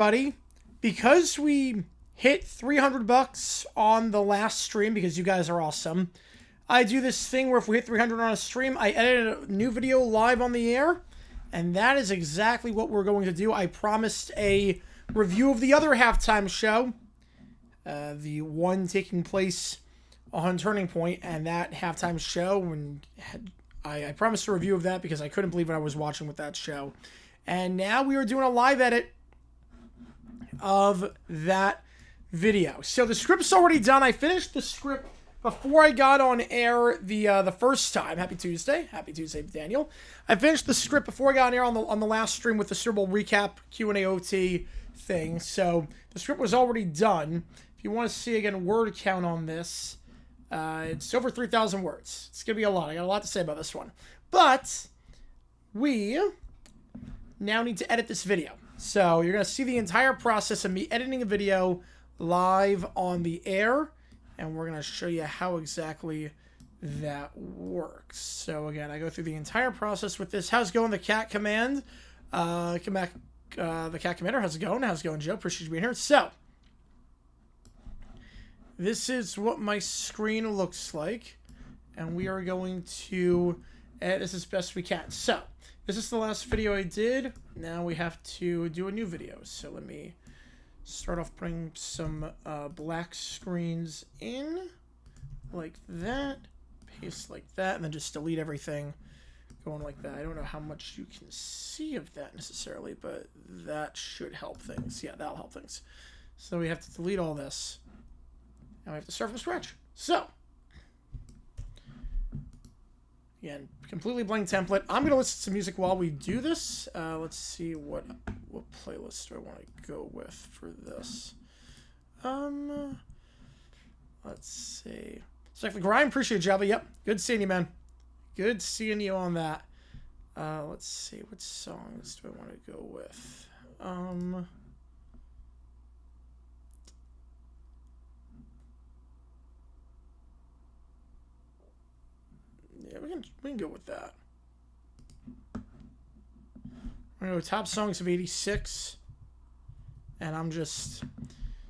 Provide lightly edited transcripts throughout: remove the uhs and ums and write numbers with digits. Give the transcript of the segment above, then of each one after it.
Buddy, because we hit 300 bucks on the last stream, because you guys are awesome, I do this thing where if we hit 300 on a stream, I edit a new video live on the air, and that is exactly what we're going to do. I promised a review of the other halftime show, the one taking place on Turning Point, and that halftime show, and I promised a review of that because I couldn't believe what I was watching with that show. And now we are doing a live edit of that video. So the script's already done. I finished the script before I got on air the first time. Happy Tuesday, Daniel. I finished the script before I got on air on the last stream with the Super Bowl recap Q&A OT thing. So the script was already done. If you want to see again word count on this, it's over 3,000 words. It's gonna be a lot. I got a lot to say about this one, but we now need to edit this video. So you're going to see the entire process of me editing a video live on the air, and we're going to show you how exactly that works. So again, I go through the entire process with this. How's it going, the cat command? The cat commander, how's it going? How's it going, Joe? Appreciate you being here. So this is what my screen looks like, and we are going to edit this as best we can. So this is the last video I did. Now we have to do a new video. So let me start off putting some black screens in like that, paste like that, and then just delete everything going like that. I don't know how much you can see of that necessarily, but that should help things. Yeah, that'll help things. So we have to delete all this. Now we have to start from scratch. So again, completely blank template. I'm going to listen to music while we do this. Let's see what playlist do I want to go with for this. Let's see. So Grind, appreciate Java. Yep, good seeing you, man. Good seeing you on that. Let's see, what songs do I want to go with? Yeah, we can go with that. We're going to go top songs of 86. And I'm just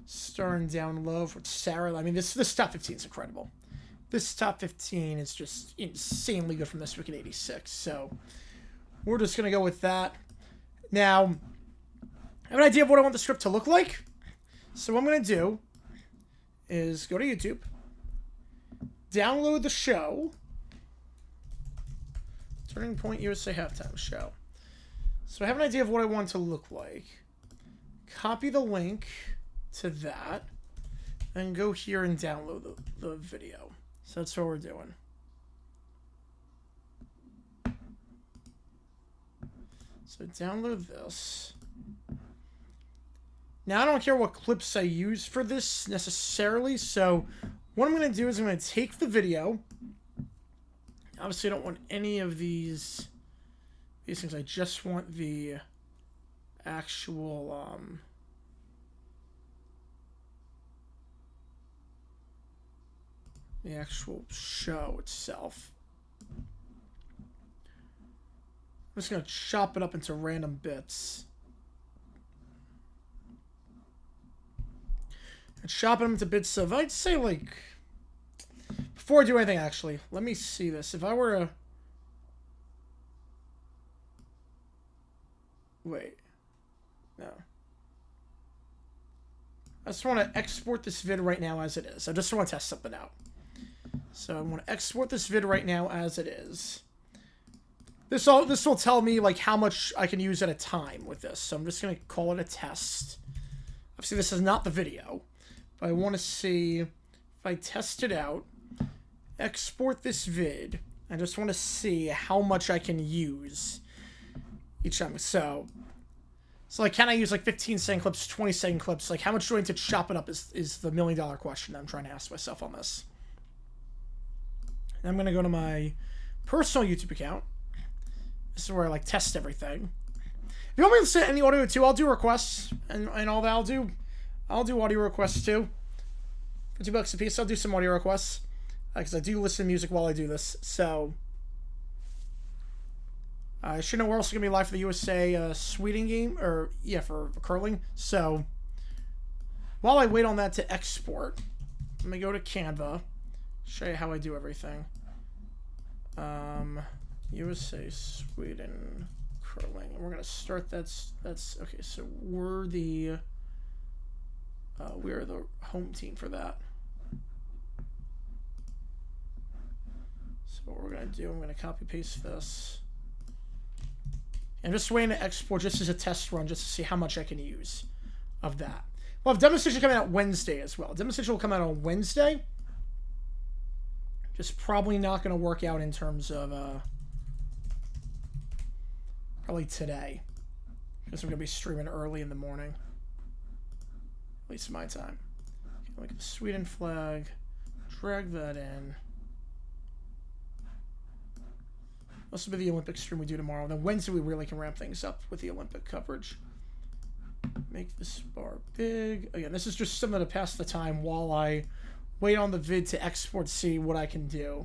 starting down low for Sarah. I mean, this top 15 is incredible. This top 15 is just insanely good from this week in 86. So we're just going to go with that. Now, I have an idea of what I want the script to look like. So what I'm going to do is go to YouTube, download the show, Turning Point USA Halftime Show. So I have an idea of what I want it to look like. Copy the link to that, and go here and download the video. So that's what we're doing. So download this. Now I don't care what clips I use for this necessarily, so what I'm going to do is I'm going to take the video. Obviously I don't want any of these things. I just want the actual show itself. I'm just going to chop it up into random bits. And chop them into bits of, I'd say, like, before I do anything, actually, let me see this. If I were to, wait, no. I just want to export this vid right now as it is. I just want to test something out. So I want to export this vid right now as it is. This will tell me like how much I can use at a time with this. So I'm just going to call it a test. Obviously this is not the video, but I want to see if I test it out, export this vid. I just want to see how much I can use each time. So like, can I use like 15-second clips, 20-second clips? Like, how much do I need to chop it up is the $1,000,000 question I'm trying to ask myself on this. And I'm going to go to my personal YouTube account. This is where I like test everything. If you want me to send any audio too, I'll do requests and all that. I'll do audio requests too. For $2 a piece, I'll do some audio requests. Because I do listen to music while I do this. So I should know we're also going to be live for the USA Sweden game, or yeah, for curling. So while I wait on that to export, let me go to Canva, show you how I do everything. USA Sweden curling. We're going to start, that's okay, so we're the home team for that. So what we're going to do, I'm going to copy paste this. I'm just waiting to export just as a test run, just to see how much I can use of that. Well, demonstration coming out Wednesday as well. Demonstration will come out on Wednesday. Just probably not going to work out in terms of probably today, because I'm going to be streaming early in the morning, at least my time. Okay, look at the Sweden flag, drag that in. This will be the Olympic stream we do tomorrow. And then Wednesday we really can ramp things up with the Olympic coverage. Make this bar big. Again, this is just something to pass the time while I wait on the vid to export, see what I can do.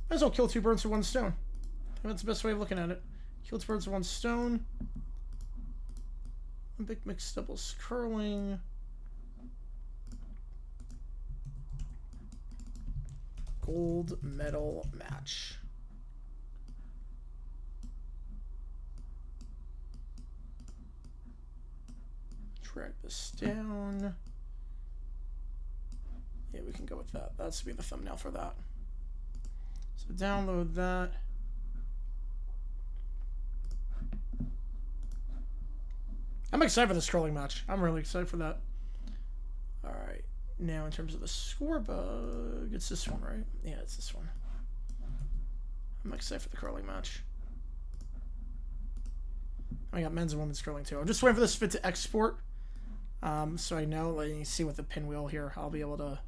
Might as well kill 2 birds with 1 stone. I think that's the best way of looking at it. Kill 2 birds with 1 stone. Olympic mixed doubles curling. Gold medal match. Drag this down. Yeah, we can go with that. That's be the thumbnail for that. So download that. I'm excited for this curling match. I'm really excited for that. Alright. Now in terms of the score bug, it's this one, right? Yeah, it's this one. I'm excited for the curling match. I got men's and women's curling too. I'm just waiting for this fit to export. So I know, let me see with the pinwheel here, I'll be able to,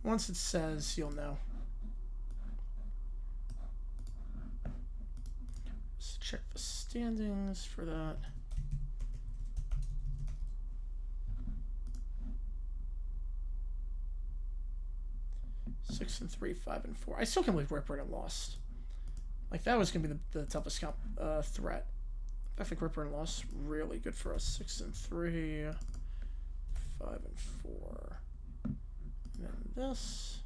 once it says, you'll know. Let's check the standings for that. Six and 3, 5 and 4. I still can't believe Rip Burton lost. Like, that was going to be the toughest threat. I think Rip Burton lost really good for us. 6 and 3. 5 and 4. And then this.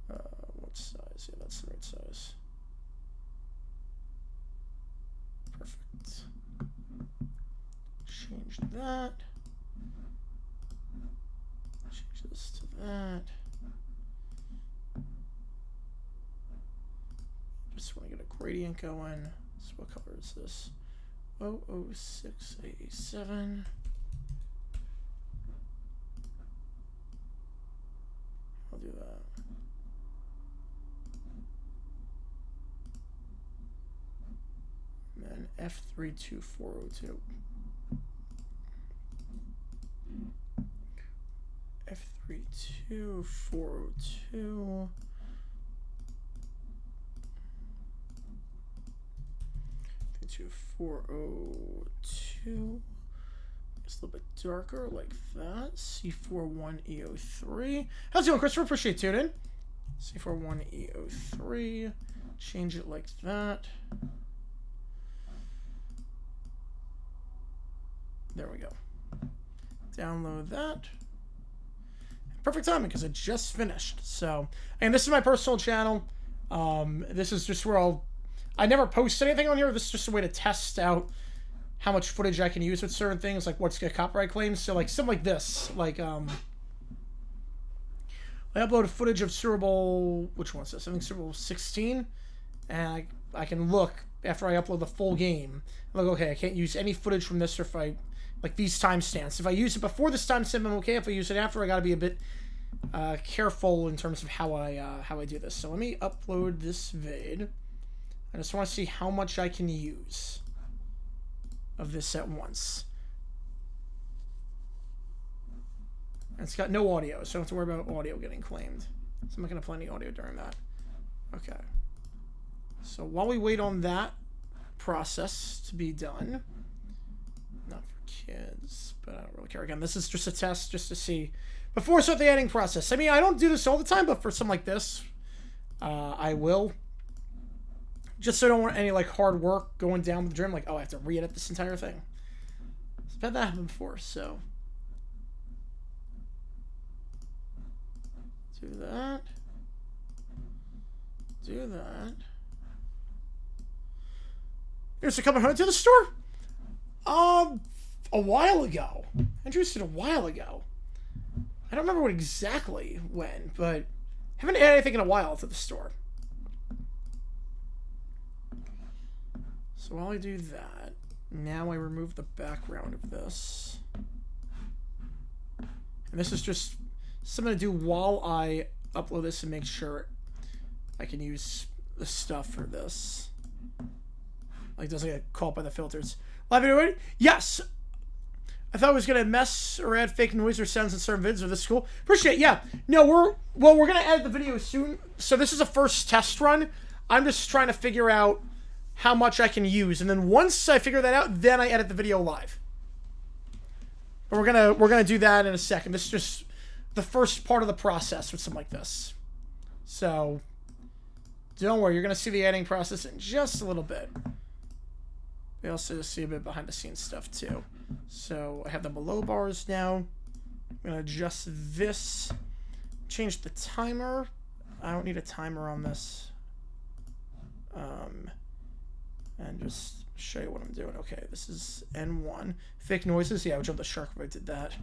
What size? Yeah, that's the right size. Perfect. Change that. Change this to that. Just want to get a gradient going. So what color is this? 00687. I'll do that. And then F32402. F32402. To 402. It's a little bit darker like that. C41E03. How's it going, Christopher? Appreciate tuning in. C41E03. Change it like that. There we go. Download that. Perfect timing because it just finished. So, and this is my personal channel. This is just where I never post anything on here. This is just a way to test out how much footage I can use with certain things, like what's got copyright claims. So like something like this, like I uploaded footage of Super Bowl, which one's this? I think Super Bowl 16, and I can look after I upload the full game. I'm like, okay, I can't use any footage from this, or if I like these timestamps. If I use it before this timestamp, I'm okay. If I use it after, I got to be a bit careful in terms of how I do this. So let me upload this vid. I just want to see how much I can use of this at once. And it's got no audio, so I don't have to worry about audio getting claimed. So I'm not going to play any audio during that. Okay. So while we wait on that process to be done, not for kids, but I don't really care. Again, this is just a test just to see. before I start the editing process. I mean, I don't do this all the time, but for something like this, I will. Just so I don't want any like hard work going down the drain. Like, oh, I have to re-edit this entire thing. I've had that happen before, so. Do that. Do that. Here's a coming home to the store. A while ago. I introduced it a while ago. I don't remember exactly when, but haven't had anything in a while to the store. So while I do that, now I remove the background of this. And this is just something to do while I upload this and make sure I can use the stuff for this. Like, doesn't get caught by the filters. Live video ready? Yes! I thought I was gonna mess or add fake noise or sounds in certain vids, or this is cool. Appreciate it, yeah. No, we're gonna edit the video soon. So this is a first test run. I'm just trying to figure out how much I can use, and then once I figure that out, then I edit the video live. But we're gonna do that in a second. This is just the first part of the process with something like this. So don't worry, you're gonna see the editing process in just a little bit. We also see a bit behind the scenes stuff too. So I have the below bars now. I'm gonna adjust this, change the timer. I don't need a timer on this. And just show you what I'm doing. Okay, this is N1. Fake noises. Yeah, I would jump the shark if I did that.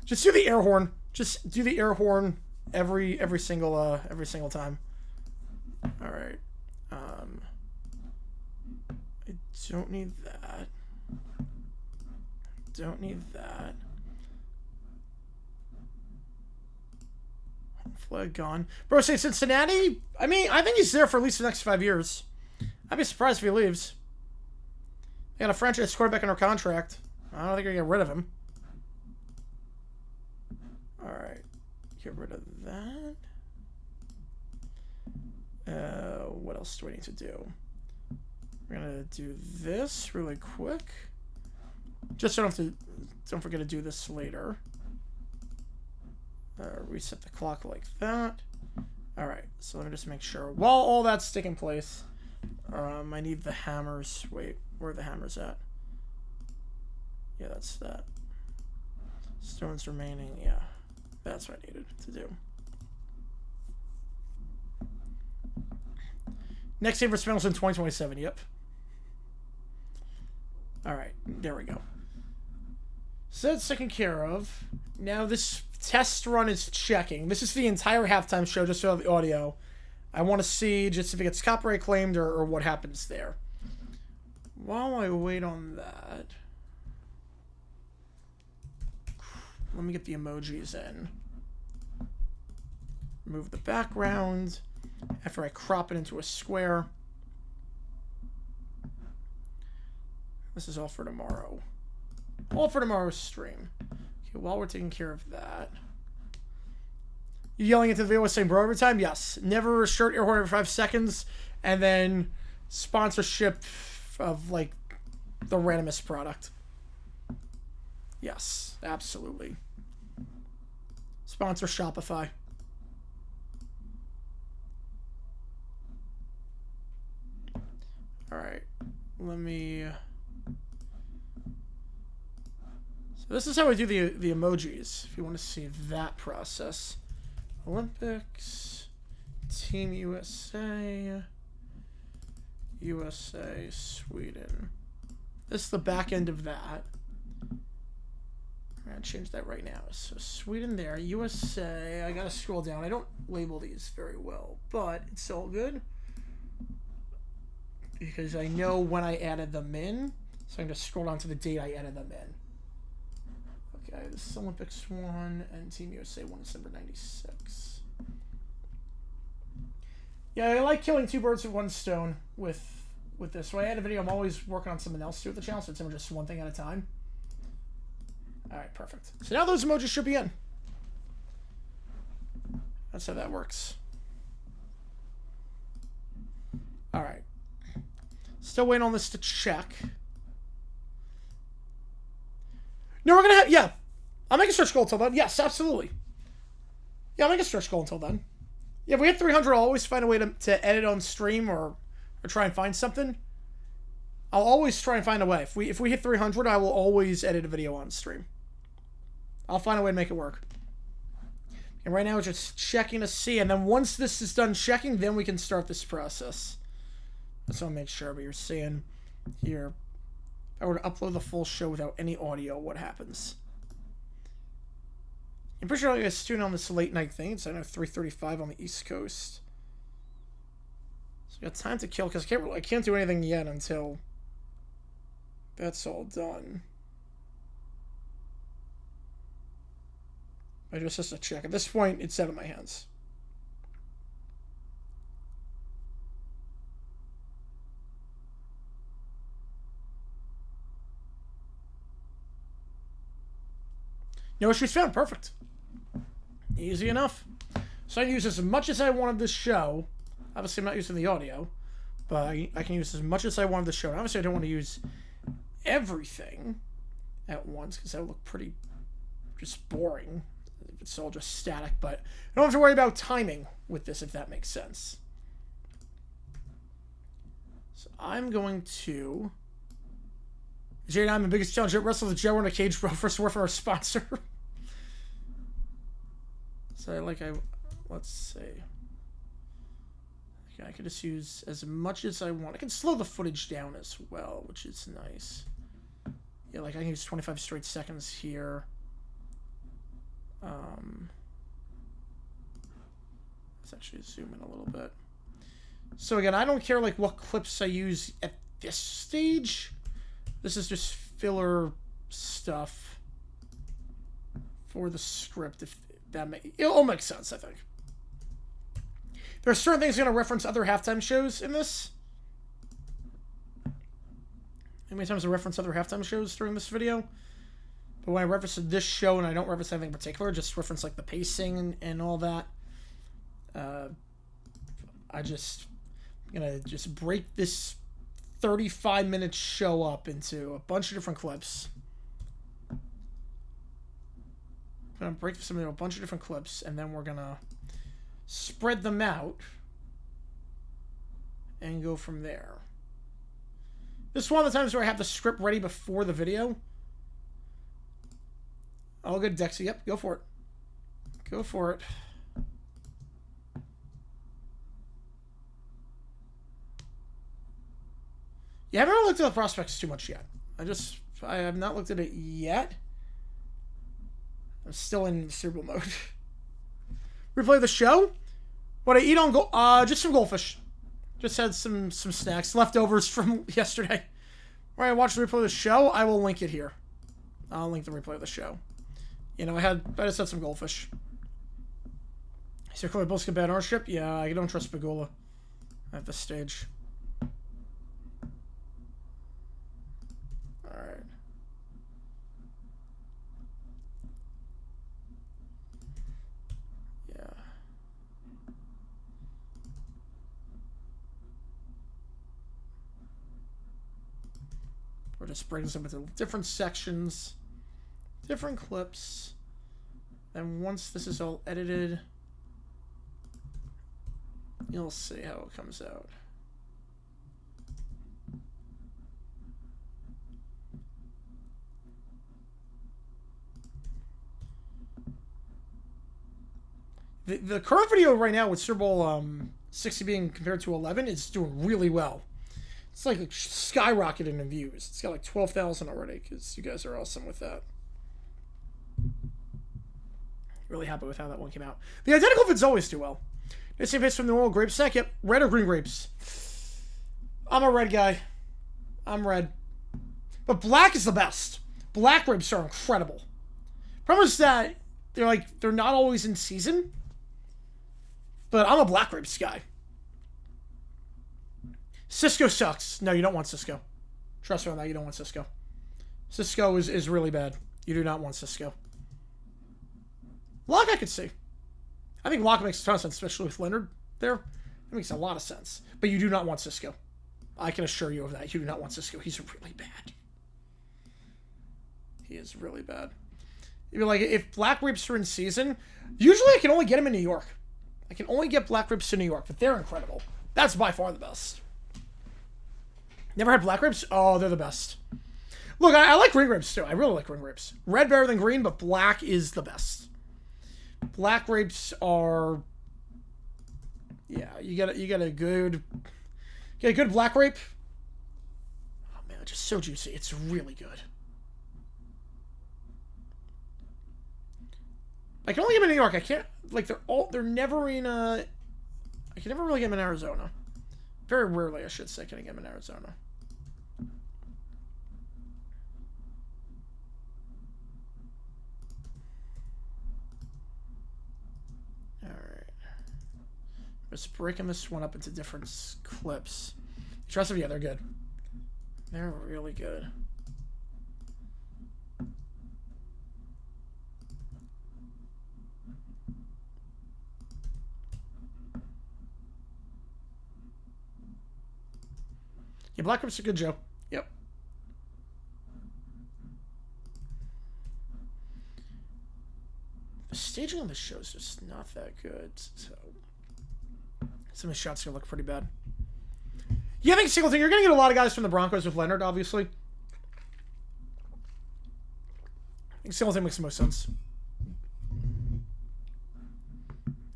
Just do the air horn. Just do the air horn every single time. All right. I don't need that. Don't need that. Flag gone. Bro, say Cincinnati? I mean, I think he's there for at least the next 5 years. I'd be surprised if he leaves. They got a franchise quarterback under contract. I don't think they're going to get rid of him. Alright. Get rid of that. What else do we need to do? We're going to do this really quick. Just so don't forget to do this later. Reset the clock like that. Alright, so let me just make sure. While all that's taking place, I need the hammers. Wait, where are the hammers at? Yeah, that's that. Stones remaining. Yeah, that's what I needed to do. Next game for Spindles in 2027. Yep. Alright, there we go. So that's taken care of. Now this test run is checking. This is the entire halftime show, just so the audio. I want to see just if it gets copyright claimed or what happens there. While I wait on that, let me get the emojis in. Move the background after I crop it into a square. This is all for tomorrow. All for tomorrow's stream. Okay, while we're taking care of that. You yelling into the video saying bro every time? Yes. Never a shirt air horn every 5 seconds. And then sponsorship of like the randomest product. Yes, absolutely. Sponsor Shopify. Alright. Let me... So this is how I do the emojis, if you want to see that process. Olympics, Team USA, USA, Sweden. This is the back end of that. I'm going to change that right now. So Sweden there, USA. I got to scroll down. I don't label these very well, but it's all good. Because I know when I added them in. So I'm going to scroll down to the date I added them in. Okay, this is Olympics 1 and Team USA 1 is number 96. Yeah, I like killing 2 birds with 1 stone with this. When I add a video, I'm always working on something else too with the channel, so it's never just one thing at a time. Alright, perfect. So now those emojis should be in. That's how that works. Alright. Still waiting on this to check. No, we're gonna have, yeah. I'll make a search goal till then. Yes, absolutely. Yeah, I'll make a stretch goal until then. Yeah, if we hit 300, I'll always find a way to edit on stream or try and find something. I'll always try and find a way. If we hit 300, I will always edit a video on stream. I'll find a way to make it work. And right now, it's just checking to see. And then once this is done checking, then we can start this process. Just want to make sure. But you're seeing here, if I were to upload the full show without any audio, what happens? I'm pretty sure I was tuning on this late night thing. It's, I know, 3:35 on the East Coast. So I got time to kill, because I can't do anything yet until that's all done. I just have to check. At this point, it's out of my hands. No issues found. Perfect. Easy enough. So I can use as much as I want of this show. Obviously, I'm not using the audio, but I can use as much as I want of the show. And obviously, I don't want to use everything at once, because that would look pretty just boring. It's all just static, but I don't have to worry about timing with this, if that makes sense. So I'm going to... Jay and I'm the biggest challenge at Wrestle the Joe in a cage, bro. First word from our sponsor. So, let's see. Okay, I could just use as much as I want. I can slow the footage down as well, which is nice. Yeah, I can use 25 straight seconds here. Let's actually zoom in a little bit. So again, I don't care what clips I use at this stage. This is just filler stuff for the script. If that it'll make sense, I think. There are certain things going to reference other halftime shows in this. How many times I reference other halftime shows during this video? But when I reference this show and I don't reference anything in particular, just reference the pacing and all that. I'm gonna just break this 35-minute show up into a bunch of different clips. I'm gonna break this into a bunch of different clips, and then we're gonna spread them out and go from there. This is one of the times where I have the script ready before the video. All good, Dexy. Yep, go for it. Go for it. Yeah, I haven't really looked at the prospects too much yet. I have not looked at it yet. I'm still in cerebral mode. Replay the show? What I eat on just some goldfish. Just had some snacks, leftovers from yesterday. Where I watched the replay of the show, I will link it here. I'll link the replay of the show. You know, I just had some goldfish. Is your both get bad ownership? Yeah, I don't trust Pagula at this stage. Alright. Yeah. We're just breaking them into different sections. Different clips. And once this is all edited, you'll see how it comes out. The current video right now with Super Bowl 60 being compared to 11 is doing really well. It's skyrocketing in views. It's got 12,000 already, because you guys are awesome with that. Really happy with how that one came out. The identical vids always do well. Let's see if it's from the normal grape stack. Yep, red or green grapes. I'm a red guy. I'm red. But black is the best. Black grapes are incredible. Problem is that they're not always in season. But I'm a black grapes guy. Cisco sucks. No, you don't want Cisco. Trust me on that, you don't want Cisco. Cisco is really bad. You do not want Cisco. Lock I could see. I think Lock makes a ton of sense, especially with Leonard there. It makes a lot of sense. But you do not want Cisco. I can assure you of that. You do not want Cisco. He's really bad. He is really bad. You're like, if black rapes are in season, usually I can only get them in New York. I can only get black rapes to New York, but they're incredible. That's by far the best. Never had black rapes? Oh, they're the best. Look, I like green grapes too. I really like green grapes. Red better than green, but black is the best. Black grapes are, yeah. You get a good black grape. Oh man, it's just so juicy. It's really good. I can only get them in New York. I can't, like, they're never in I can never really get them in Arizona. Very rarely, I should say, can I get them in Arizona. Just breaking this one up into different clips. Trust me, yeah, they're good. They're really good. Yeah, Black Rips are good, Joe. Yep. The staging on the show is just not that good, so some of the shots are gonna look pretty bad. Yeah, I think Singleton, you're gonna get a lot of guys from the Broncos with Leonard, obviously. I think Singleton makes the most sense.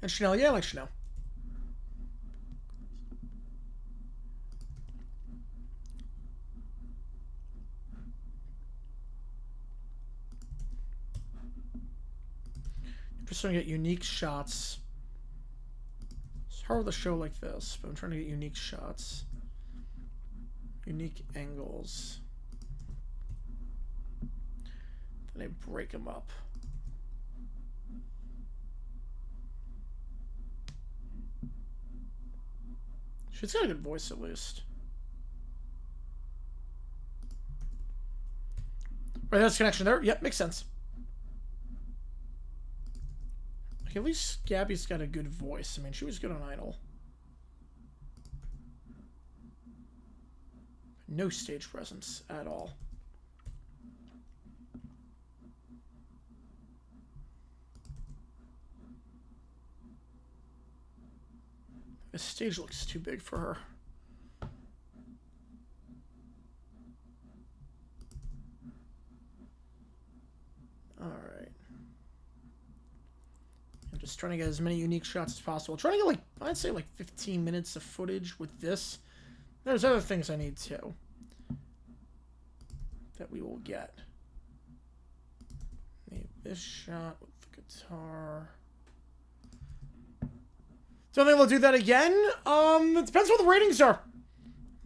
And Chanel, yeah, I like Chanel. I'm just trying to get unique shots. It's hard with a show like this, but I'm trying to get unique shots. Unique angles. Then I break them up. She's got a good voice, at least. Right, there's a connection there. Yep, makes sense. Like, at least Gabby's got a good voice. I mean, she was good on Idol. No stage presence at all. The stage looks too big for her. Alright. I'm just trying to get as many unique shots as possible. Trying to get, like, I'd say like 15 minutes of footage with this. There's other things I need too that we will get. Need this shot with the guitar. Don't think they'll do that again. It depends what the ratings are.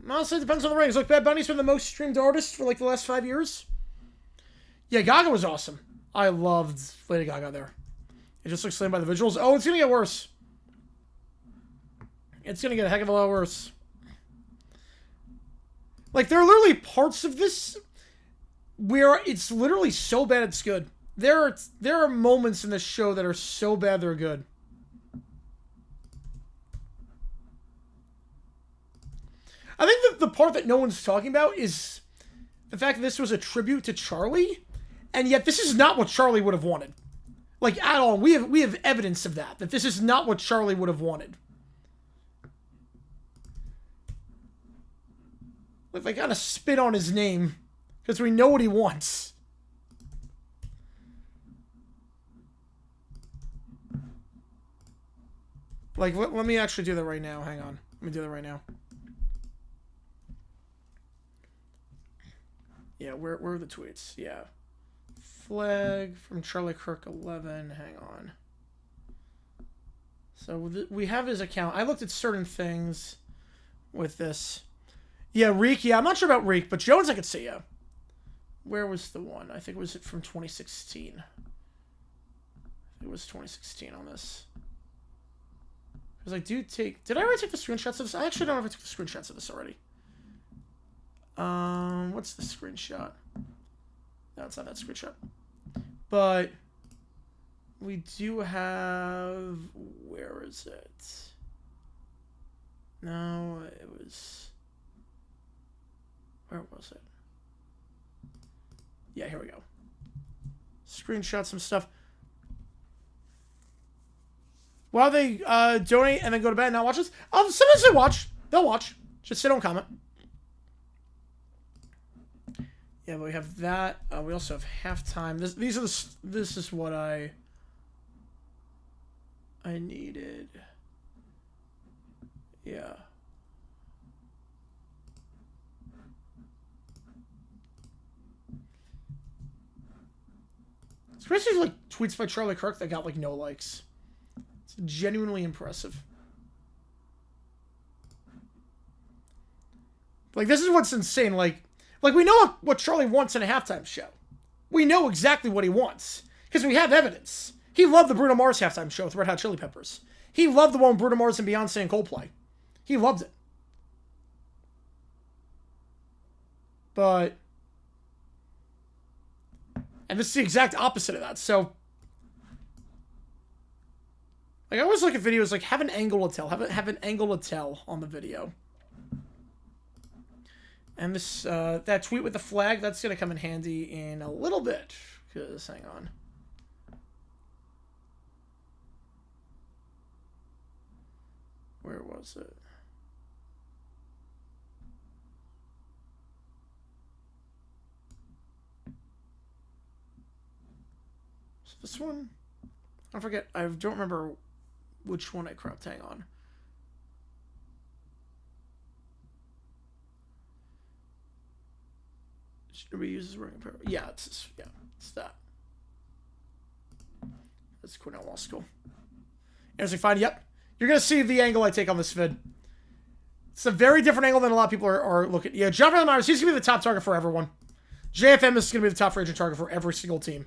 Honestly, it depends on the ratings. Look, Bad Bunny's been the most streamed artist for like the last 5 years. Yeah, Gaga was awesome. I loved Lady Gaga there. It just looks lame by the visuals. Oh, it's gonna get worse. It's gonna get a heck of a lot worse. Like, there are literally parts of this where it's literally so bad it's good. There are moments in this show that are so bad they're good. I think that the part that no one's talking about is the fact that this was a tribute to Charlie, and yet this is not what Charlie would have wanted. Like, at all. We have evidence of that this is not what Charlie would have wanted. Like, they gotta spit on his name, because we know what he wants. Like, let me actually do that right now. Hang on. Let me do that right now. Yeah, where are the tweets? Yeah. Flag from Charlie Kirk 11. Hang on. So we have his account. I looked at certain things with this. Yeah, Reek. Yeah, I'm not sure about Reek, but Jones I could see, yeah. Where was the one? I think it was from 2016. It was 2016 on this. Because I do take... Did I already take the screenshots of this? I actually don't know if I took the screenshots of this already. What's the screenshot? No, it's not that screenshot. But we do have... Where is it? No, it was... Where was it? Yeah, here we go. screenshot some stuff. While they donate and then go to bed and not watch this, sometimes they watch. They'll watch. Just they don't comment. Yeah, but we have that. We also have halftime. This is what I needed. Yeah. Especially like tweets by Charlie Kirk that got like no likes. It's genuinely impressive. Like this is what's insane. Like we know what Charlie wants in a halftime show. We know exactly what he wants because we have evidence. He loved the Bruno Mars halftime show with Red Hot Chili Peppers. He loved the one with Bruno Mars and Beyonce and Coldplay. He loved it. But and this is the exact opposite of that. So like I always look at videos like have an angle to tell. Have an angle to tell on the video. And this that tweet with the flag, that's gonna come in handy in a little bit. Cause hang on. Where was it? So this one? I forget. I don't remember which one I cropped. Hang on. Should we use this wearing apparel? Yeah, it's that. That's Cornell Law School. As we find, yep. You're going to see the angle I take on this vid. It's a very different angle than a lot of people are looking. Yeah, John Van Myers, he's going to be the top target for everyone. JFM is going to be the top free agent target for every single team.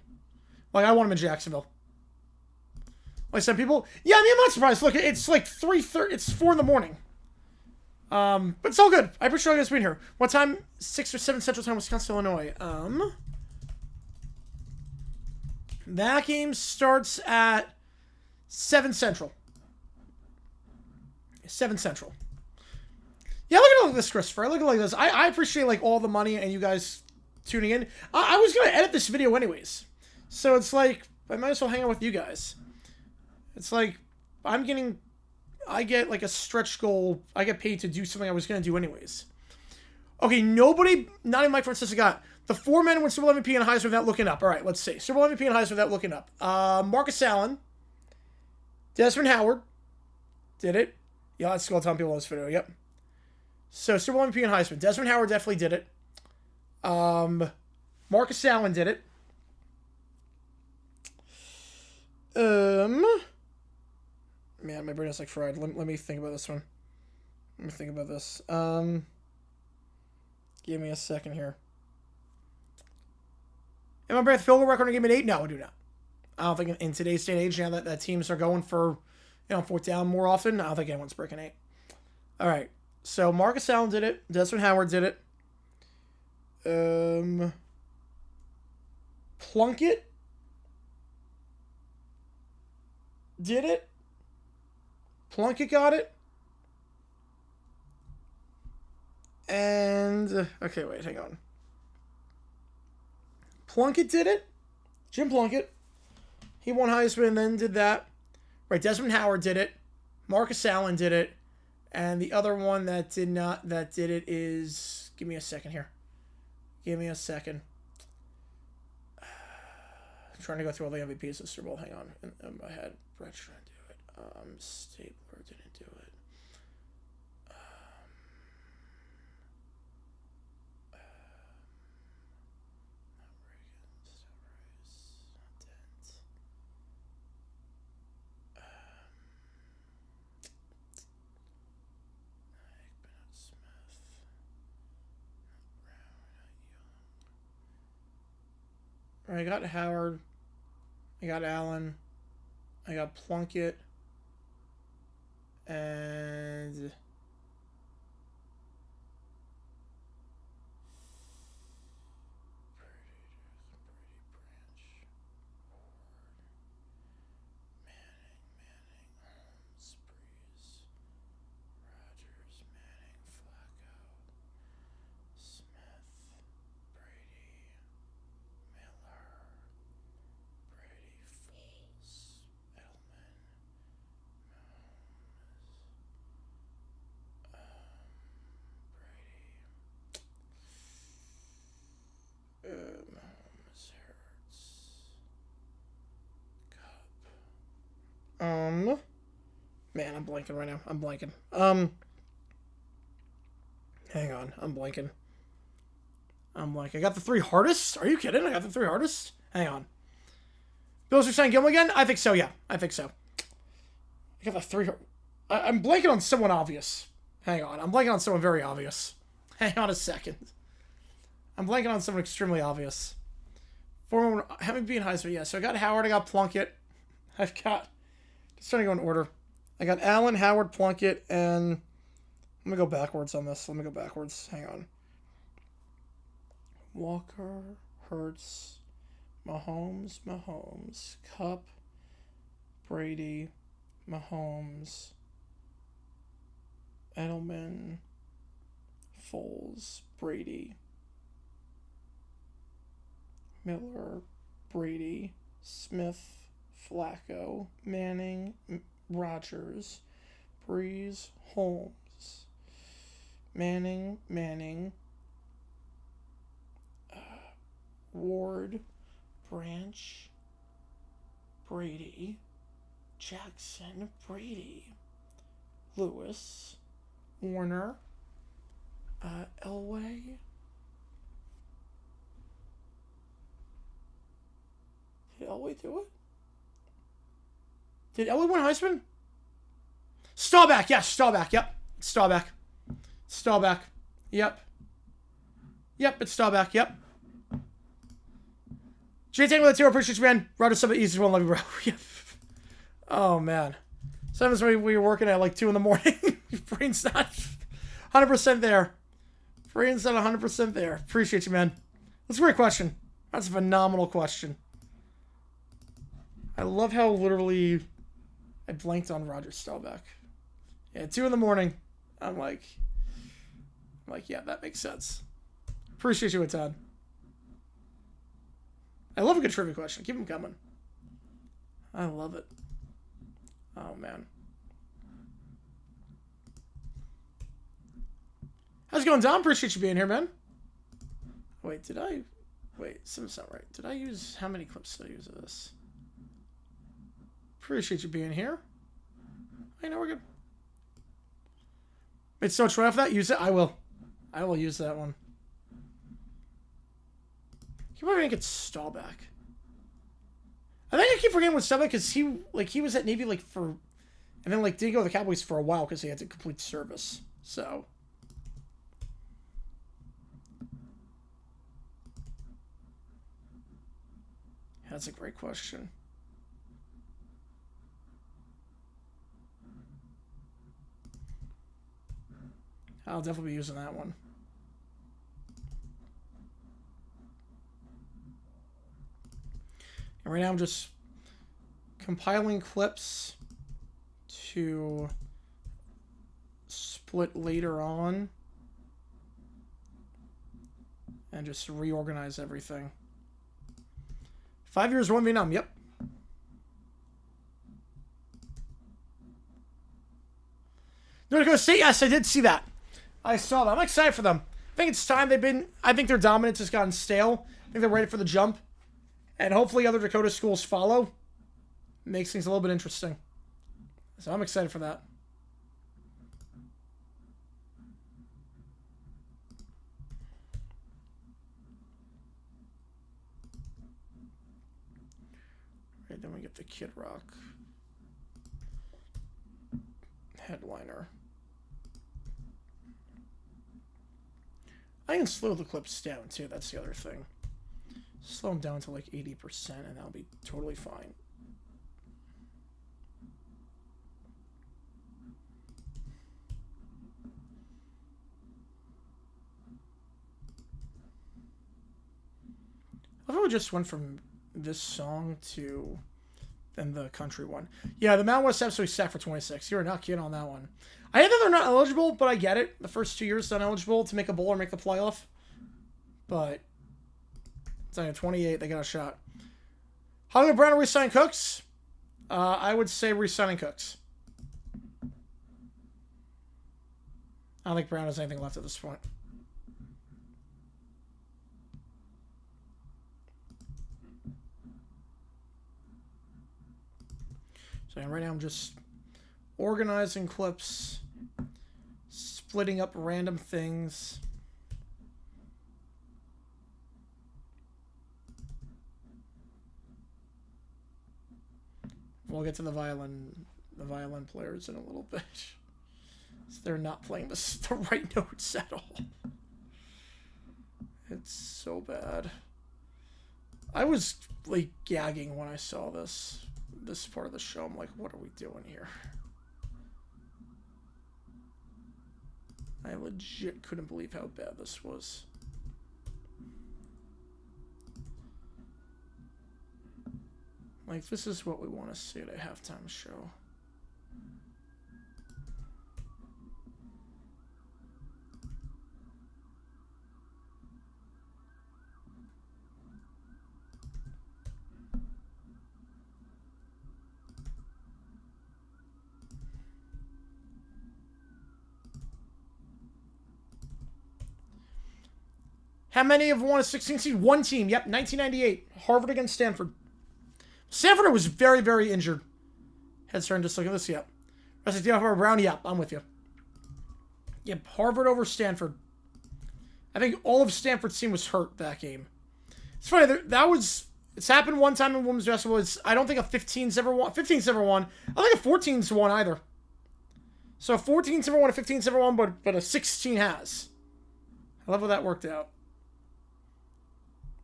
Like, I want him in Jacksonville. Like some people, yeah, I mean, I'm not surprised. Look, it's like 3:30. It's 4 in the morning. But it's all good. I appreciate you guys being here. What time? 6 or 7 Central Time, Wisconsin, Illinois. That game starts at 7 Central. 7 Central. Yeah, look at this, Christopher. Look at this. I appreciate like all the money and you guys tuning in. I was gonna edit this video anyways, so it's like I might as well hang out with you guys. It's like I get like a stretch goal. I get paid to do something I was gonna do anyways. Okay, nobody, not even Mike Francisco, got the 4 men win Super Bowl MVP and Heisman without looking up. All right, let's see. Super Bowl MVP and Heisman without looking up. Marcus Allen, Desmond Howard did it. Yeah, let's go tell people on this video. Yep. So Super Bowl MVP and Heisman. Desmond Howard definitely did it. Marcus Allen did it. Man, my brain is like fried. Let me think about this one. Let me think about this. Give me a second here. Am I breath field goal record and give me an 8? No, I do not. I don't think in today's day and age, now that teams are going for, 4th down more often, I don't think anyone's breaking 8. All right. So Marcus Allen did it. Desmond Howard did it. Plunkett did it. Plunkett got it. And okay, wait, hang on. Plunkett did it. Jim Plunkett. He won Heisman and then did that. Right, Desmond Howard did it. Marcus Allen did it. And the other one that did it is, give me a second here. Give me a second. I'm trying to go through all the MVPs of the Super Bowl. Hang on. In my head. Brett's trying to do it. Stapler didn't do it. I got Howard. I got Allen. I got Plunkett. And Man, I'm blanking right now. I'm blanking. Hang on. I'm blanking. I got the 3 hardest? Are you kidding? I got the 3 hardest? Hang on. Bills are saying Gilmore again? I think so, yeah. I think so. I got the 3... I'm blanking on someone obvious. Hang on. I'm blanking on someone very obvious. Hang on a second. I'm blanking on someone extremely obvious. Former... Having been Heisman, yeah. So I got Howard, I got Plunkett. I've got... Just trying to go in order. I got Allen, Howard, Plunkett, and... Let me go backwards on this. Let me go backwards. Hang on. Walker, Hurts, Mahomes, Cup, Brady, Mahomes, Edelman, Foles, Brady, Miller, Brady, Smith, Flacco, Manning, Rodgers, Breeze, Holmes, Manning, Ward, Branch, Brady, Jackson, Brady, Lewis, Warner, Elway. Did Elway do it? Did Elway win Heisman? Staubach, yes, Staubach, yep. Staubach. Yep. Yep, it's Staubach, yep. Jay Tango, let's hear. Appreciate you, man. Roger, some of the easiest one. Love you, bro. Yep. Oh, man. Sometimes we were working at like 2 in the morning. Brain's not 100% there. Brain's not 100% there. Appreciate you, man. That's a great question. That's a phenomenal question. I love how literally I blanked on Roger Staubach. Yeah, 2 in the morning. I'm like, yeah, that makes sense. Appreciate you, Todd. I love a good trivia question. Keep them coming. I love it. Oh, man. How's it going, Dom? Appreciate you being here, man. Wait, something's not right. Did I use... How many clips did I use of this? Appreciate you being here. I know we're good. Wait, so much fun after that? Use it? I will. I will use that one. He probably didn't get Staubach. I think I keep forgetting with Staubach because he was at Navy for, and then didn't go to the Cowboys for a while because he had to complete service. So. That's a great question. I'll definitely be using that one. And right now I'm just compiling clips to split later on and just reorganize everything. 5 years, 1 Vietnam, yep. North Dakota State, yes, I did see that. I saw that. I'm excited for them. I think it's time. I think their dominance has gotten stale. I think they're ready for the jump. And hopefully other Dakota schools follow. Makes things a little bit interesting. So I'm excited for that. Right, then we get the Kid Rock headliner. I can slow the clips down too. That's the other thing. Slow them down to 80% and that'll be totally fine. I thought we just went from this song to then the country one. Yeah, the Mountain West absolutely sacked for 26. You're not kidding on that one. I think they're not eligible, but I get it. The first 2 years not eligible to make a bowl or make the playoff. But it's only 28. They got a shot. Hollywood Brown re-sign Cooks? I would say re-signing Cooks. I don't think Brown has anything left at this point. So right now I'm just organizing clips, splitting up random things. We'll get to the violin players in a little bit. So they're not playing the right notes at all. It's so bad. I was like gagging when I saw this part of the show. I'm like, what are we doing here? I legit couldn't believe how bad this was. Like, this is what we want to see at a halftime show. How many have won a 16 seed? One team. Yep, 1998. Harvard against Stanford. Stanford was very, very injured. Head starting just look at this. Yep. Rest of the team, Brown. Yep, I'm with you. Yep, Harvard over Stanford. I think all of Stanford's team was hurt that game. It's funny. It's happened one time in women's basketball. I don't think a 15's ever won. 15's ever won. I don't think a 14's won either. So a 14's ever won, a 15's ever won, but a 16 has. I love how that worked out.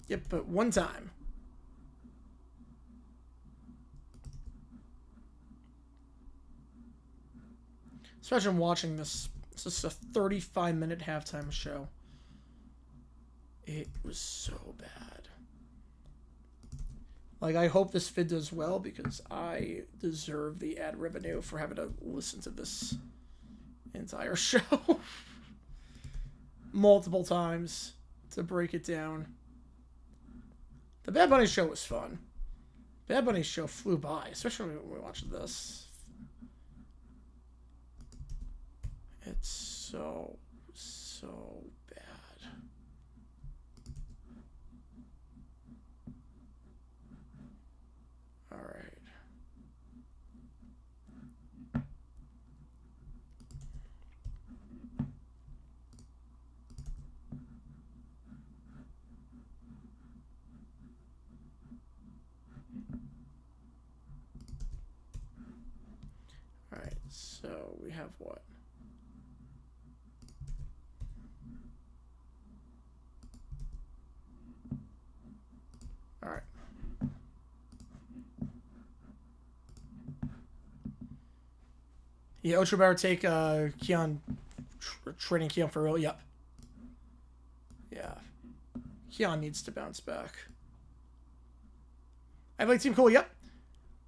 Yep, but one time. Especially watching this. This is a 35-minute halftime show. It was so bad. Like, I hope this vid does well because I deserve the ad revenue for having to listen to this entire show multiple times to break it down. The Bad Bunny show was fun. Bad Bunny show flew by, especially when we watched this. It's so bad. All right. All right, so we have what? All right. Yeah, Ocho better take Keon, training Keon for real. Yep. Yeah. Keon needs to bounce back. I like Team Cool. Yep.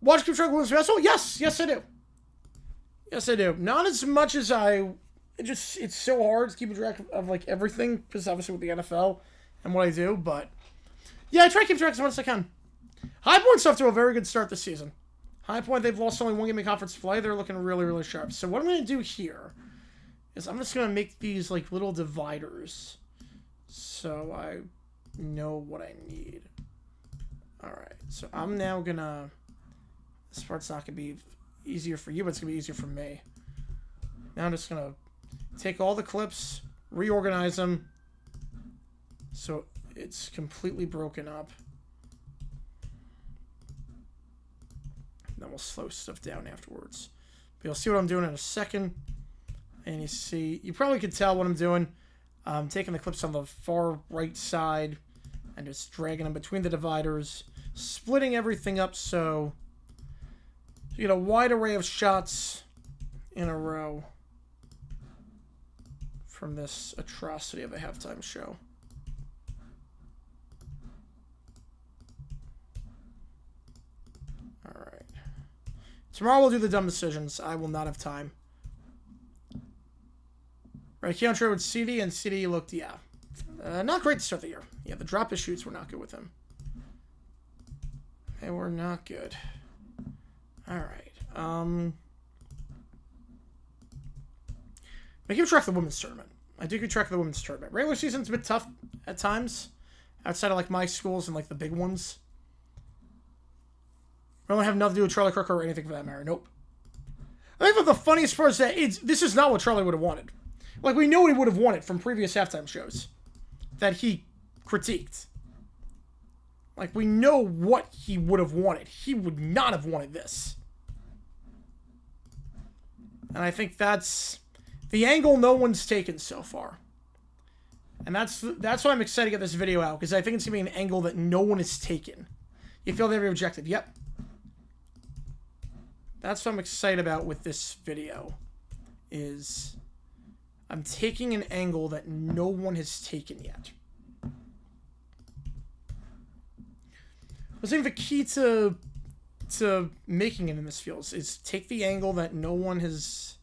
Watch Keep Track Women's Basketball. Yes, yes I do. Yes I do. Not as much as it's so hard to keep track of like everything because obviously with the NFL and what I do, but yeah, I try to keep track as much as I can. High Point's off to a very good start this season. High Point, they've lost only one game in conference play. They're looking really, really sharp. So what I'm going to do here is I'm just going to make these like little dividers so I know what I need. All right. So I'm now going to... This part's not going to be easier for you, but it's going to be easier for me. Now I'm just going to take all the clips, reorganize them so it's completely broken up. Then we'll slow stuff down afterwards. But you'll see what I'm doing in a second. And you probably could tell what I'm doing. I'm taking the clips on the far right side and just dragging them between the dividers, splitting everything up so you get a wide array of shots in a row from this atrocity of a halftime show. All right. Tomorrow we'll do the dumb decisions. I will not have time. Right, Keon Trey with CD, and CD looked, yeah. Not great to start the year. Yeah, the drop shoots were not good with him. They were not good. All right. I keep track of the women's tournament. I do keep track of the women's tournament. Regular season's a bit tough at times. Outside of like my schools and like the big ones. I don't have nothing to do with Charlie Kirk or anything for that matter. Nope. I think that the funniest part is that this is not what Charlie would have wanted. Like, we know what he would have wanted from previous halftime shows that he critiqued. Like, we know what he would have wanted. He would not have wanted this. And I think that's the angle no one's taken so far. And that's why I'm excited to get this video out, because I think it's going to be an angle that no one has taken. You feel they've rejected? Yep. That's what I'm excited about with this video, is I'm taking an angle that no one has taken yet. I think the key to making it in this field is take the angle that no one has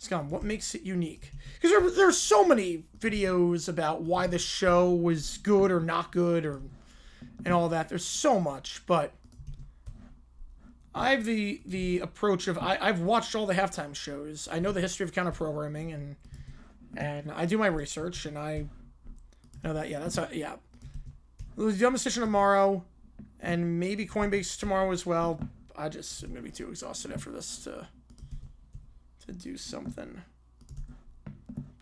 gone. What makes it unique? Because there's so many videos about why the show was good or not good and all that. There's so much, but I have the approach of I've watched all the halftime shows. I know the history of counter programming, and I do my research, and I know that the dumbest decision tomorrow, and maybe Coinbase tomorrow as well. I just am gonna be too exhausted after this to do something.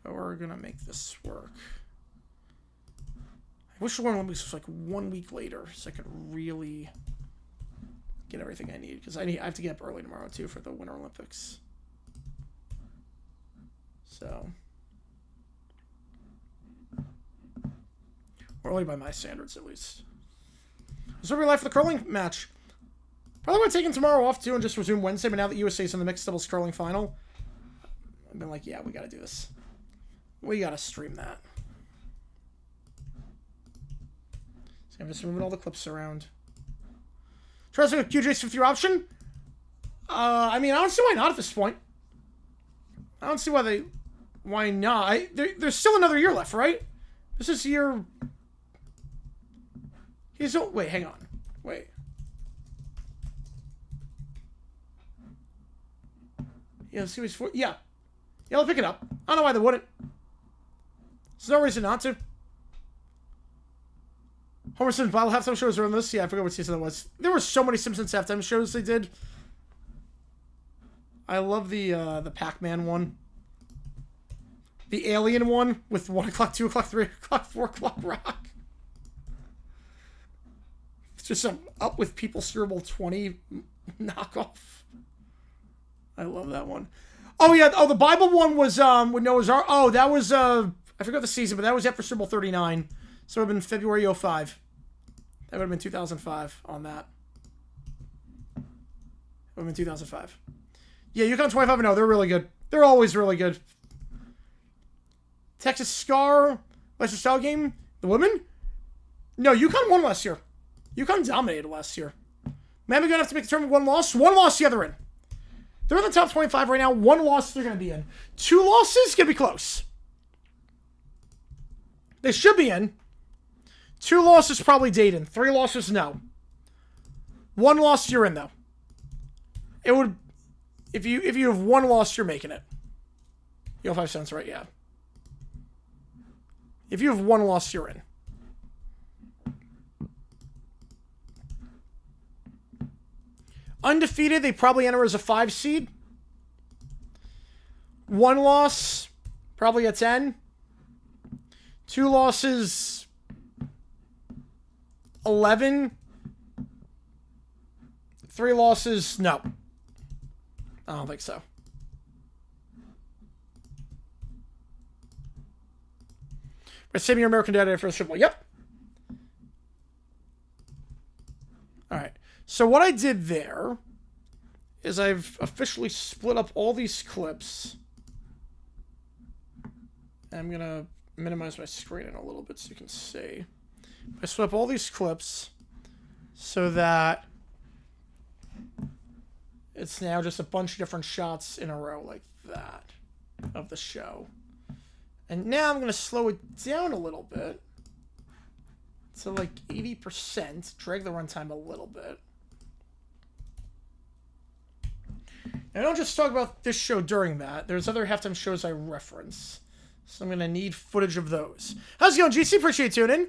But we're gonna make this work. I wish the Winter Olympics was like 1 week later, so I could really get everything I need, because I have to get up early tomorrow too for the Winter Olympics. So early by my standards, at least. So we're live for the curling match. Probably would have taken tomorrow off too and just resume Wednesday, but now that USA's in the mixed doubles curling final, I've been like, yeah, we gotta do this. We gotta stream that. So I'm just moving all the clips around. Try to get QJ's 50-year option. I mean, I don't see why not at this point. I don't see why not. There's still another year left, right? This is year. Wait, hang on. Wait. Yeah, let's see what's for. Yeah, I'll pick it up. I don't know why they wouldn't. There's no reason not to. Homer Simpson's Bible halftime shows are on this. Yeah, I forgot what season that was. There were so many Simpsons halftime shows they did. I love the Pac-Man one. The Alien one with 1 o'clock, 2 o'clock, 3 o'clock, 4 o'clock rock. It's just some Up With People Steerable 20 knockoff. I love that one. Oh, yeah. Oh, the Bible one was with Noah's Ark. Oh, that was, I forgot the season, but that was after Super Bowl 39. So it would have been February 05. That would have been 2005 on that. It would have been 2005. Yeah, UConn 25-0. They're really good. They're always really good. Texas Scar, Leicester Style game. The women? No, UConn won last year. UConn dominated last year. Miami going to have to make the tournament 1 loss. 1 loss, the other in. They're in the top 25 right now. 1 loss, they're going to be in. 2 losses, going to be close. They should be in. 2 losses, probably Dayton. 3 losses, no. 1 loss, you're in, though. It would... If you have 1 loss, you're making it. You have 5 cents, right? Yeah. If you have 1 loss, you're in. Undefeated, they probably enter as a 5 seed. 1 loss, probably a 10. 2 losses, 11. 3 losses, no. I don't think so. But save your American Data for the Super Bowl. Yep. All right. So what I did there is I've officially split up all these clips. I'm going to minimize my screen in a little bit so you can see. I split up all these clips so that it's now just a bunch of different shots in a row like that of the show. And now I'm going to slow it down a little bit to like 80%, drag the runtime a little bit. Now, I don't just talk about this show during that. There's other halftime shows I reference. So I'm going to need footage of those. How's it going, GC? Appreciate you tuning in.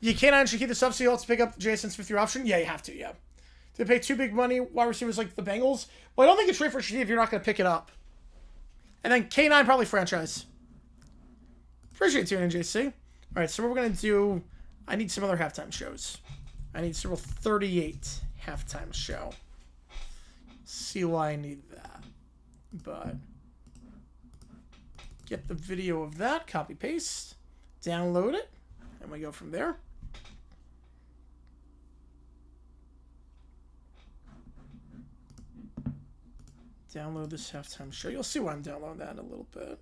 You can't actually keep this up, so you'll have to pick up Jason's 50-year option. Yeah, you have to, yeah. They pay too big money wide receivers like the Bengals. Well, I don't think you trade for Shaheed if you're not going to pick it up. And then K9 probably franchise. Appreciate you, NJC. All right, so what we're going to do, I need some other halftime shows. I need Super Bowl 38 halftime show. See why I need that. But get the video of that, copy paste, download it, and we go from there. Download this halftime show. You'll see why I'm downloading that in a little bit.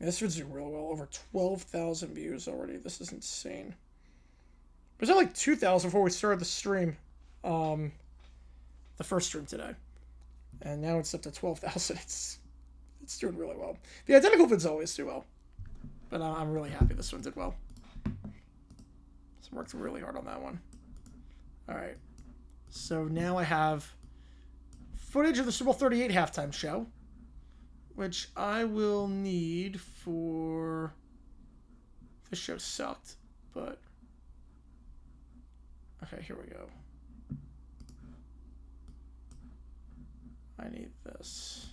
This would do real well. Over 12,000 views already. This is insane. It was at like 2,000 before we started the stream. The first stream today. And now it's up to 12,000. It's doing really well. The identical vids always do well. But I'm really happy this one did well. So I worked really hard on that one. Alright. So now I have footage of the Super Bowl 38 halftime show, which I will need for... This show sucked, but... Okay, here we go. I need this.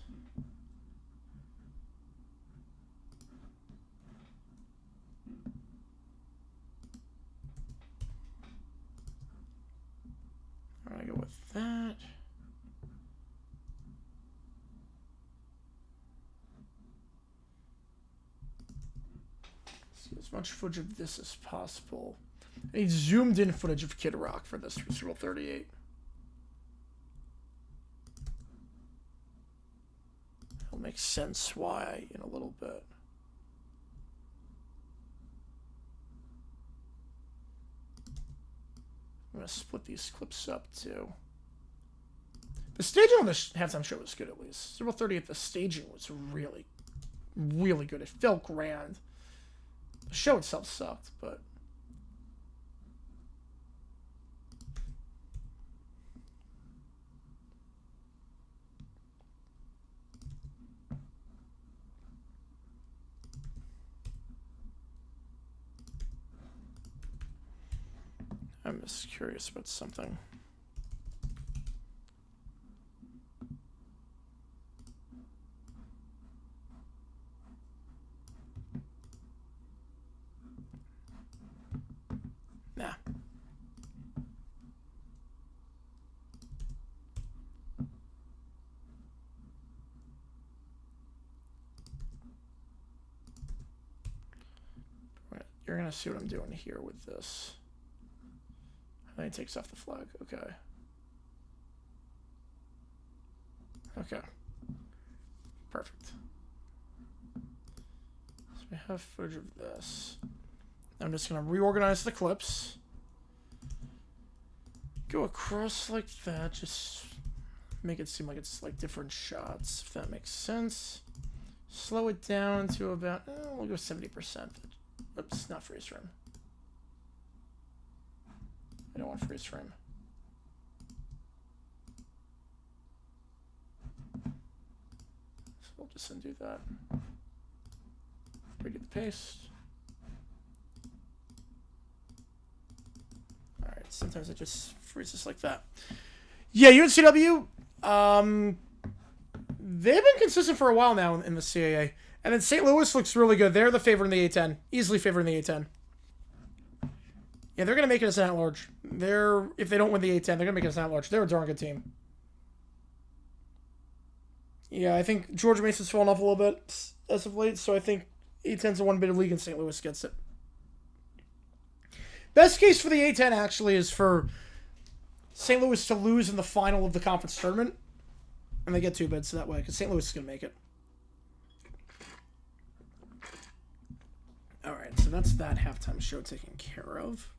I'm gonna go with that. See as much footage of this as possible. I need zoomed in footage of Kid Rock for this Super Bowl 38. It'll make sense why in a little bit. I'm going to split these clips up too. The staging on this halftime show was good at least. Super Bowl 38, the staging was really, really good. It felt grand. The show itself sucked, but... I'm just curious about something. Nah. You're gonna see what I'm doing here with this. Then he takes off the flag. Okay. Okay. Perfect. So we have footage of this. I'm just going to reorganize the clips. Go across like that. Just make it seem like it's like different shots, if that makes sense. Slow it down to about, we'll go 70%. Oops, not freeze frame. I don't want freeze frame. So we'll just undo that. Redo the paste. Alright, sometimes it just freezes like that. Yeah, UNCW, they've been consistent for a while now in the CAA. And then St. Louis looks really good. They're the favorite in the A10. Easily favorite in the A10. Yeah, they're going to make it as an at-large. If they don't win the A10, they're going to make it as an at-large. They're a darn good team. Yeah, I think Georgia Mason's fallen off a little bit as of late, so I think A10's a one-bit league and St. Louis gets it. Best case for the A10, actually, is for St. Louis to lose in the final of the conference tournament, and they get 2 bids that way, because St. Louis is going to make it. Alright, so that's that halftime show taken care of.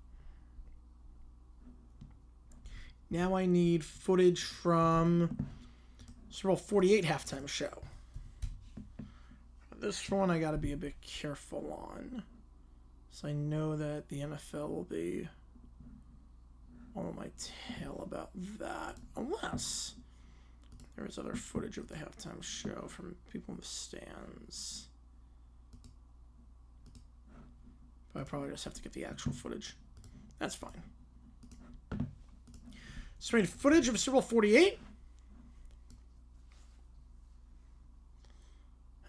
Now I need footage from Super Bowl 48 halftime show. This one I gotta be a bit careful on. So I know that the NFL will be on my tail about that. Unless there is other footage of the halftime show from people in the stands. But I probably just have to get the actual footage. That's fine. So we need footage of Super Bowl 48.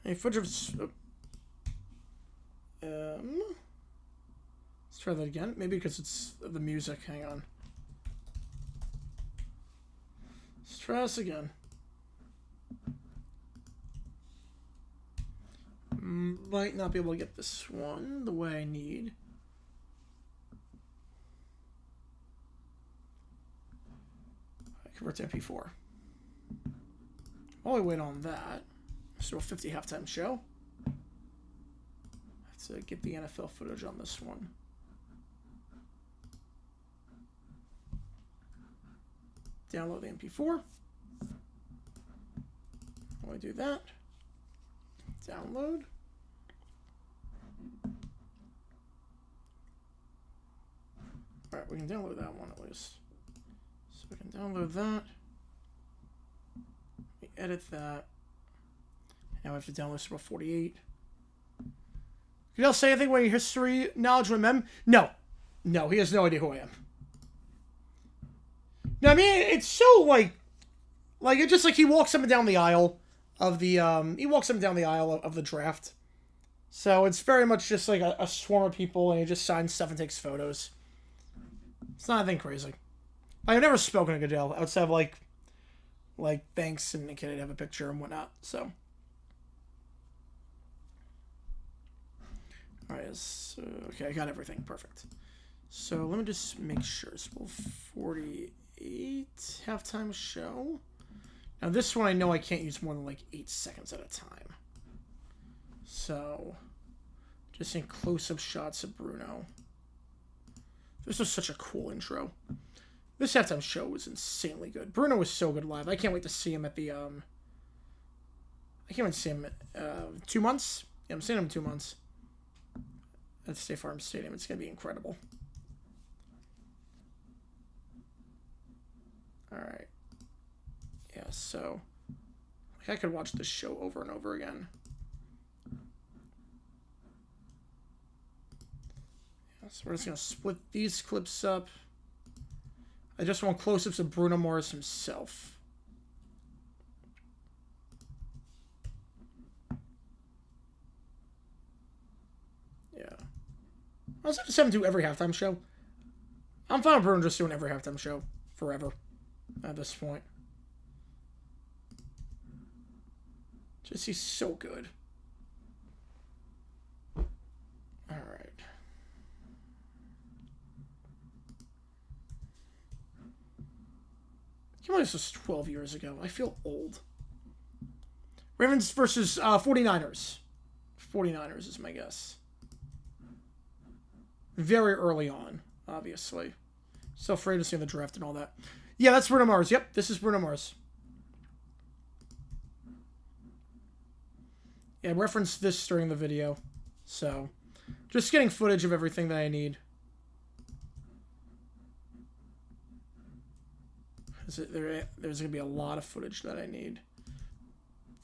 Any footage of... let's try that again. Maybe because it's the music. Hang on. Let's try this again. Might not be able to get this one the way I need. Convert to MP4. While we wait on that, so a 50 halftime show. I have to get the NFL footage on this one. Download the MP4. While I do that, download. Alright, we can download that one at least. So we can download that. We edit that. Now we have to download Super Bowl 48. Can y'all say anything about your history knowledge with Mem? No. No, he has no idea who I am. No, I mean, it's so, like, it's just like he walks up and down the aisle of the, of the draft. So it's very much just like a swarm of people, and he just signs stuff and takes photos. It's not anything crazy. I've never spoken to Goodell outside of, like thanks, and can I have a picture and whatnot, so. Alright, so, okay, I got everything. Perfect. So let me just make sure. It's 48 halftime show. Now this one I know I can't use more than like 8 seconds at a time. So just in close-up shots of Bruno. This was such a cool intro. This halftime show was insanely good. Bruno was so good live. I can't wait to see him at the I can't wait to see him at 2 months. Yeah, I'm seeing him in 2 months. At State Farm Stadium. It's gonna be incredible. Alright. Yeah, so like I could watch this show over and over again. Yeah, so we're just gonna split these clips up. I just want close-ups of Bruno Mars himself. Yeah. I was just having to do every halftime show. I'm fine with Bruno just doing every halftime show forever at this point. Just he's so good. Alright. This was 12 years ago. I feel old. Ravens versus 49ers. 49ers is my guess. Very early on, obviously. Still afraid to see the draft and all that. Yeah, that's Bruno Mars. Yep, this is Bruno Mars. Yeah, I referenced this during the video. So, just getting footage of everything that I need. There's going to be a lot of footage that I need.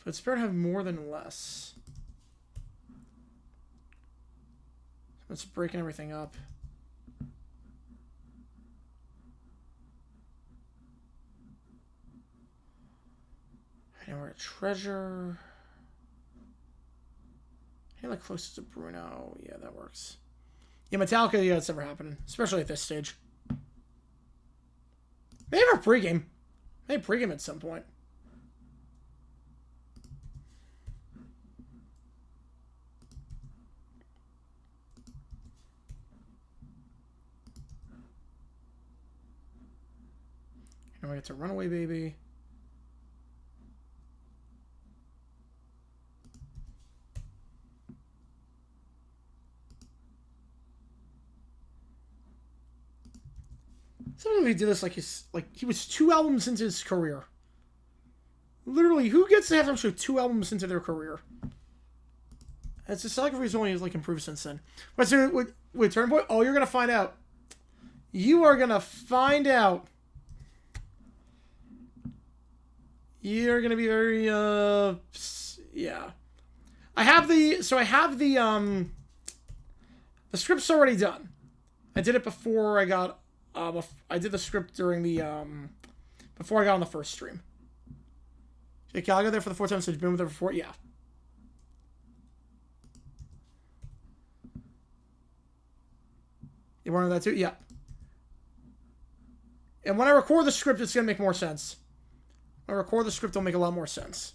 But it's better to have more than less. Let's breaking everything up. And we're at treasure. Hey, like closest to Bruno. Yeah, that works. Yeah, Metallica, yeah, it's never happening. Especially at this stage. Maybe for pregame. Maybe pregame at some point. And we get to Runaway Baby. Sometimes he did this like he was 2 albums into his career. Literally, who gets to have them show 2 albums into their career? It's just like he's only like improved since then. But so with Turning Point, oh, you're gonna find out. You are gonna find out. You're gonna be very yeah. I have the The script's already done. I did it before I got... I did the script during the... before I got on the first stream. Jake, I'll go there for the 4 times, so you've been with her before? Yeah. You wanted that too? Yeah. And when I record the script, it's going to make more sense. When I record the script, it'll make a lot more sense.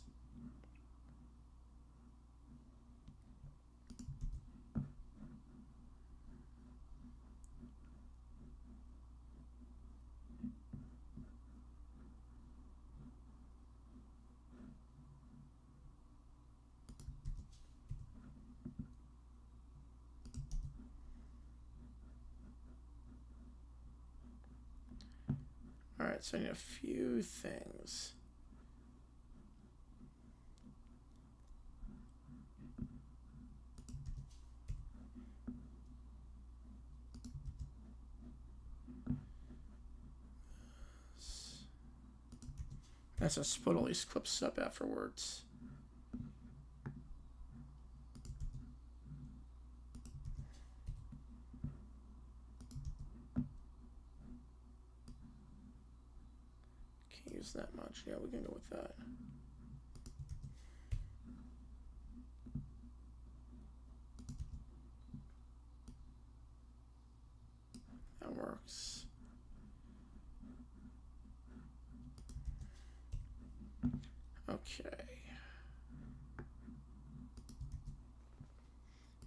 Alright, so I need a few things. That's a split all these clips up afterwards. Can't use that much. Yeah, we can go with that. That works. Okay.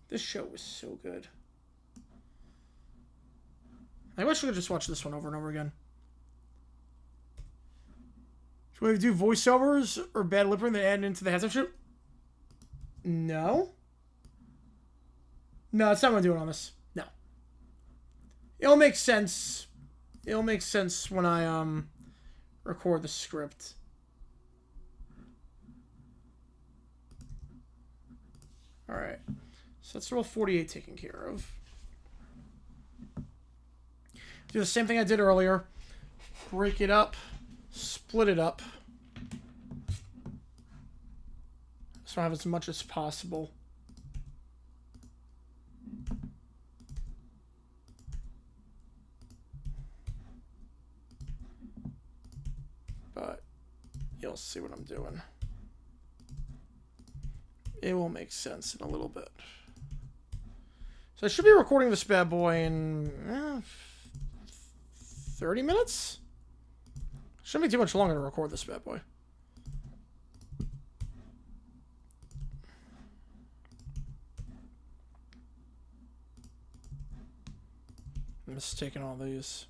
This show was so good. I wish we could just watch this one over and over again. Should we do voiceovers or bad lip reading that add into the halftime show? No. No, that's not what I'm doing on this. No. It'll make sense. It'll make sense when I record the script. Alright. So that's rule 48 taken care of. Do the same thing I did earlier. Break it up. Split it up. So I have as much as possible. But you'll see what I'm doing. It will make sense in a little bit. So I should be recording this bad boy in 30 minutes? Shouldn't be too much longer to record this bad boy. I'm just taking all these.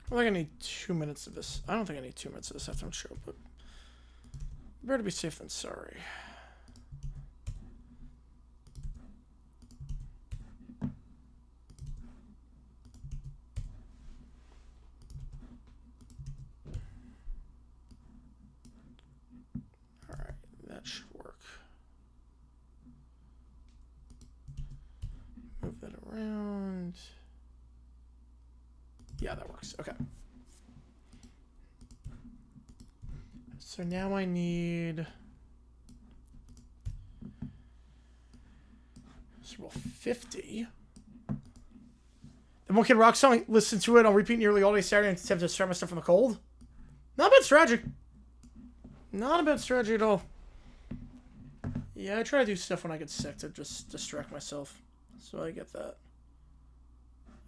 I think I need 2 minutes of this. I don't think I need 2 minutes of this halftime show, but better to be safe than sorry. Alright, that should work. Move that around. Yeah, that works. Okay. So now I need... Roll 50. The One Kid Rock song, listen to it on repeat nearly all day Saturday and attempt to start my stuff from the cold. Not a bad strategy. Not a bad strategy at all. Yeah, I try to do stuff when I get sick to just distract myself. So I get that.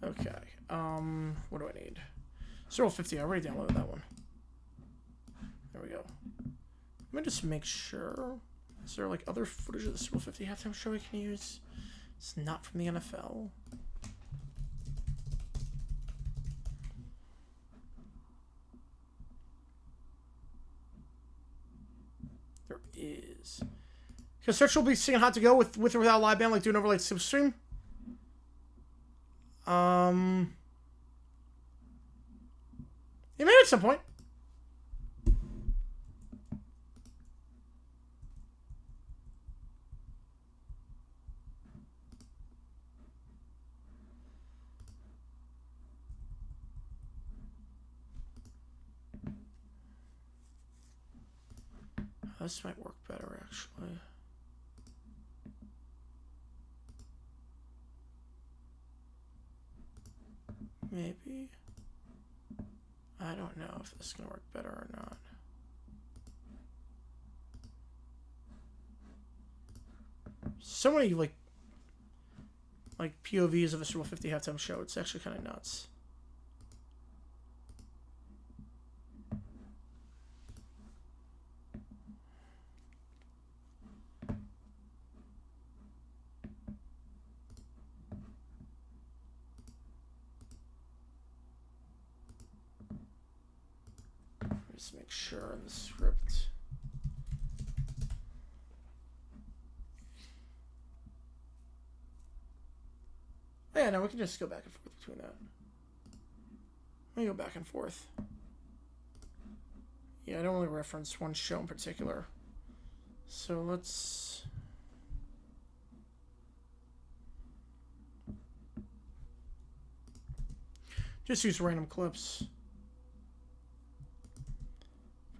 Okay. What do I need? So roll 50. I already downloaded that one. There we go. Let me just make sure. Is there like other footage of the Super Bowl 50 halftime show we can use? It's not from the NFL. There is. Because Search will be singing Hot to Go with or without a live band, like doing overlay super stream. Yeah, maybe at some point. This might work better, actually. Maybe. I don't know if this is going to work better or not. So many, like POVs of a Super 50 halftime show. It's actually kind of nuts. Just make sure in the script. Yeah, no, we can just go back and forth between that. Let me go back and forth. Yeah, I don't really reference one show in particular. So let's... just use random clips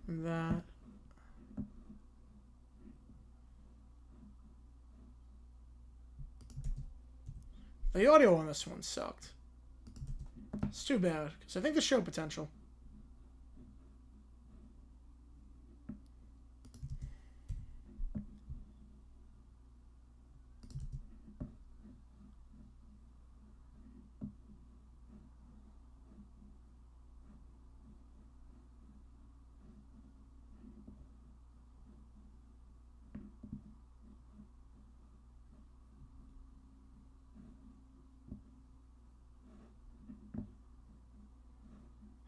from that. The audio on this one sucked. It's too bad, because I think the show potential.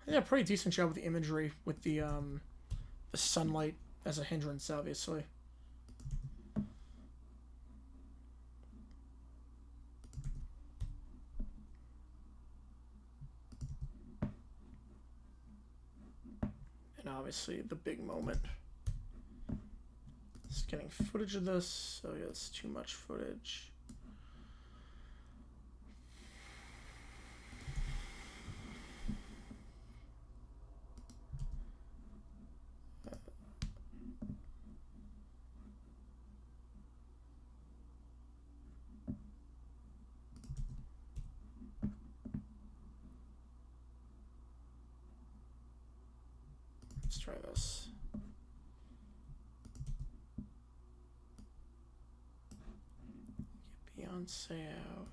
Yeah, pretty decent job with the imagery, with the sunlight as a hindrance, obviously. And obviously the big moment. Just getting footage of this, so yeah, it's too much footage. Let's try this. Get Beyonce out.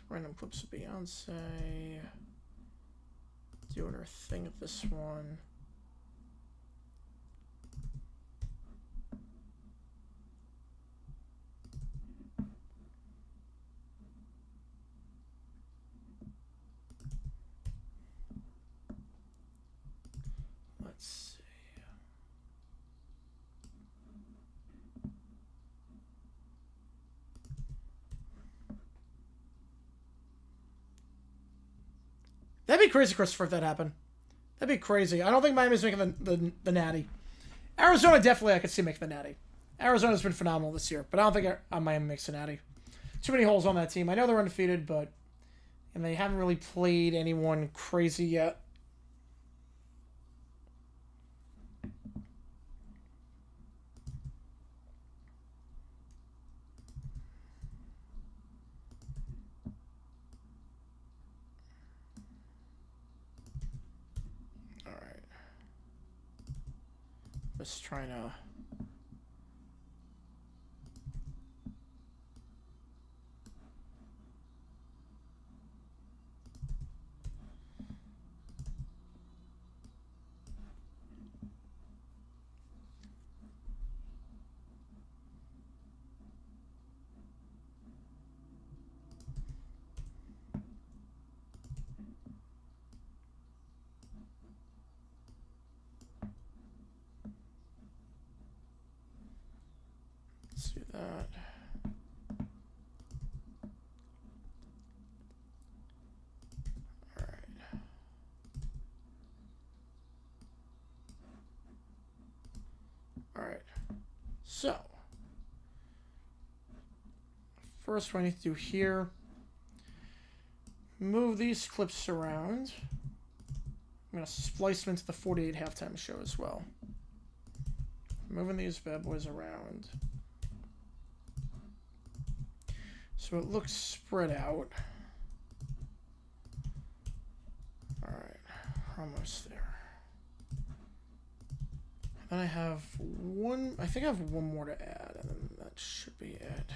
Random clips of Beyonce. Doing her thing at this one. Let's see. That'd be crazy, Christopher, if that happened. That'd be crazy. I don't think Miami's making the natty. Arizona, definitely, I could see making the natty. Arizona's been phenomenal this year, but I don't think Miami makes the natty. Too many holes on that team. I know they're undefeated, but... and they haven't really played anyone crazy yet. Just trying to... let's do that. All right. All right. So, first what I need to do here, Move these clips around. I'm going to splice them into the 48 halftime show as well. Moving these bad boys around. So it looks spread out. Alright, almost there. Then I have one, I think I have one more to add, and then that should be it.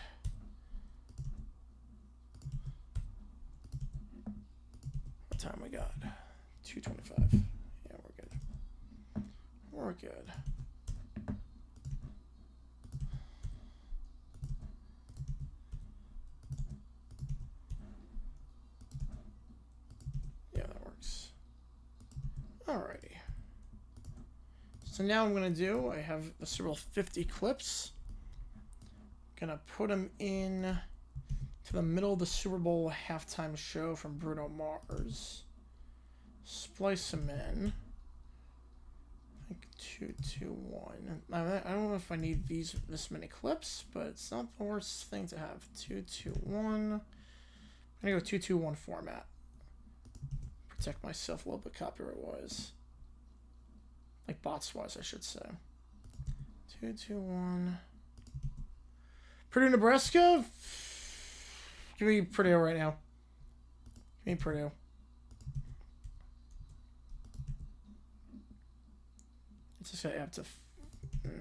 What time we got? 2:25. Yeah, we're good. We're good. Yeah, that works. Alrighty. So now I'm going to do, I have the Super Bowl 50 clips. Going to put them in to the middle of the Super Bowl halftime show from Bruno Mars. Splice them in. I think 2, 2, 1. I don't know if I need this many clips, but it's not the worst thing to have. 2, 2, 1. I'm going to go 2, 2, 1 format. Protect myself a little bit copyright-wise. Like bots-wise, I should say. 2, 2, 1. Purdue, Nebraska? Give me Purdue right now. Give me Purdue. It's just going to add to...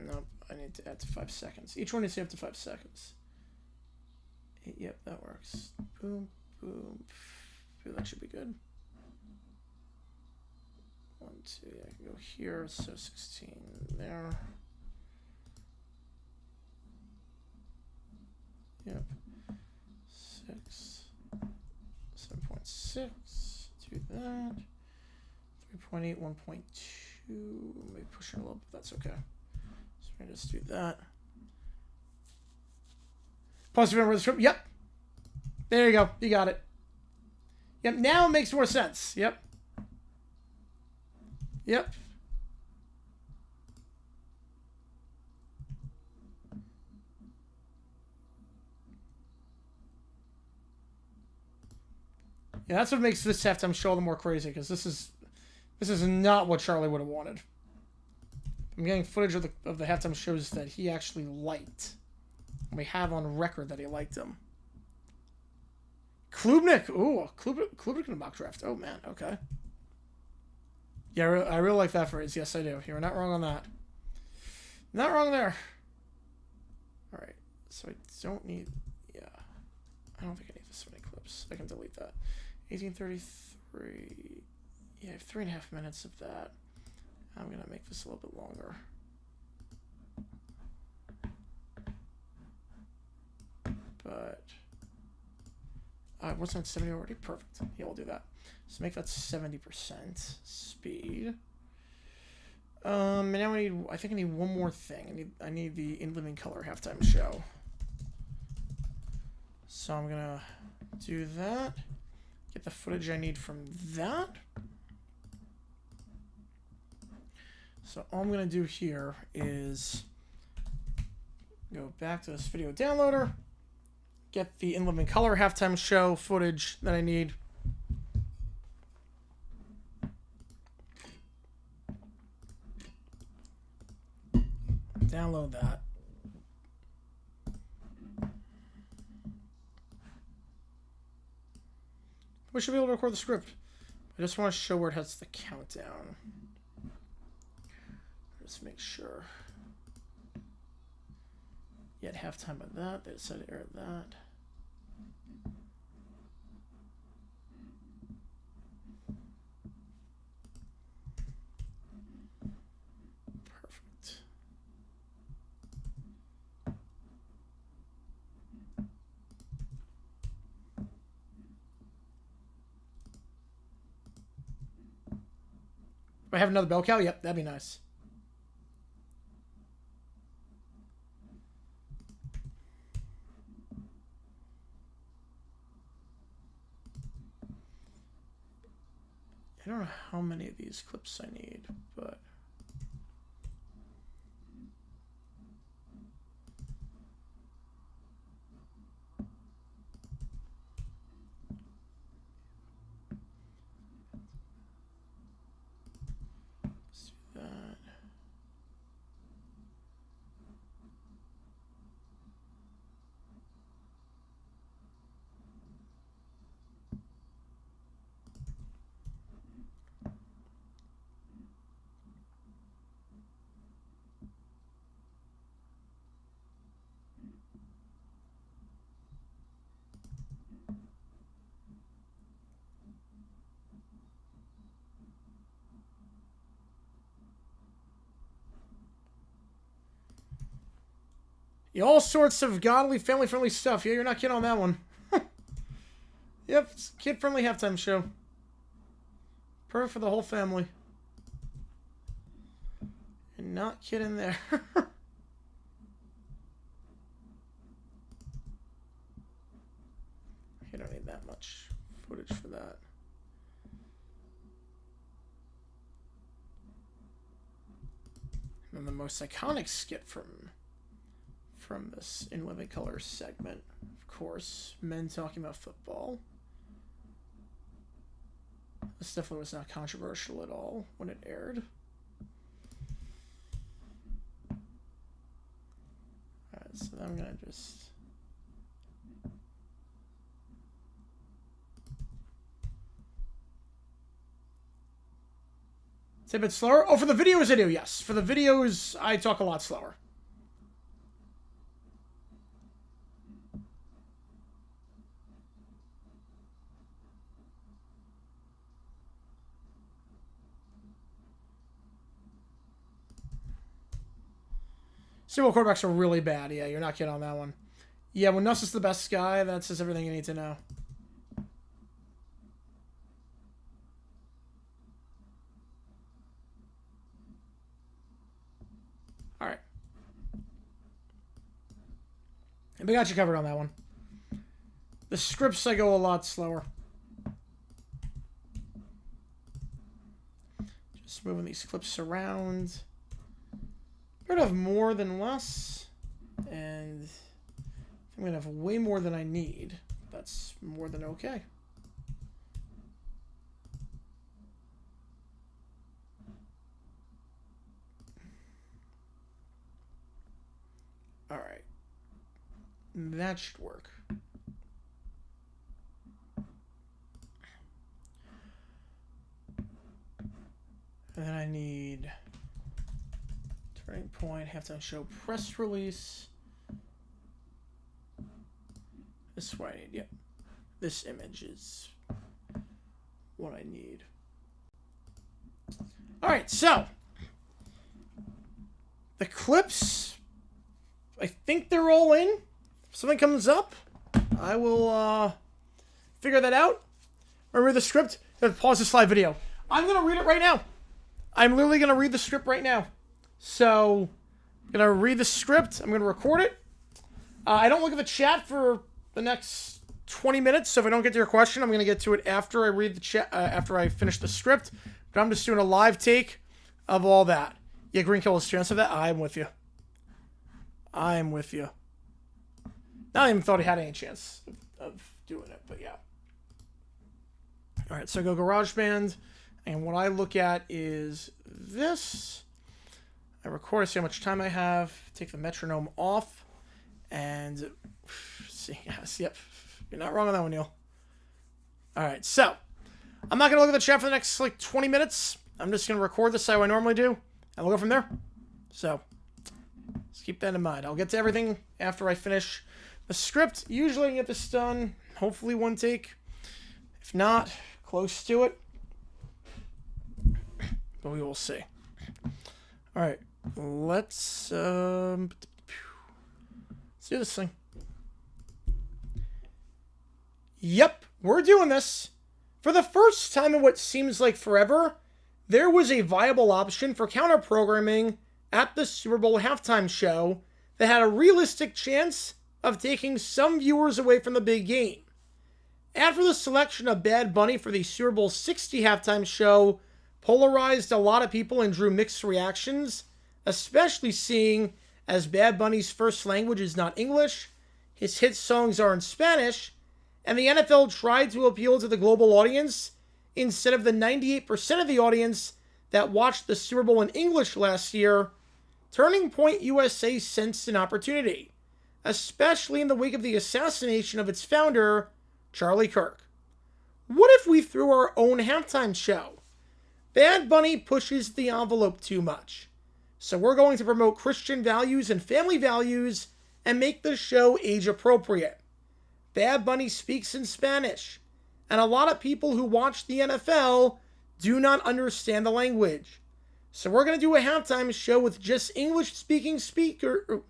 Nope, I need to add to 5 seconds. Each one needs to add to 5 seconds. Yep, that works. Boom, boom. Ooh, that should be good. 1, 2, I can go here, so 16 there. Yep. 6. 7.6. Do that. 3.8, 1.2. Maybe pushing a little bit, that's okay. So we're gonna just do that. Pause, remember the script. Yep. There you go. You got it. Yep, now it makes more sense. Yep. Yep. Yeah, that's what makes this halftime show a little more crazy, because this is not what Charlie would have wanted. I'm getting footage of the halftime shows that he actually liked. And we have on record that he liked them. Klubnik. Ooh, Klubnik in a mock draft. Oh, man. Okay. Yeah, I really like that phrase. Yes, I do. You're not wrong on that. Not wrong there. All right. So I don't need... Yeah. I don't think I need this many clips. I can delete that. 1833... Yeah, I have 3.5 minutes of that. I'm going to make this a little bit longer. But... wasn't at 70 already? Perfect. Yeah, we'll do that. So make that 70% speed. And now I think I need one more thing. I need the In Living Color halftime show. So I'm gonna do that. Get the footage I need from that. So all I'm gonna do here is go back to this video downloader, get the In Living Color halftime show footage that I need. Download that. We should be able to record the script. I just want to show where it has the countdown. Just make sure. Yeah, at halftime of that. They decided to air that. Do I have another bell cow? Yep, that'd be nice. I don't know how many of these clips I need, but... Yeah, all sorts of godly, family-friendly stuff. Yeah, you're not kidding on that one. Yep, it's a kid-friendly halftime show. Perfect for the whole family. You're not kidding there. You don't need that much footage for that. And then the most iconic skit from this In Living Color segment, of course, men talking about football. This definitely was not controversial at all when it aired. Alright, so I'm gonna just... Say a bit slower? Oh, for the videos I do, yes. For the videos, I talk a lot slower. Super Bowl quarterbacks are really bad. Yeah, you're not kidding on that one. Yeah, when Nuss is the best guy, that's just everything you need to know. Alright. And we got you covered on that one. The scripts, I go a lot slower. Just moving these clips around. I'm gonna have more than less, and I'm gonna have way more than I need. That's more than okay. All right, that should work. And then I need turning point, halftime show, press release. This is what I need, yep. This image is what I need. Alright, so the clips, I think they're all in. If something comes up, I will figure that out. Remember the script? Pause this live video. I'm going to read it right now. I'm literally going to read the script right now. So, I'm going to read the script. I'm going to record it. I don't look at the chat for the next 20 minutes, so if I don't get to your question, I'm going to get to it after I read the chat, after I finish the script. But I'm just doing a live take of all that. Yeah, Green Kill has chance of that. I'm with you. I'm with you. Not even thought he had any chance of doing it, but yeah. All right, so I go GarageBand, and what I look at is this. I record, see how much time I have, take the metronome off, and see, yes, yep, you're not wrong on that one, Neil. All right, so I'm not going to look at the chat for the next, 20 minutes. I'm just going to record this how I normally do, and we'll go from there. So, just keep that in mind. I'll get to everything after I finish the script. Usually I can get this done, hopefully one take. If not, close to it. But we will see. All right. Let's do this thing. Yep, we're doing this. For the first time in what seems like forever, there was a viable option for counter-programming at the Super Bowl halftime show that had a realistic chance of taking some viewers away from the big game. After the selection of Bad Bunny for the Super Bowl 60 halftime show polarized a lot of people and drew mixed reactions, especially seeing as Bad Bunny's first language is not English, his hit songs are in Spanish, and the NFL tried to appeal to the global audience instead of the 98% of the audience that watched the Super Bowl in English last year. Turning Point USA sensed an opportunity, especially in the wake of the assassination of its founder, Charlie Kirk. What if we threw our own halftime show? Bad Bunny pushes the envelope too much. So we're going to promote Christian values and family values and make the show age appropriate. Bad Bunny speaks in Spanish, and a lot of people who watch the NFL do not understand the language. So we're going to do a halftime show with just English-speaking speaker.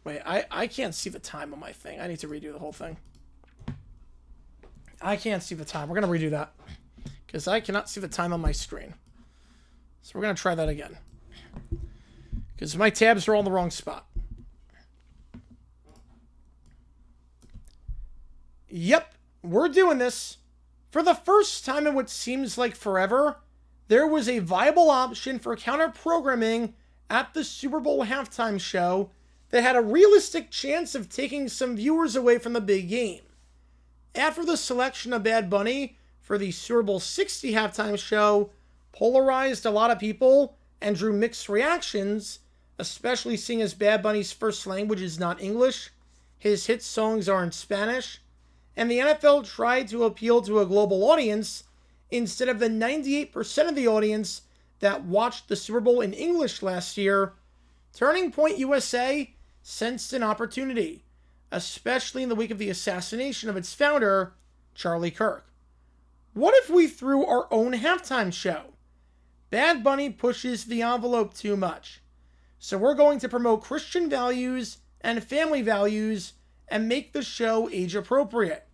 Wait, I can't see the time on my thing. I need to redo the whole thing. I can't see the time. We're going to redo that. Because I cannot see the time on my screen. So we're going to try that again. Because my tabs are all in the wrong spot. Yep, we're doing this. For the first time in what seems like forever, there was a viable option for counter-programming at the Super Bowl halftime show that had a realistic chance of taking some viewers away from the big game. After the selection of Bad Bunny for the Super Bowl 60 halftime show polarized a lot of people and drew mixed reactions, especially seeing as Bad Bunny's first language is not English, his hit songs are in Spanish, and the NFL tried to appeal to a global audience instead of the 98% of the audience that watched the Super Bowl in English last year. Turning Point USA sensed an opportunity, especially in the week of the assassination of its founder, Charlie Kirk. What if we threw our own halftime show? Bad Bunny pushes the envelope too much. So we're going to promote Christian values and family values and make the show age appropriate.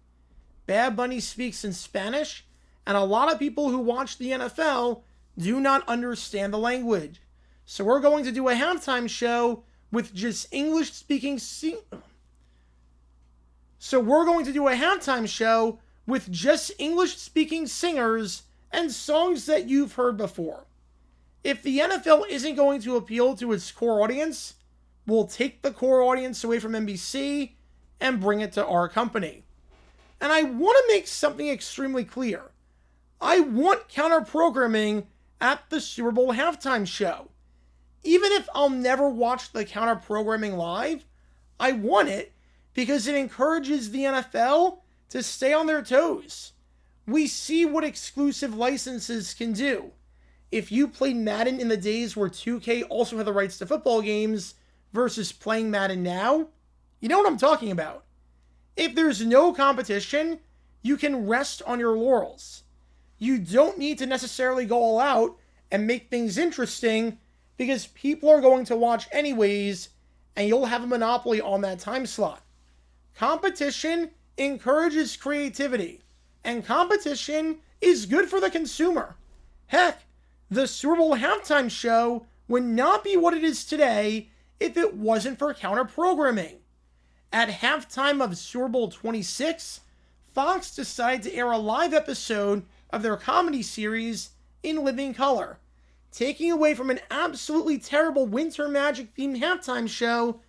Bad Bunny speaks in Spanish, and a lot of people who watch the NFL do not understand the language. So we're going to do a halftime show with just English-speaking singers and songs that you've heard before. If the NFL isn't going to appeal to its core audience, we'll take the core audience away from NBC and bring it to our company. And I want to make something extremely clear. I want counter-programming at the Super Bowl halftime show. Even if I'll never watch the counter-programming live, I want it because it encourages the NFL to stay on their toes. We see what exclusive licenses can do. If you played Madden in the days where 2K also had the rights to football games versus playing Madden now, you know what I'm talking about. If there's no competition, you can rest on your laurels. You don't need to necessarily go all out and make things interesting because people are going to watch anyways and you'll have a monopoly on that time slot. Competition encourages creativity, and competition is good for the consumer. Heck, the Super Bowl halftime show would not be what it is today if it wasn't for counter-programming. At halftime of Super Bowl 26, Fox decided to air a live episode of their comedy series in living color, taking away from an absolutely terrible Winter Magic-themed halftime show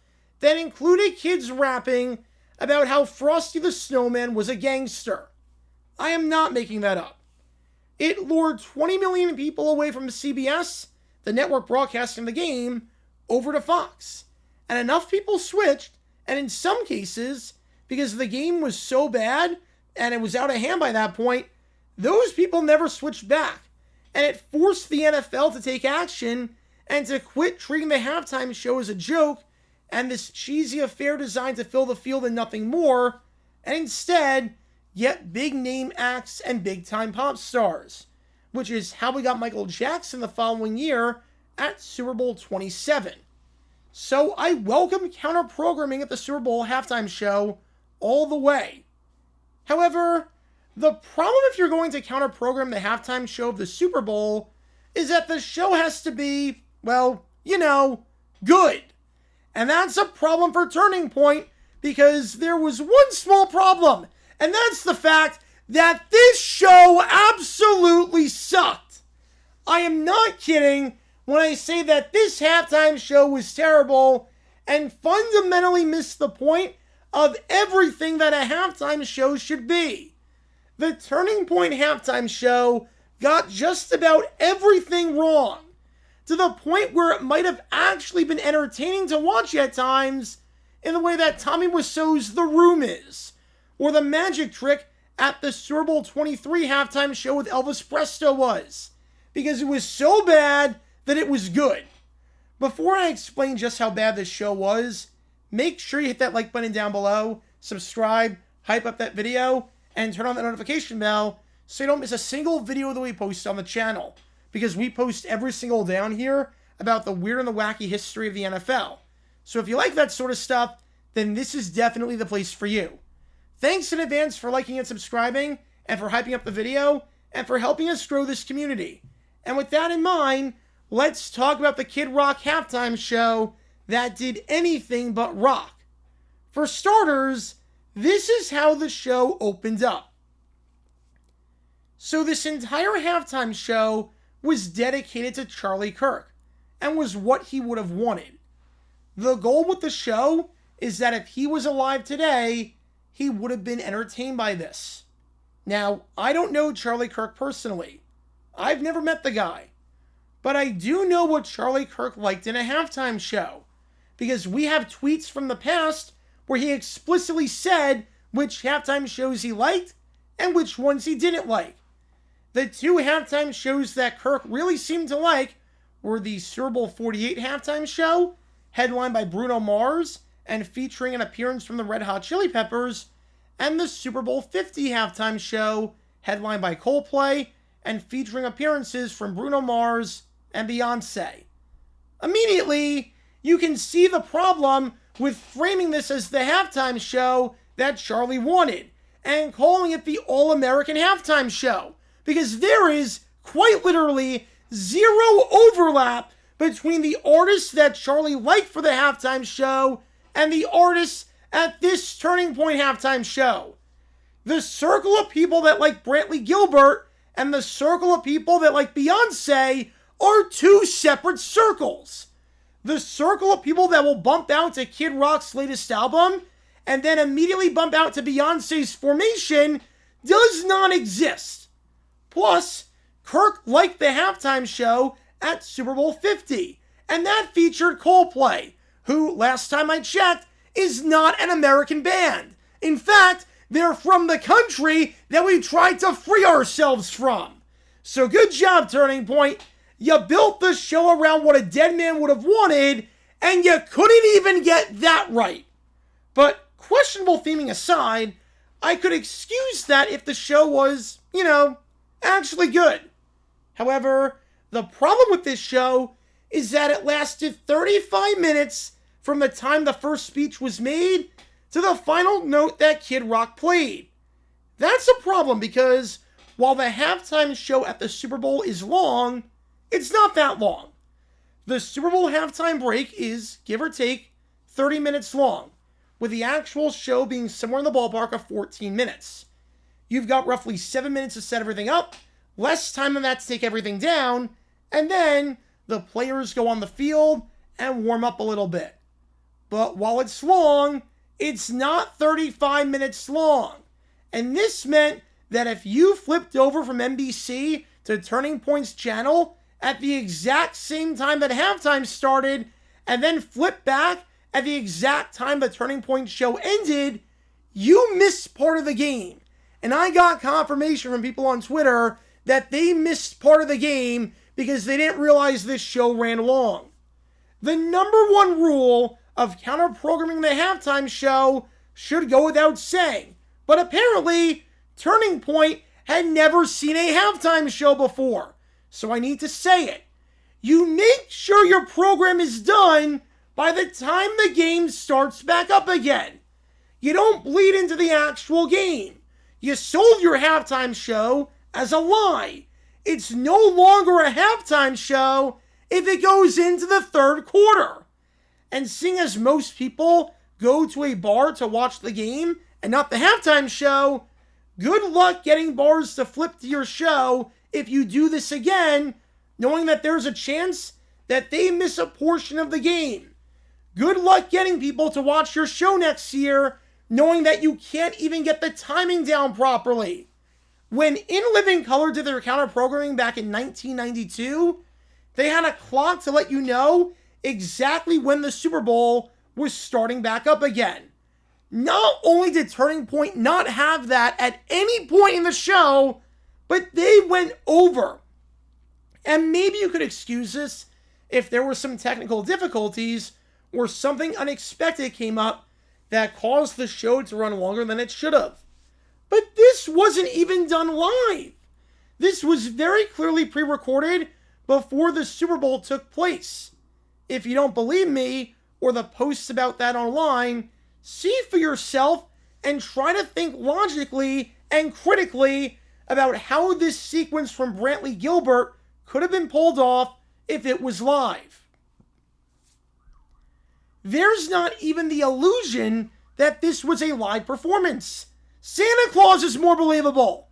that included kids rapping about how Frosty the Snowman was a gangster. I am not making that up. It lured 20 million people away from CBS, the network broadcasting the game, over to Fox. And enough people switched, and in some cases, because the game was so bad and it was out of hand by that point, those people never switched back. And it forced the NFL to take action and to quit treating the halftime show as a joke and this cheesy affair designed to fill the field and nothing more, and instead get big name acts and big time pop stars, which is how we got Michael Jackson the following year at Super Bowl 27. So I welcome counter-programming at the Super Bowl halftime show all the way. However, the problem if you're going to counter-program the halftime show of the Super Bowl is that the show has to be, well, good. And that's a problem for Turning Point because there was one small problem, and that's the fact that this show absolutely sucked. I am not kidding when I say that this halftime show was terrible and fundamentally missed the point of everything that a halftime show should be. The Turning Point halftime show got just about everything wrong, to the point where it might have actually been entertaining to watch at times in the way that Tommy Wiseau's The Room is, or the magic trick at the Super Bowl 23 halftime show with Elvis Presto was, because it was so bad that it was good. Before I explain just how bad this show was, make sure you hit that like button down below, subscribe, hype up that video, and turn on the notification bell so you don't miss a single video that we post on the channel, because we post every single day on here about the weird and the wacky history of the NFL. So if you like that sort of stuff, then this is definitely the place for you. Thanks in advance for liking and subscribing, and for hyping up the video, and for helping us grow this community. And with that in mind, let's talk about the Kid Rock halftime show that did anything but rock. For starters, this is how the show opened up. So this entire halftime show was dedicated to Charlie Kirk, and was what he would have wanted. The goal with the show is that if he was alive today, he would have been entertained by this. Now, I don't know Charlie Kirk personally. I've never met the guy. But I do know what Charlie Kirk liked in a halftime show, because we have tweets from the past where he explicitly said which halftime shows he liked and which ones he didn't like. The two halftime shows that Kirk really seemed to like were the Super Bowl 48 halftime show, headlined by Bruno Mars and featuring an appearance from the Red Hot Chili Peppers, and the Super Bowl 50 halftime show, headlined by Coldplay and featuring appearances from Bruno Mars and Beyonce. Immediately, you can see the problem with framing this as the halftime show that Charlie wanted, and calling it the All-American Halftime Show, because there is, quite literally, zero overlap between the artists that Charlie liked for the halftime show and the artists at this Turning Point halftime show. The circle of people that like Brantley Gilbert and the circle of people that like Beyonce are two separate circles. The circle of people that will bump out to Kid Rock's latest album and then immediately bump out to Beyonce's Formation does not exist. Plus, Kirk liked the halftime show at Super Bowl 50, and that featured Coldplay, who, last time I checked, is not an American band. In fact, they're from the country that we tried to free ourselves from. So good job, Turning Point. You built the show around what a dead man would have wanted, and you couldn't even get that right. But questionable theming aside, I could excuse that if the show was, actually good. However, the problem with this show is that it lasted 35 minutes from the time the first speech was made to the final note that Kid Rock played. That's a problem because while the halftime show at the Super Bowl is long, it's not that long. The Super Bowl halftime break is, give or take, 30 minutes long, with the actual show being somewhere in the ballpark of 14 minutes. You've got roughly 7 minutes to set everything up, less time than that to take everything down, and then the players go on the field and warm up a little bit. But while it's long, it's not 35 minutes long. And this meant that if you flipped over from NBC to Turning Point's channel at the exact same time that halftime started, and then flipped back at the exact time the Turning Point show ended, you missed part of the game. And I got confirmation from people on Twitter that they missed part of the game because they didn't realize this show ran long. The number one rule of counter-programming the halftime show should go without saying, but apparently Turning Point had never seen a halftime show before, so I need to say it. You make sure your program is done by the time the game starts back up again. You don't bleed into the actual game. You sold your halftime show as a lie. It's no longer a halftime show if it goes into the third quarter. And seeing as most people go to a bar to watch the game and not the halftime show, good luck getting bars to flip to your show if you do this again, knowing that there's a chance that they miss a portion of the game. Good luck getting people to watch your show next year, knowing that you can't even get the timing down properly. When In Living Color did their counter-programming back in 1992, they had a clock to let you know exactly when the Super Bowl was starting back up again. Not only did Turning Point not have that at any point in the show, but they went over. And maybe you could excuse this if there were some technical difficulties or something unexpected came up that caused the show to run longer than it should have. But this wasn't even done live. This was very clearly pre-recorded before the Super Bowl took place. If you don't believe me, or the posts about that online, see for yourself and try to think logically and critically about how this sequence from Brantley Gilbert could have been pulled off if it was live. There's not even the illusion that this was a live performance. Santa Claus is more believable.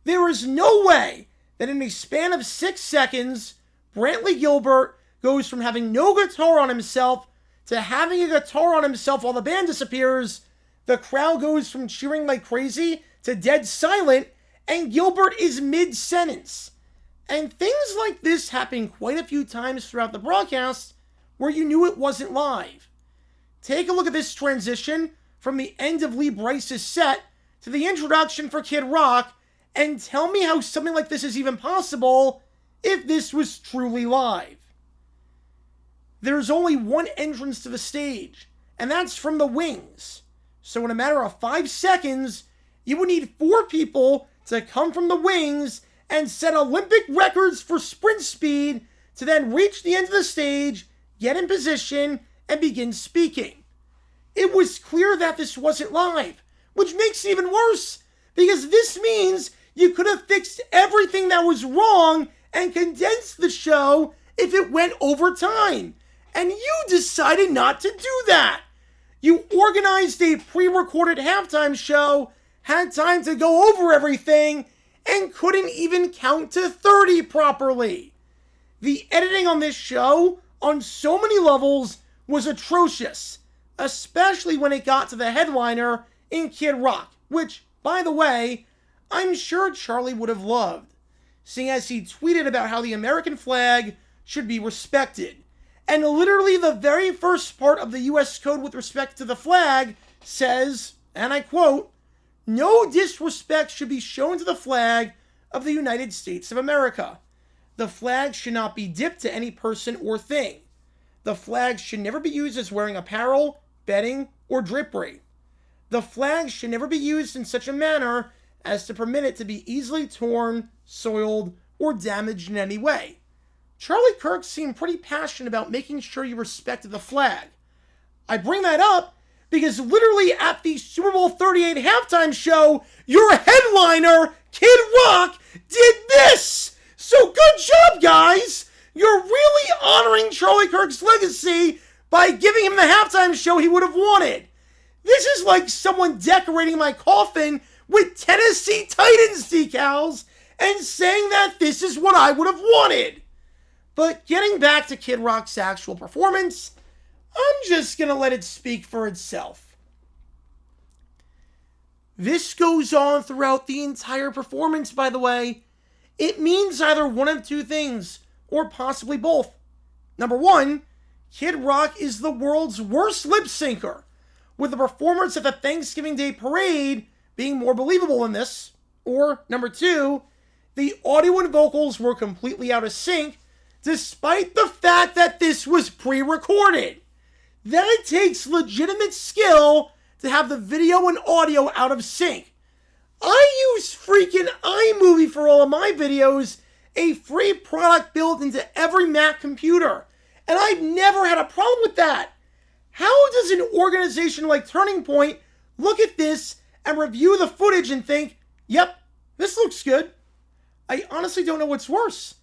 There is no way that in a span of 6 seconds, Brantley Gilbert goes from having no guitar on himself to having a guitar on himself while the band disappears. The crowd goes from cheering like crazy to dead silent, and Gilbert is mid-sentence. And things like this happen quite a few times throughout the broadcast where you knew it wasn't live. Take a look at this transition from the end of Lee Brice's set to the introduction for Kid Rock, and tell me how something like this is even possible if this was truly live. There's only one entrance to the stage, and that's from the wings. So in a matter of 5 seconds, you would need 4 people to come from the wings and set Olympic records for sprint speed to then reach the end of the stage, get in position, and begin speaking. It was clear that this wasn't live, which makes it even worse, because this means you could have fixed everything that was wrong and condensed the show if it went over time. And you decided not to do that. You organized a pre-recorded halftime show, had time to go over everything, and couldn't even count to 30 properly. The editing on this show, on so many levels, was atrocious, especially when it got to the headliner in Kid Rock, which, by the way, I'm sure Charlie would have loved, seeing as he tweeted about how the American flag should be respected. And literally the very first part of the U.S. Code with respect to the flag says, and I quote, "No disrespect should be shown to the flag of the United States of America. The flag should not be dipped to any person or thing. The flag should never be used as wearing apparel, bedding, or drapery. The flag should never be used in such a manner as to permit it to be easily torn, soiled, or damaged in any way." Charlie Kirk seemed pretty passionate about making sure you respected the flag. I bring that up because literally at the Super Bowl 38 halftime show, your headliner, Kid Rock, did this! So good job, guys! You're really honoring Charlie Kirk's legacy by giving him the halftime show he would have wanted. This is like someone decorating my coffin with Tennessee Titans decals and saying that this is what I would have wanted. But getting back to Kid Rock's actual performance, I'm just going to let it speak for itself. This goes on throughout the entire performance, by the way. It means either one of two things, or possibly both. Number one, Kid Rock is the world's worst lip syncer, with the performance at the Thanksgiving Day parade being more believable than this. Or, number two, the audio and vocals were completely out of sync, despite the fact that this was pre-recorded. That takes legitimate skill to have the video and audio out of sync. I use freaking iMovie for all of my videos, a free product built into every Mac computer, and I've never had a problem with that. How does an organization like Turning Point look at this and review the footage and think, yep, this looks good? I honestly don't know what's worse.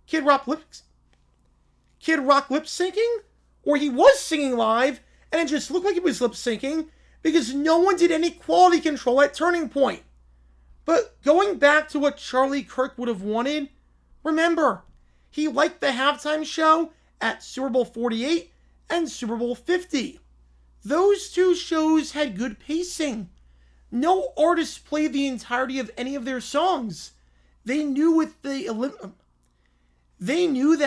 Kid Rock lip syncing? Or he was singing live and it just looked like he was lip syncing because no one did any quality control at Turning Point. But going back to what Charlie Kirk would have wanted, remember, he liked the halftime show at Super Bowl 48 and Super Bowl 50. Those two shows had good pacing. No artist played the entirety of any of their songs. They knew that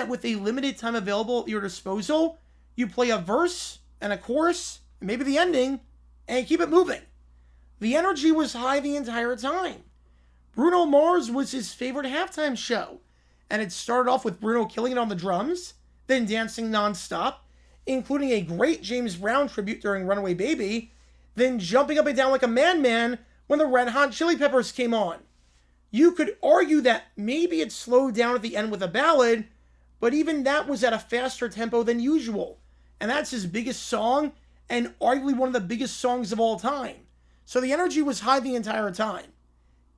with a limited time available at your disposal, you play a verse and a chorus, and maybe the ending, and keep it moving. The energy was high the entire time. Bruno Mars was his favorite halftime show, and it started off with Bruno killing it on the drums, then dancing nonstop, including a great James Brown tribute during Runaway Baby, then jumping up and down like a madman when the Red Hot Chili Peppers came on. You could argue that maybe it slowed down at the end with a ballad, but even that was at a faster tempo than usual, and that's his biggest song and arguably one of the biggest songs of all time. So the energy was high the entire time.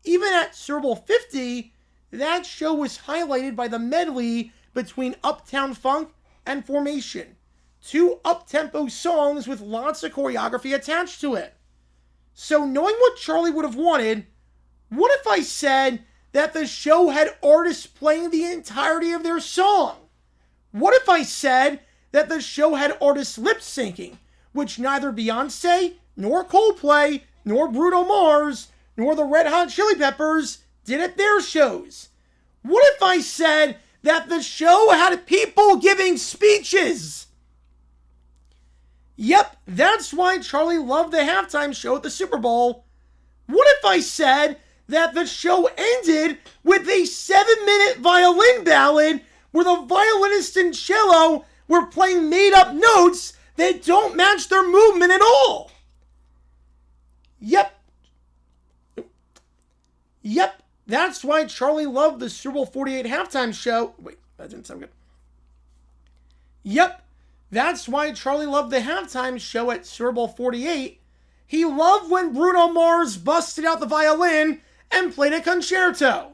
Even at Super Bowl 50, that show was highlighted by the medley between Uptown Funk and Formation. Two up-tempo songs with lots of choreography attached to it. So knowing what Charlie would have wanted, what if I said that the show had artists playing the entirety of their song? What if I said that the show had artists lip-syncing, which neither Beyonce, nor Coldplay, nor Bruno Mars, nor the Red Hot Chili Peppers did at their shows? What if I said that the show had people giving speeches? Yep, that's why Charlie loved the halftime show at the Super Bowl. What if I said that the show ended with a 7-minute violin ballad where the violinist and cello were playing made-up notes that don't match their movement at all? Yep, that's why Charlie loved the Super Bowl 48 halftime show. Wait, that didn't sound good. Yep, that's why Charlie loved the halftime show at Super Bowl 48. He loved when Bruno Mars busted out the violin and played a concerto.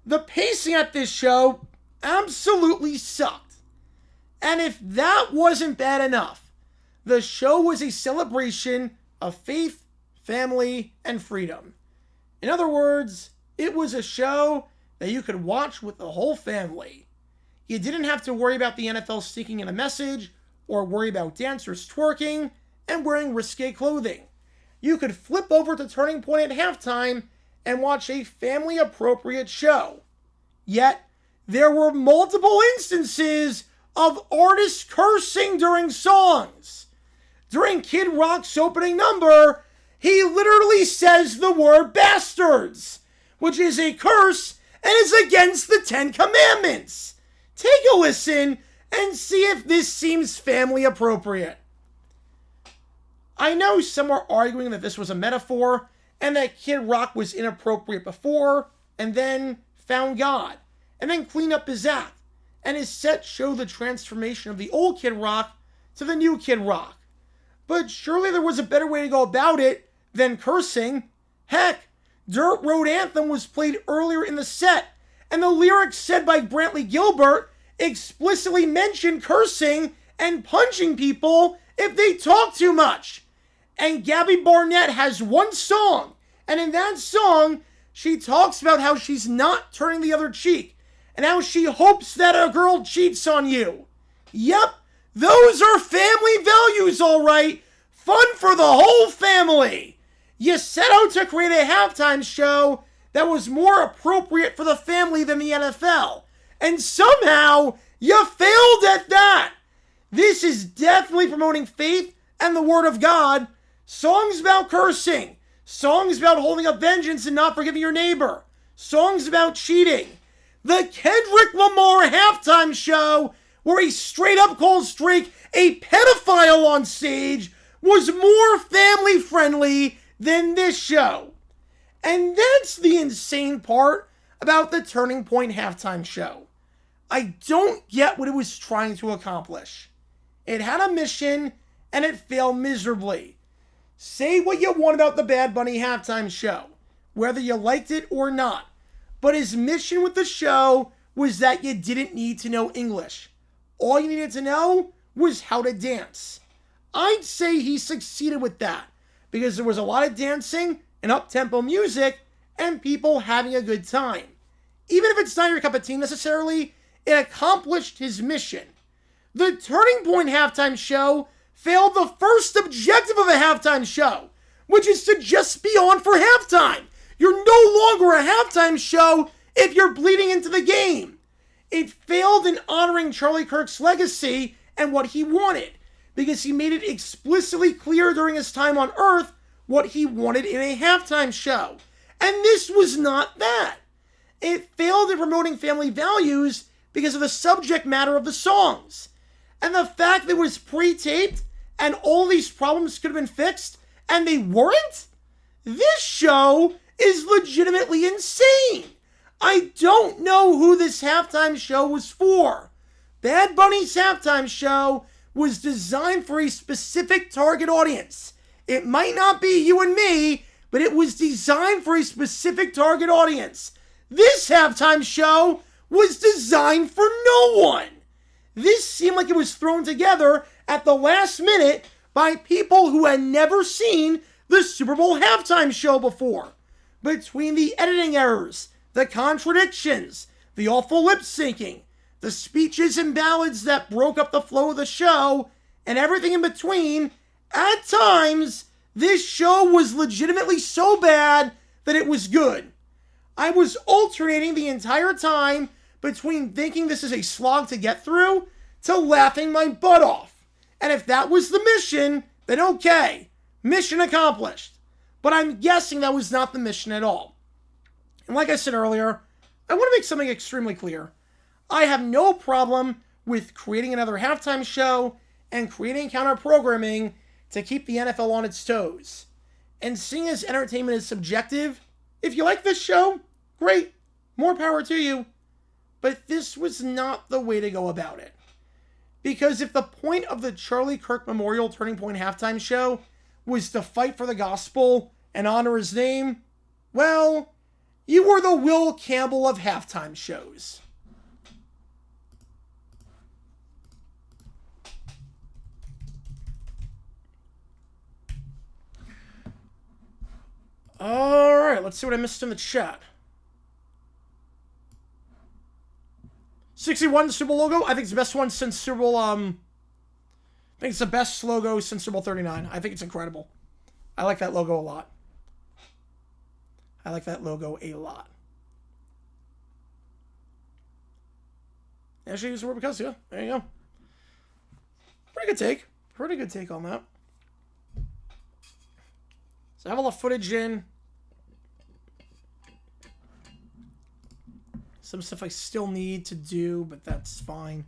The pacing at this show absolutely sucked. And if that wasn't bad enough, the show was a celebration of faith, family, and freedom. In other words, it was a show that you could watch with the whole family. You didn't have to worry about the NFL sneaking in a message or worry about dancers twerking and wearing risque clothing. You could flip over to Turning Point at halftime and watch a family-appropriate show. Yet, there were multiple instances of artists cursing during songs. During Kid Rock's opening number, he literally says the word bastards, which is a curse and is against the 10 Commandments. Take a listen and see if this seems family appropriate. I know some are arguing that this was a metaphor and that Kid Rock was inappropriate before and then found God and then cleaned up his act, and his set showed the transformation of the old Kid Rock to the new Kid Rock. But surely there was a better way to go about it than cursing. Heck, Dirt Road Anthem was played earlier in the set, and the lyrics said by Brantley Gilbert explicitly mentioned cursing and punching people if they talk too much. And Gabby Barnett has one song, and in that song, she talks about how she's not turning the other cheek, and how she hopes that a girl cheats on you. Yep, those are family values, all right. Fun for the whole family. You set out to create a halftime show that was more appropriate for the family than the NFL, and somehow you failed at that. This is definitely promoting faith and the Word of God. Songs about cursing, songs about holding up vengeance and not forgiving your neighbor, songs about cheating. The Kendrick Lamar halftime show, where he straight up calls Drake a pedophile on stage, was more family friendly than this show. And that's the insane part about the Turning Point halftime show. I don't get what it was trying to accomplish. It had a mission, and it failed miserably. Say what you want about the Bad Bunny halftime show, whether you liked it or not, but his mission with the show was that you didn't need to know English. All you needed to know was how to dance. I'd say he succeeded with that, because there was a lot of dancing and up-tempo music and people having a good time. Even if it's not your cup of tea necessarily, it accomplished his mission. The Turning Point halftime show failed the first objective of a halftime show, which is to just be on for halftime. You're no longer a halftime show if you're bleeding into the game. It failed in honoring Charlie Kirk's legacy and what he wanted, because he made it explicitly clear during his time on Earth what he wanted in a halftime show. And this was not that. It failed in promoting family values because of the subject matter of the songs. And the fact that it was pre-taped and all these problems could have been fixed and they weren't? This show is legitimately insane. I don't know who this halftime show was for. Bad Bunny's halftime show was designed for a specific target audience. It might not be you and me, but it was designed for a specific target audience. This halftime show was designed for no one. This seemed like it was thrown together at the last minute by people who had never seen the Super Bowl halftime show before. Between the editing errors, the contradictions, the awful lip syncing, the speeches and ballads that broke up the flow of the show, and everything in between, at times, this show was legitimately so bad that it was good. I was alternating the entire time between thinking this is a slog to get through to laughing my butt off. And if that was the mission, then okay, mission accomplished. But I'm guessing that was not the mission at all. And like I said earlier, I want to make something extremely clear. I have no problem with creating another halftime show and creating counter-programming to keep the NFL on its toes. And seeing as entertainment is subjective, if you like this show, great, more power to you. But this was not the way to go about it. Because if the point of the Charlie Kirk Memorial Turning Point halftime show was to fight for the gospel and honor his name, well, you were the Will Campbell of halftime shows. Alright, let's see what I missed in the chat. 61 Super Bowl logo. I think it's the best one since Super Bowl, I think it's the best logo since Super Bowl 39. I think it's incredible. I like that logo a lot. I like that logo a lot. Actually, use the word because, yeah. There you go. Pretty good take. Pretty good take on that. So I have all the footage in. Some stuff I still need to do, but that's fine.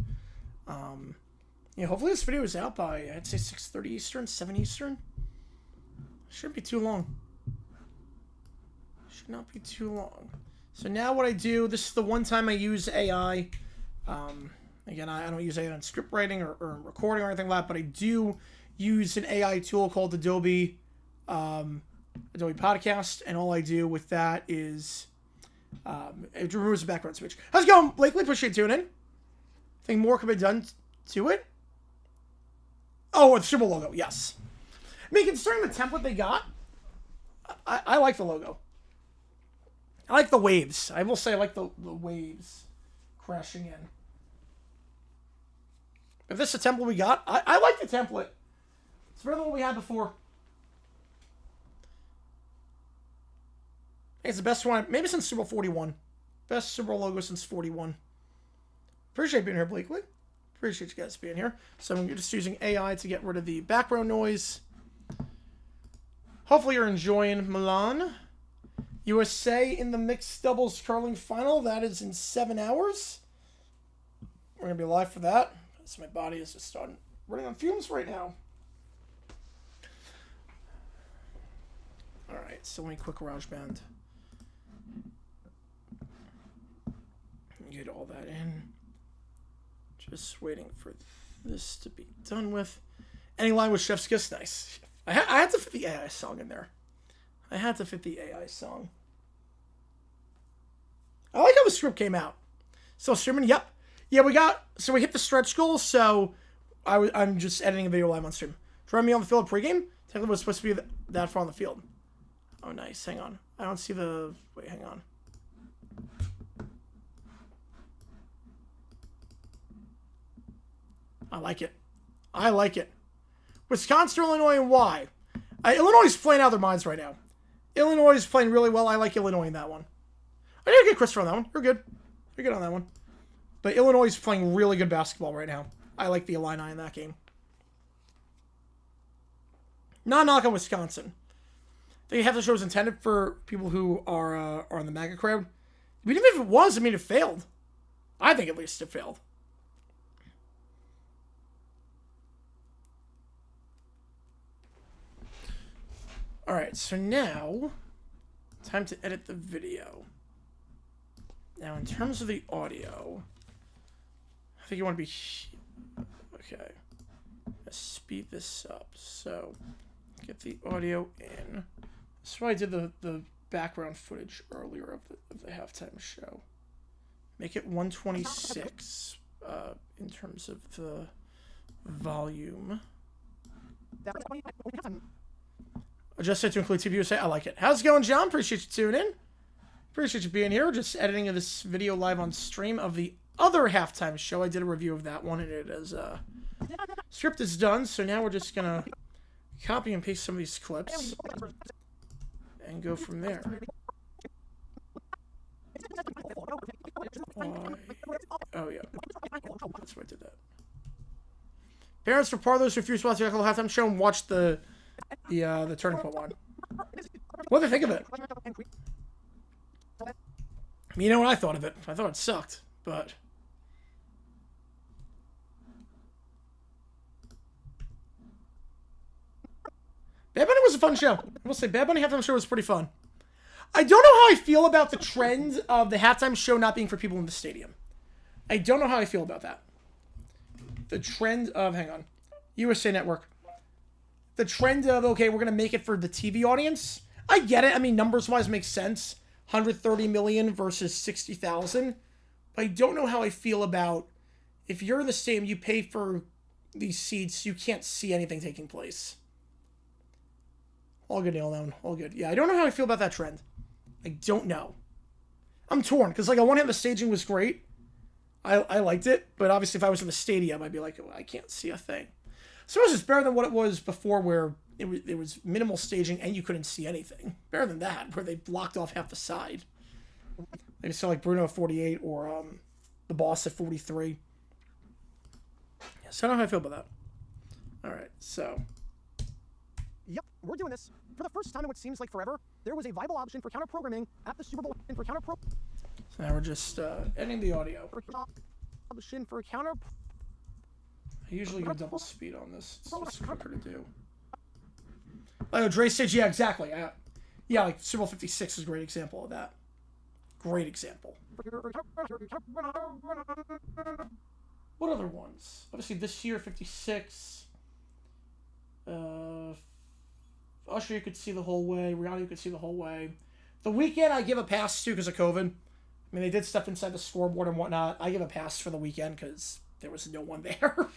Yeah, hopefully this video is out by, I'd say 6:30 Eastern, 7 Eastern. Shouldn't be too long. Should not be too long. So now what I do, this is the one time I use AI. Again, I don't use AI on script writing or recording or anything like that, but I do use an AI tool called Adobe Podcast, and all I do with that is it removes the background switch. How's it going, Blakely? Appreciate tuning in. Think more could be done to it. Oh, the Super Bowl logo, yes. I mean, considering the template they got, I like the logo. I like the waves. I will say I like the waves crashing in. If this is the template we got, I like the template. It's better than what we had before. It's the best one, maybe since Super Bowl 41. Best Super Bowl logo since 41. Appreciate being here, Blakely. Appreciate you guys being here. So I'm just using AI to get rid of the background noise. Hopefully you're enjoying Milan. USA in the mixed doubles curling final. That is in 7 hours. We're going to be live for that. So my body is just starting running on fumes right now. Alright, so let me quick GarageBand. Get all that in. Just waiting for this to be done with. Any line with Chef's Kiss? Nice. I had to fit the AI song in there. I had to fit the AI song. I like how the script came out. So streaming, yep. Yeah, we hit the stretch goal, so I'm just editing a video live on stream. Join me on the field pregame. Technically, it was supposed to be that far on the field. Oh, nice. Hang on. I don't see the... Wait, hang on. I like it. I like it. Wisconsin, Illinois, and why? Illinois is playing out of their minds right now. Illinois is playing really well. I like Illinois in that one. I didn't get Christopher on that one. You're good. You're good on that one. But Illinois is playing really good basketball right now. I like the Illini in that game. Not knock on Wisconsin. They have the shows intended for people who are in the MAGA crowd. But even if it was, I mean, it failed. I think at least it failed. Alright, so now, time to edit the video. Now, in terms of the audio, I think you want to be... Okay. speed this up. So, get the audio in. That's why I did the background footage earlier of the halftime show. Make it 126 in terms of the volume. Adjust it to include TV USA. I like it. How's it going, John? Appreciate you tuning in. Appreciate you being here. Just editing this video live on stream of the other halftime show. I did a review of that one, and it is script is done. So now we're just gonna copy and paste some of these clips and go from there. Oh yeah, that's why I did that. Parents for part of those who refuse to watch the actual halftime show and watch the Turning Point one. What do they think of it? You know what I thought of it? I thought it sucked, but Bad Bunny was a fun show. I will say Bad Bunny halftime show was pretty fun. I don't know how I feel about the trend of the halftime show not being for people in the stadium. I don't know how I feel about that. The trend of, hang on, USA Network. The trend of, okay, we're going to make it for the TV audience. I get it. I mean, numbers-wise makes sense. 130 million versus 60,000. But I don't know how I feel about, if you're in the stadium, you pay for these seats, you can't see anything taking place. All good, Neil Alone. All good. Yeah, I don't know how I feel about that trend. I don't know. I'm torn, because, like, on one hand, the staging was great. I liked it, but obviously if I was in the stadium, I'd be like, oh, I can't see a thing. So it's better than what it was before, where it was minimal staging and you couldn't see anything. Better than that, where they blocked off half the side. They saw like Bruno at 48 or the Boss at 43. Yeah, so I don't know how I feel about that. All right, so. Yep, we're doing this. For the first time in what seems like forever, there was a viable option for counter-programming at the Super Bowl. So now we're just editing the audio. Option for counter. I usually go double speed on this. It's just quicker to do. Like Dre stage, yeah, exactly. Yeah, like Super Bowl 56 is a great example of that. Great example. What other ones? Obviously this year, 56. Usher, you could see the whole way. Rihanna, you could see the whole way. The Weeknd, I give a pass to because of COVID. I mean, they did stuff inside the scoreboard and whatnot. I give a pass for the Weeknd because there was no one there.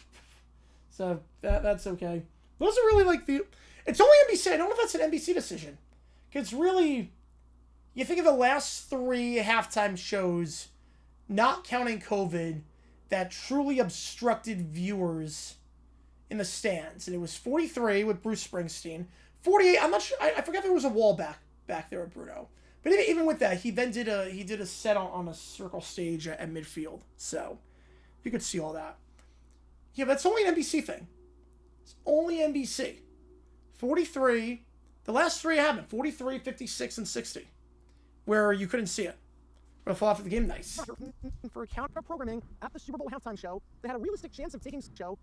So that's okay. Those are really like the... It's only NBC. I don't know if that's an NBC decision. Because really, you think of the last 3 halftime shows, not counting COVID, that truly obstructed viewers in the stands. And it was 43 with Bruce Springsteen. 48, I'm not sure, I forgot if there was a wall back there at Bruno. But even with that, he then did a set on a circle stage at midfield. So, you could see all that. Yeah, but that's only an NBC thing. It's only NBC. 43, the last 3 happened. 43, 56, and 60. Where you couldn't see it. But fall after the game, nice. For counter-programming at the Super Bowl halftime show, they had a realistic chance of taking show.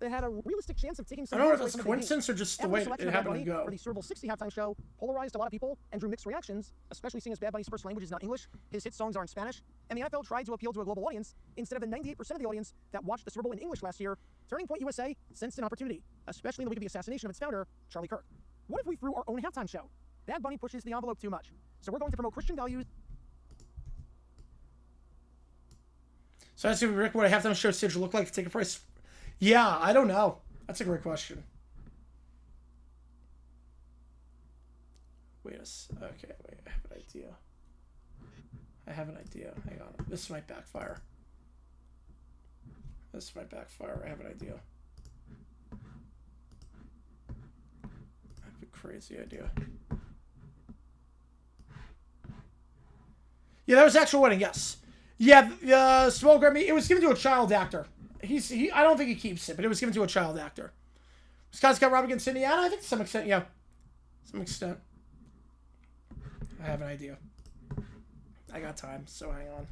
They had a realistic chance of taking some. I don't know if that's coincidence or just the way it happened to go. For the Super Bowl 60 halftime show polarized a lot of people and drew mixed reactions, especially seeing as Bad Bunny's first language is not English, his hit songs are in Spanish, and the NFL tried to appeal to a global audience instead of the 98% of the audience that watched the Super Bowl in English last year. Turning Point USA sensed an opportunity, especially in the week of the assassination of its founder, Charlie Kirk. What if we threw our own halftime show? Bad Bunny pushes the envelope too much, so we're going to promote Christian values. So that's what a halftime show stage would look like. Take a price. Yeah, I don't know. That's a great question. Okay, wait, I have an idea. Hang on. This might backfire. I have an idea. I have a crazy idea. Yeah, that was actual wedding, yes. Yeah, Small Grammy, it was given to a child actor. I don't think he keeps it, but it was given to a child actor. Scott's got Rob against Indiana? I think to some extent, yeah. Some extent. I have an idea. I got time, so hang on.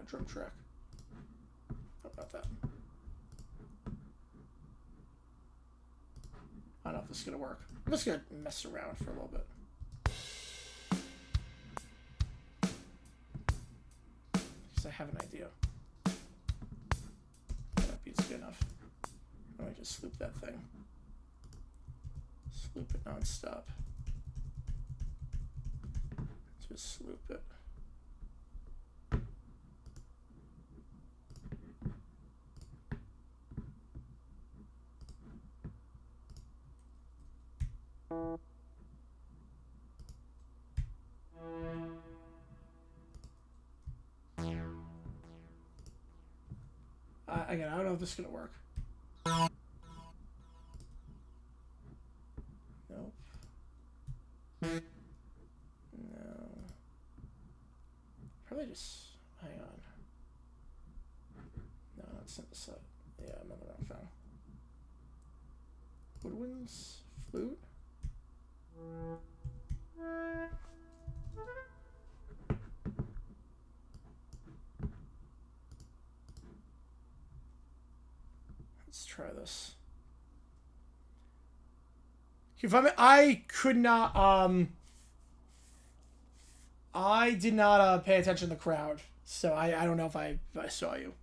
a drum track. How about that? I don't know if this is gonna work. I'm just gonna mess around for a little bit. Because I have an idea. That beat's good enough. Let me just loop that thing. Just loop it non-stop. Just loop it. Again, I don't know if this is gonna work. Nope. No. Probably just hang on. No, that's not the set. Yeah, I'm on the wrong thing. Woodwinds, flute. Let's try this. If I could not, I did not pay attention to the crowd, so I don't know if I saw you.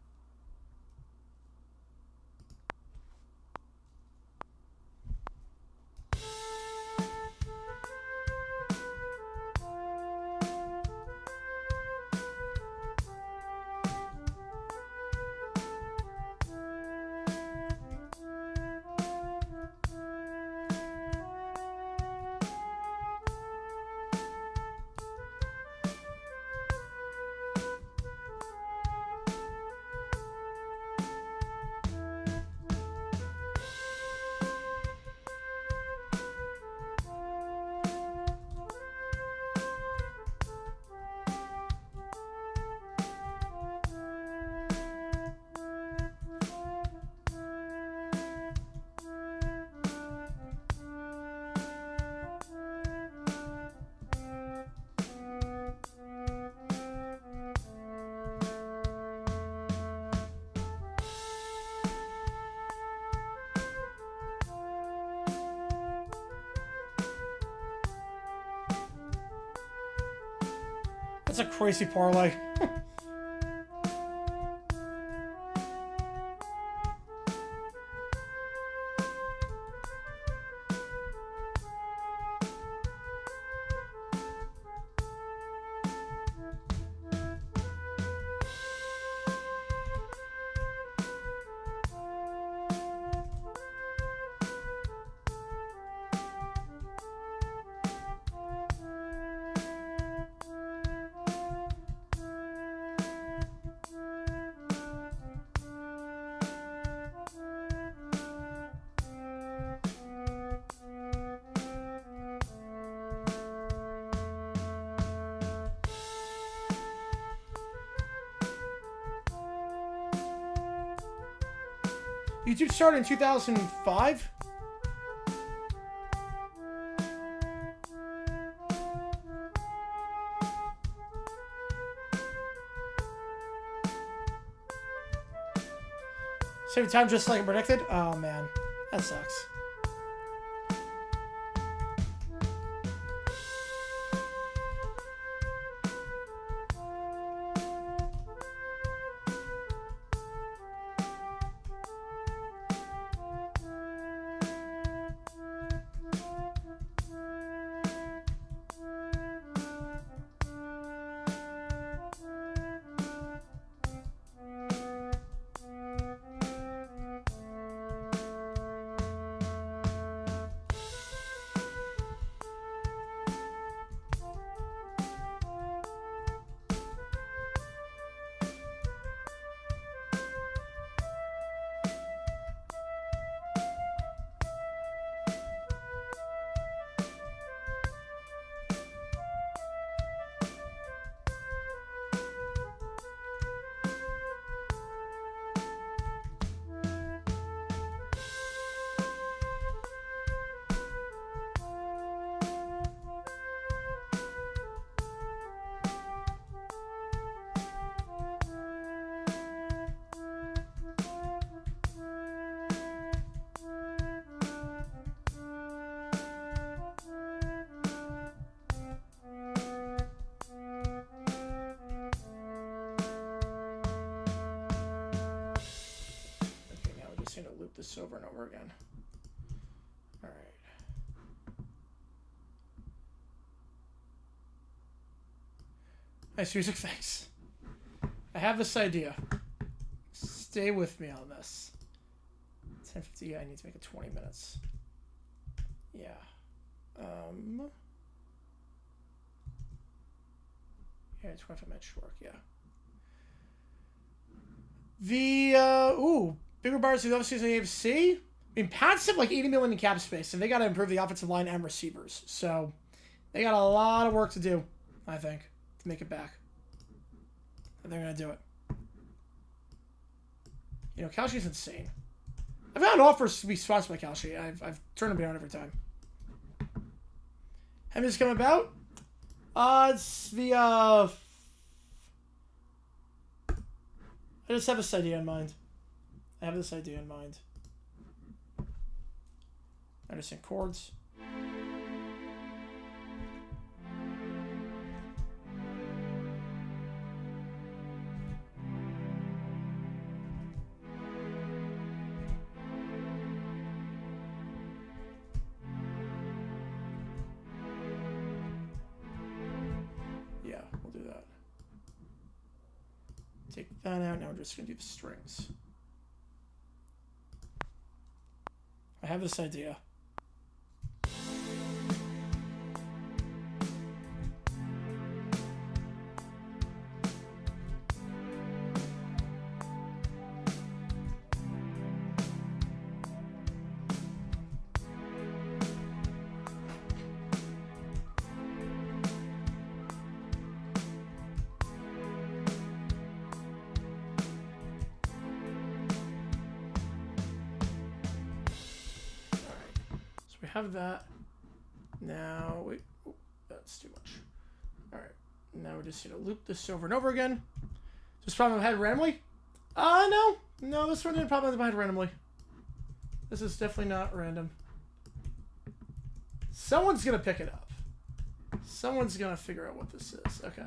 That's a crazy parlay. YouTube started in 2005? Same time just like predicted? Oh man, that sucks. need to loop this over and over again. All right. Nice music, thanks. I have this idea. Stay with me on this. 10:50. I need to make it 20 minutes. Yeah. Yeah, 25 minutes work. Yeah. The bigger bars of the offseason in the AFC. I mean, Pats have like 80 million in cap space, and they got to improve the offensive line and receivers. So they got a lot of work to do, I think, to make it back. And they're gonna do it. You know, Kalshi's insane. I've had offers to be sponsored by Kalshi. I've turned them down every time. How did this come about? It's the I just have this idea in mind. I have this idea in mind. I just sing chords. Yeah, we'll do that. Take that out. Now we're just gonna do the strings. I have this idea. Have that. Now, wait, oh, that's too much. All right, now we just need to loop this over and over again. Just probably in my head randomly? No, this one didn't pop in my head randomly. This is definitely not random. Someone's gonna pick it up. Someone's gonna figure out what this is. Okay,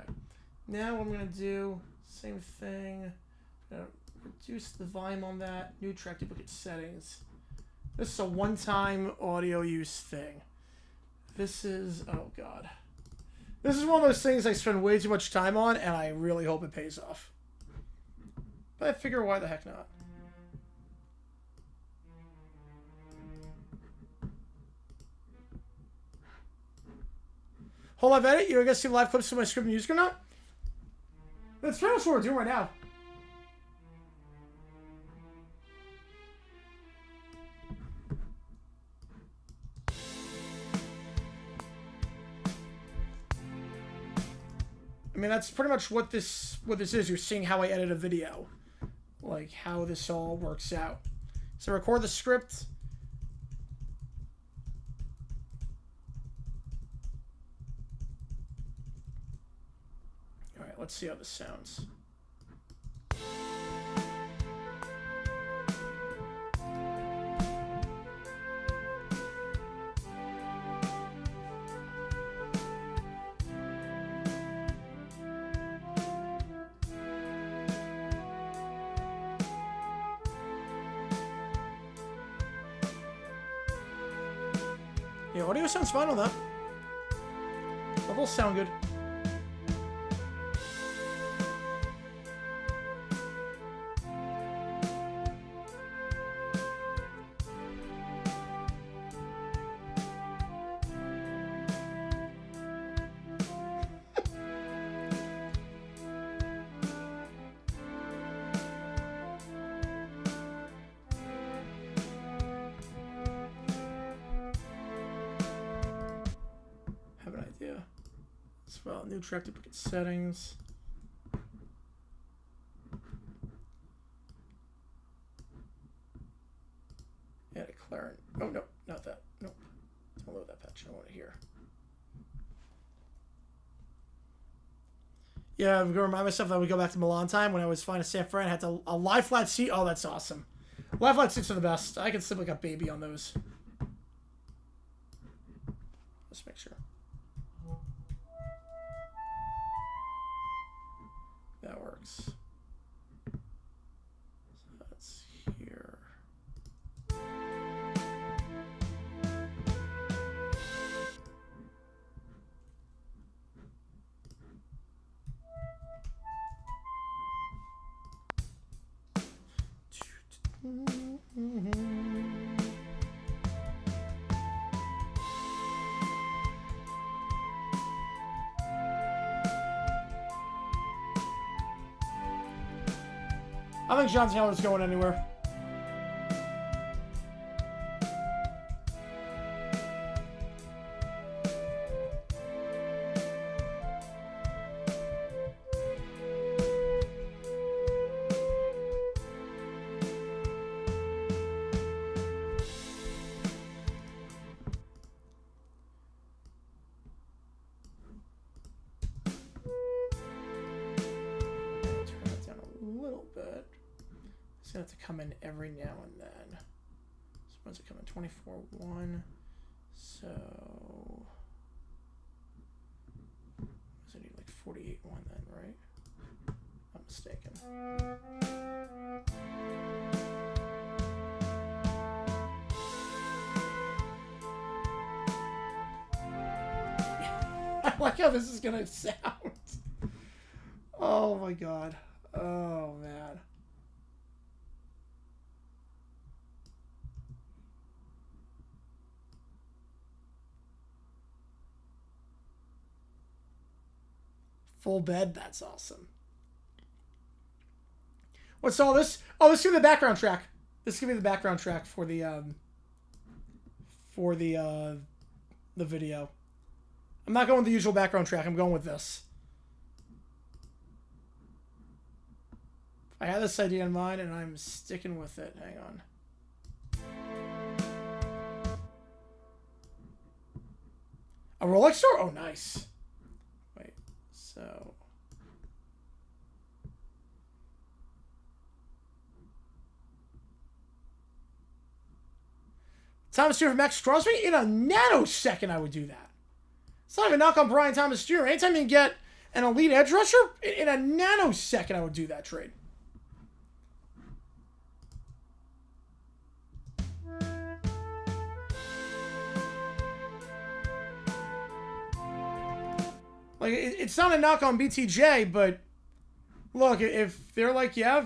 now what I'm gonna do, same thing. Gonna reduce the volume on that. New track duplicate settings. This is a one-time audio use thing. This is, oh god. This is one of those things I spend way too much time on, and I really hope it pays off. But I figure, why the heck not? Whole live edit? You guys see live clips of my script and music or not? That's pretty much what we're doing right now. I mean, that's pretty much what this is. You're seeing how I edit a video. Like, how this all works out. So record the script. Alright, let's see how this sounds. Yeah, audio sounds fine on that. Levels sound good. Well, new track duplicate settings. Add a clarinet. Oh no, not that. Nope. Don't load that patch. I want it here. Yeah, I'm gonna remind myself that we go back to Milan time when I was flying to San Fran. I had a lie flat seat. Oh, that's awesome. Lie flat seats are the best. I can sleep like a baby on those. Let's make sure. That works. So that's here. I think John Taylor's going anywhere. It's going to have to come in every now and then. So when's it coming? 24-1. So does it need like 48-1 then, right? I'm mistaken. I like how this is going to sound. Oh my god. Oh man. Full bed, that's awesome. What's all this? Oh, this is gonna be the background track. This is gonna be the background track for the video. I'm not going with the usual background track. I'm going with this. I had this idea in mind, and I'm sticking with it. Hang on. A Rolex store? Oh, nice. Wait, so... Thomas Jr. from Max Crosby? In a nanosecond, I would do that. It's not even a knock on Brian Thomas Jr. Anytime you can get an elite edge rusher, in a nanosecond, I would do that trade. Like, it's not a knock on BTJ, but look, if they're like, yeah,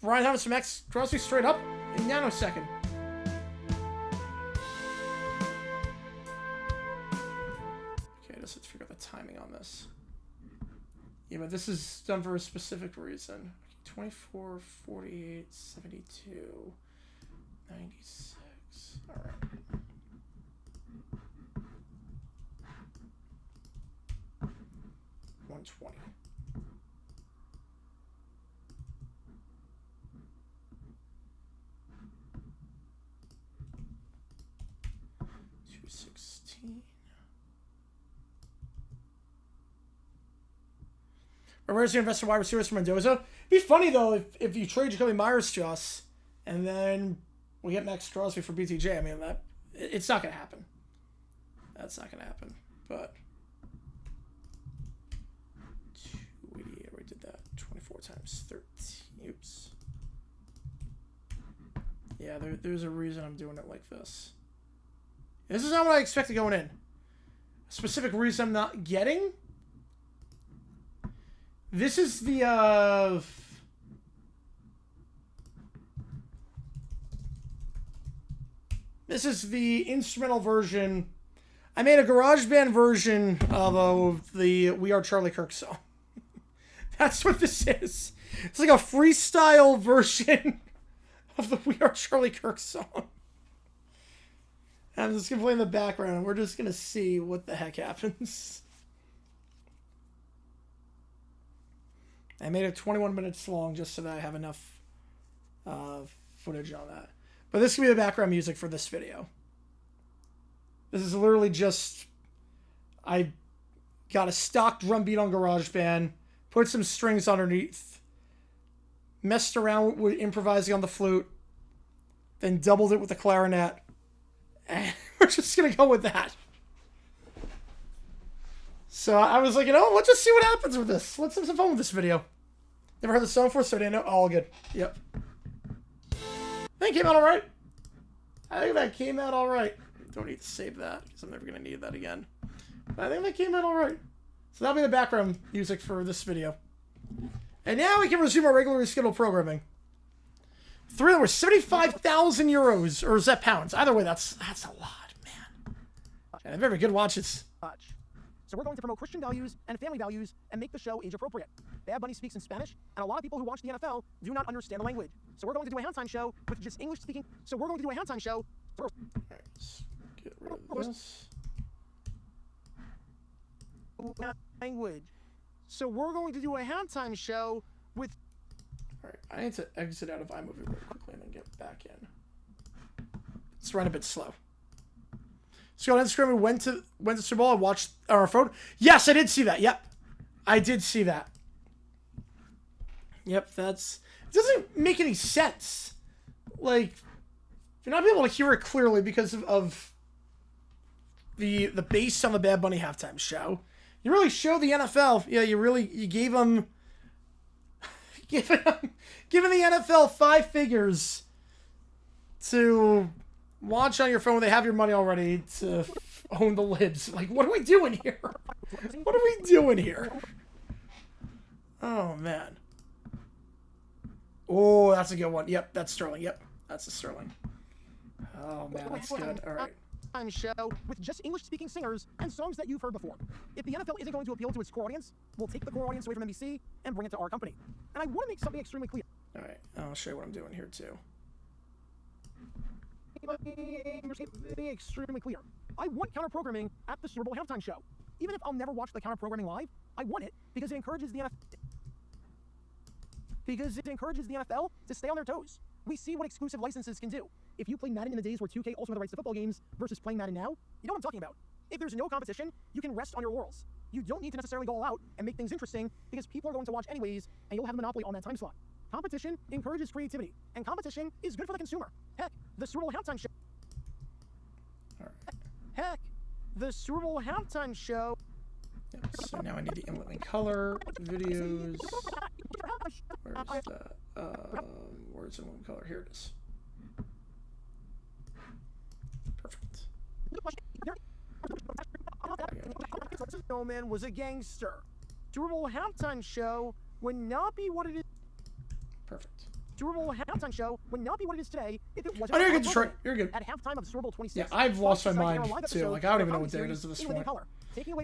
Brian Thomas from Max Crosby straight up, in a nanosecond. Let's figure out the timing on this. Yeah, but this is done for a specific reason. 24, 48, 72, 96. All right. $120. $216. Or where's your investor wide receivers for Mendoza? It'd be funny though if you trade Jacoby Myers to us and then we get Max Crosby for BTJ. I mean, it's not gonna happen. That's not gonna happen. But 288, we did that 24 times 13. Oops. Yeah, there's a reason I'm doing it like this. This is not what I expected going in. A specific reason I'm not getting. This is the, this is the instrumental version. I made a GarageBand version of the We Are Charlie Kirk song. That's what this is. It's like a freestyle version of the We Are Charlie Kirk song. I'm just going to play in the background, and we're just going to see what the heck happens. I made it 21 minutes long just so that I have enough footage on that. But this can be the background music for this video. This is literally just... I got a stock drum beat on GarageBand, put some strings underneath, messed around with improvising on the flute, then doubled it with the clarinet. And we're just going to go with that. So I was like, you know, let's just see what happens with this. Let's have some fun with this video. Never heard the song before, so I didn't know. All good. Yep. I think it came out alright. I think that came out alright. Don't need to save that, because I'm never going to need that again. But I think that came out alright. So that'll be the background music for this video. And now we can resume our regularly scheduled programming. Three of them were 75,000 euros, or is that pounds? Either way, that's a lot, man. And they're very good watches. So we're going to promote Christian values and family values and make the show age appropriate. Bad Bunny speaks in Spanish, and a lot of people who watch the NFL do not understand the language. So we're going to do a halftime show with just English speaking. So we're going to do a halftime show. Alright, let's get rid of this. Language. So we're going to do a halftime show with. Alright, I need to exit out of iMovie very quickly and then get back in. It's running a bit slow. So on Instagram, we went to Super Bowl and watched our phone. Yes, I did see that. Yep. I did see that. Yep, it doesn't make any sense. Like, you're not able to hear it clearly because of the bass on the Bad Bunny halftime show. You really show the NFL. Yeah, you gave them giving the NFL 5 figures to watch on your phone when they have your money already to own the libs. Like, what are we doing here? What are we doing here? Oh, man. Oh, that's a good one. Yep, that's Sterling. Yep, that's a Sterling. Oh, man, that's good. All right. Show with just English-speaking singers and songs that you've heard before. If the NFL isn't going to appeal to its core audience, we'll take the core audience away from NBC and bring it to our company. And I want to make something extremely clear. All right, I'll show you what I'm doing here, too. Extremely clear. I want counter-programming at the Super Bowl halftime show. Even if I'll never watch the counter-programming live, I want it because it encourages the NFL to stay on their toes. We see what exclusive licenses can do. If you play Madden in the days where 2K also had the rights to football games versus playing Madden now, you know what I'm talking about. If there's no competition, you can rest on your laurels. You don't need to necessarily go all out and make things interesting because people are going to watch anyways and you'll have a monopoly on that time slot. Competition encourages creativity, and competition is good for the consumer. Heck, the Super Bowl halftime show. Heck, the Super Bowl halftime show. Yep, so now I need the inlet in color, videos. Where's that? Where's inlet in color? Here it is. Perfect. Snowman was a gangster. Super Bowl halftime show would not be what it is. Perfect. Super Bowl halftime show would not be what it is today if it wasn't. Oh, you're good, Detroit. You're good. At halftime of Super Bowl 26. Yeah, I've lost my mind too. Like, I don't even know what day it is at this point.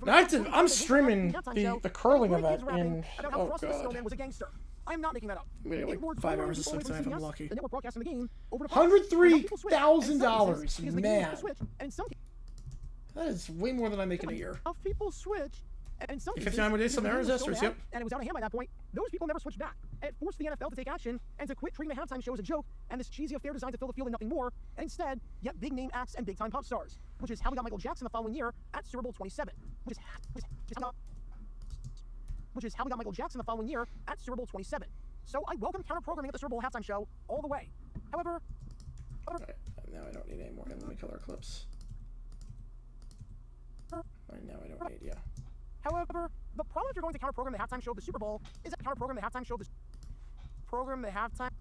Now I'm streaming the curling event in. Oh god. Was a gangster. I'm not making that up. We had like 5 hours of sleep tonight if I'm lucky. The network broadcasting the game over $103,000, man. That is way more than I make in a year. Of people switch, and some 59 more days, some errors, yep. And it was out of hand by that point. Those people never switched back. And it forced the NFL to take action and to quit treating the halftime show as a joke and this cheesy affair designed to fill the field and nothing more. And instead, get big name acts and big time pop stars, which is how we got Michael Jackson the following year at Super Bowl 27. Which is how we got Michael Jackson the following year at Super Bowl 27. So I welcome counter programming at the Super Bowl halftime show all the way. However, right, now I don't need any more inlet color clips. Right now I don't need, yeah. However, the problem if you're going to counter program the halftime show of the Super Bowl is that counter program the halftime show of the program the halftime.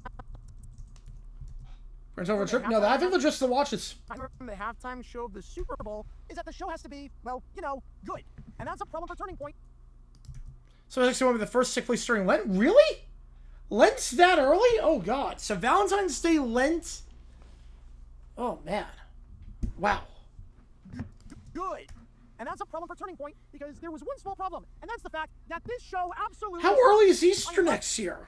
Friends over a trip? No, I think they're just the watches. The halftime show of the Super Bowl is that the show has to be, well, you know, good. And that's a problem for Turning Point. So it's actually one of the first sick place during Lent? Really? Lent's that early? Oh god. So Valentine's Day, Lent. Oh man. Wow. Good. And that's a problem for Turning Point because there was one small problem, and that's the fact that this show absolutely. How early is Easter next year?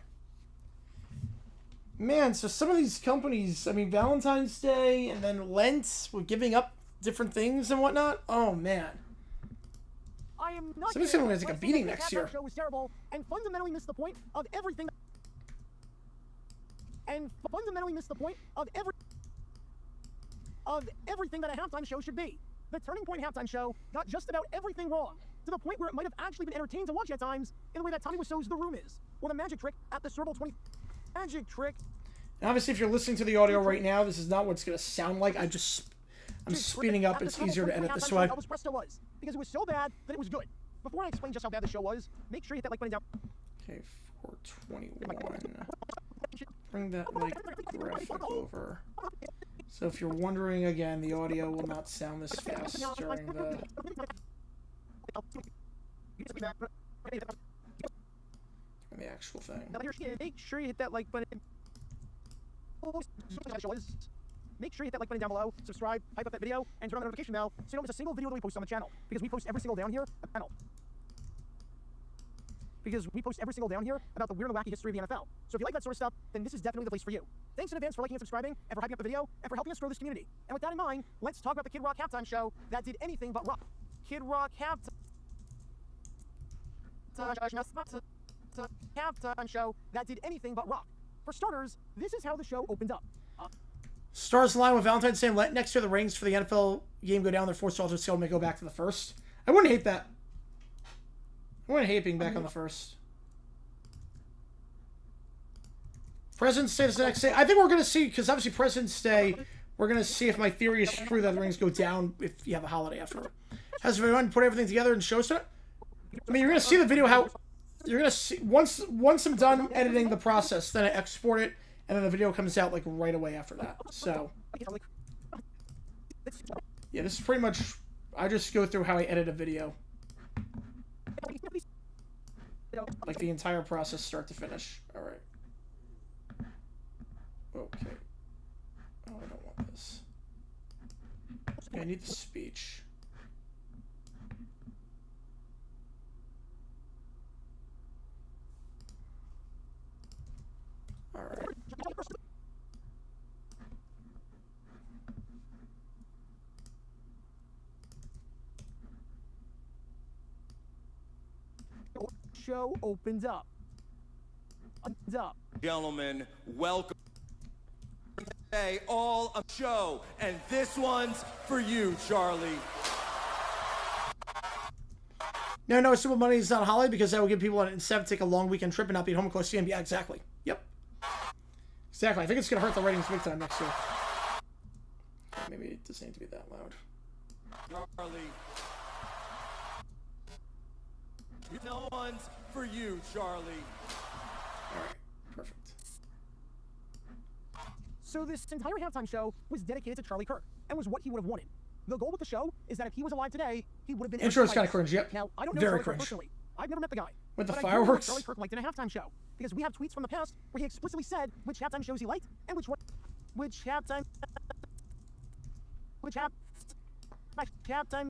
Man, so some of these companies, I mean, Valentine's Day and then Lent, we're giving up different things and whatnot. Oh man. I am not. Somebody's gonna take a beating next year. Show was terrible and fundamentally missed the point of everything. And fundamentally missed the point of everything that a halftime show should be. The Turning Point halftime show got just about everything wrong, to the point where it might have actually been entertaining to watch at times, in the way that Tommy Wiseau's The Room is, or the magic trick at the Super Bowl 20. Magic trick. And obviously, if you're listening to the audio right now, this is not what it's gonna sound like. I'm speeding up. It's easier to edit this way. Presto was, because it was so bad that it was good. Before I explain just how bad the show was, make sure you hit that like button down. Okay, 421. Bring that like graphic over. So if you're wondering again, the audio will not sound this fast during the actual thing. Make sure you hit that like button. Make sure you hit that like button down below, subscribe, hype up that video, and turn on the notification bell so you don't miss a single video that we post on the channel. Because we post every single day on here about the weird and wacky history of the NFL. So if you like that sort of stuff, then this is definitely the place for you. Thanks in advance for liking and subscribing, and for hyping up the video, and for helping us grow this community. And with that in mind, let's talk about the Kid Rock halftime show that did anything but rock. Kid Rock halftime show that did anything but rock. For starters, this is how the show opened up. Stars line with Valentine's Day next to the rings for the NFL game go down. They're forced to alter skill to go back to the first. I wouldn't hate that. I wouldn't hate being back on the first. President's Day is the next day. I think we're going to see, because obviously President's Day, we're going to see if my theory is true that the rings go down if you have a holiday after. Has everyone put everything together and shows it? I mean, you're going to see the video how... You're going to see... Once I'm done editing the process, then I export it, and then the video comes out, like, right away after that. So... Yeah, this is pretty much... I just go through how I edit a video. Like, the entire process, start to finish. Alright. Okay. Oh, I don't want this. Yeah, I need the speech. Alright. Show opens up. Gentlemen, welcome. Today, all a show, and this one's for you, Charlie. No, Super Monday is not a holiday because that will give people an incentive to take a long weekend trip and not be at home and close to CM. Yeah, exactly. Yep. Exactly. I think it's going to hurt the ratings big time next year. Maybe it doesn't need to be that loud. Charlie. No one's for you, Charlie. Alright, perfect. So this entire halftime show was dedicated to Charlie Kirk, and was what he would have wanted. The goal with the show is that if he was alive today, he would have been... Intro's kind of cringe, yep. Now, I don't know Very Charlie cringe. Kirk personally. I've never met the guy. With the but fireworks? I do know what Charlie Kirk liked in a halftime show, because we have tweets from the past where he explicitly said which halftime shows he liked, and which halftime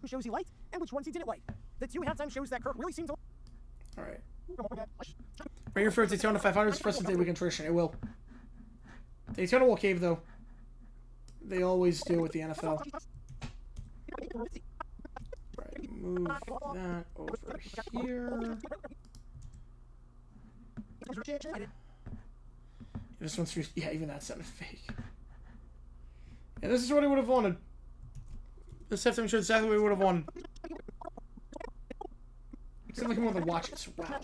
shows he liked, and which ones he didn't like. The two halftime shows that Kirk really seemed to... Alright. Bring your favorite Daytona 500's President's Day weekend tradition. It will. Daytona will cave, though. They always do with the NFL. Right, move that over here. This one's... Yeah, even that sounded fake. Yeah, this is what I would have wanted. This halftime show exactly what I would have wanted. Seems like I'm one of the watches. Wow.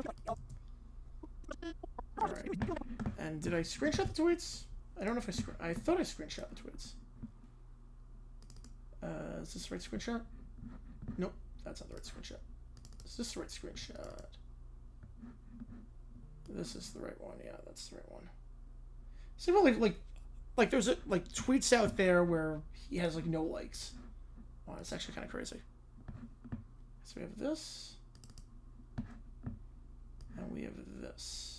Alright. And did I screenshot the tweets? I don't know if I thought I screenshot the tweets. Is this the right screenshot? Nope, that's not the right screenshot. Is this the right screenshot? This is the right one. Yeah, that's the right one. See, well, like there's like tweets out there where he has like no likes. Oh, it's actually kind of crazy. So we have this, and we have this.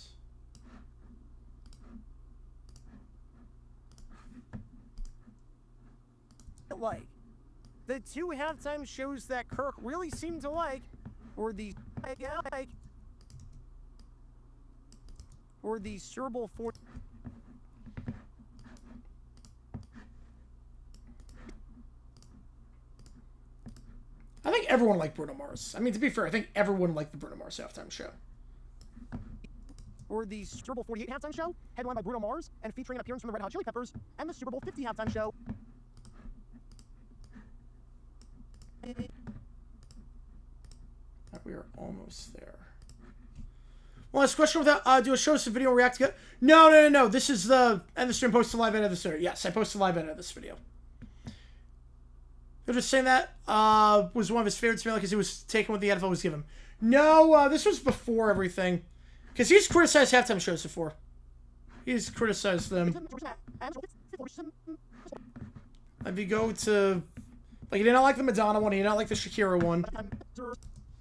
Like, the two halftime shows that Kirk really seemed to like were the Super Bowl 4. I think everyone liked Bruno Mars. I mean, to be fair, I think everyone liked the Bruno Mars halftime show. Or the Super Bowl 48 halftime show, headlined by Bruno Mars and featuring an appearance from the Red Hot Chili Peppers, and the Super Bowl 50 halftime show. We are almost there. Well, last question without do a show some video react to it. No. This is the end the stream. Post a live edit of this video. Yes, I posted a live edit of this video. They're just saying that was one of his favorites because he was taking what the NFL was giving him. No, this was before everything. Because he's criticized halftime shows before. He's criticized them. If you go to... Like, he did not like the Madonna one. He did not like the Shakira one.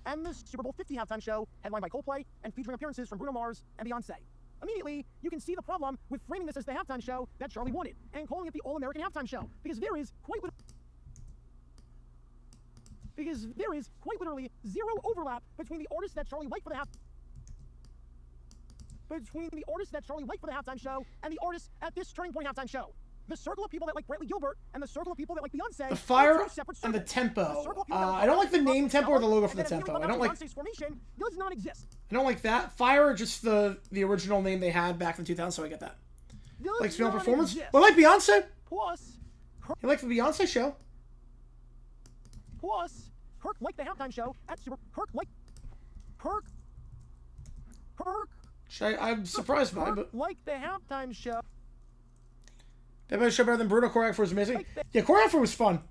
And the Super Bowl 50 halftime show, headlined by Coldplay and featuring appearances from Bruno Mars and Beyonce. Immediately, you can see the problem with framing this as the halftime show that Charlie wanted, and calling it the All-American Halftime Show, because there is quite literally zero overlap between the artists that Charlie liked for the halftime show and the artists at this Turning Point halftime show. The circle of people that like Brantley Gilbert and the circle of people that like Beyonce. The fire and the tempo. I don't like the name tempo or the logo for the tempo. I don't like. Formation does not exist. I don't like that. Fire or just the original name they had back in 2000, so I get that. Like female performance. Well, like Beyonce. Plus, You like the Beyonce show. Kirk liked the halftime show at Super. Kirk. I'm surprised by, but Like the halftime show. That made the show better than Bruno. Choreographer was amazing. Yeah, choreographer was fun.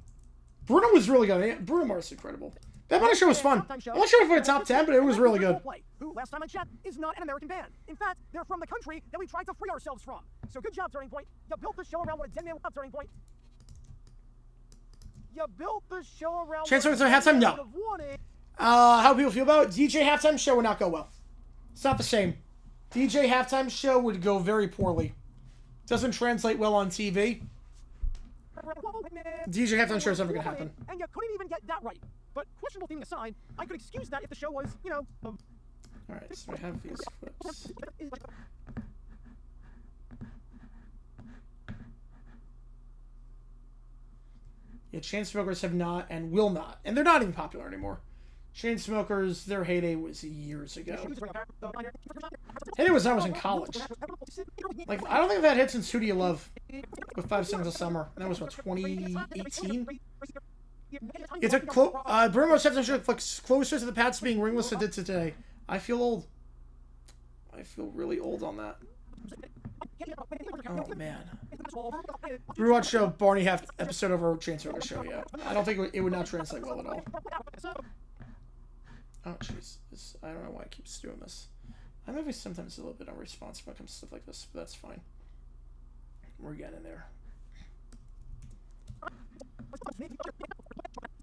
Bruno was really good. Bruno Mars is incredible. That show was fun. I'm not sure if it was top 10, but it was really good. Who, last time I checked, is not an American band. In fact, they're from the country that we tried to free ourselves from. So good job, Turning Point. You built the show around what a dead man would have, Turning Point. You built the show around. Transfer to halftime? No. How people feel about it? DJ halftime show would not go well. It's not the same. DJ halftime show would go very poorly. Doesn't translate well on TV. DJ halftime show is never gonna happen. And you couldn't even get that right. But questionable thing aside, I could excuse that if the show was, you know. Alright, so I have these clips. Yeah, Chainsmokers have not and will not. And they're not even popular anymore. Chainsmokers, their heyday was years ago. Heyday was when I was in college. Like, I don't think I've had hits since Who Do You Love with 5 Seconds of Summer. And that was, what, 2018? It's a Bruno Mars halftime show looks closer to the Pats being ringless than it did today. I feel old. I feel really old on that. Oh, man. We watched a Barney half episode of our Chainsmokers show, yeah. I don't think it would not translate well at all. Oh, jeez. I don't know why it keeps doing this. I know sometimes a little bit unresponsive when it comes to stuff like this, but that's fine. We're getting there.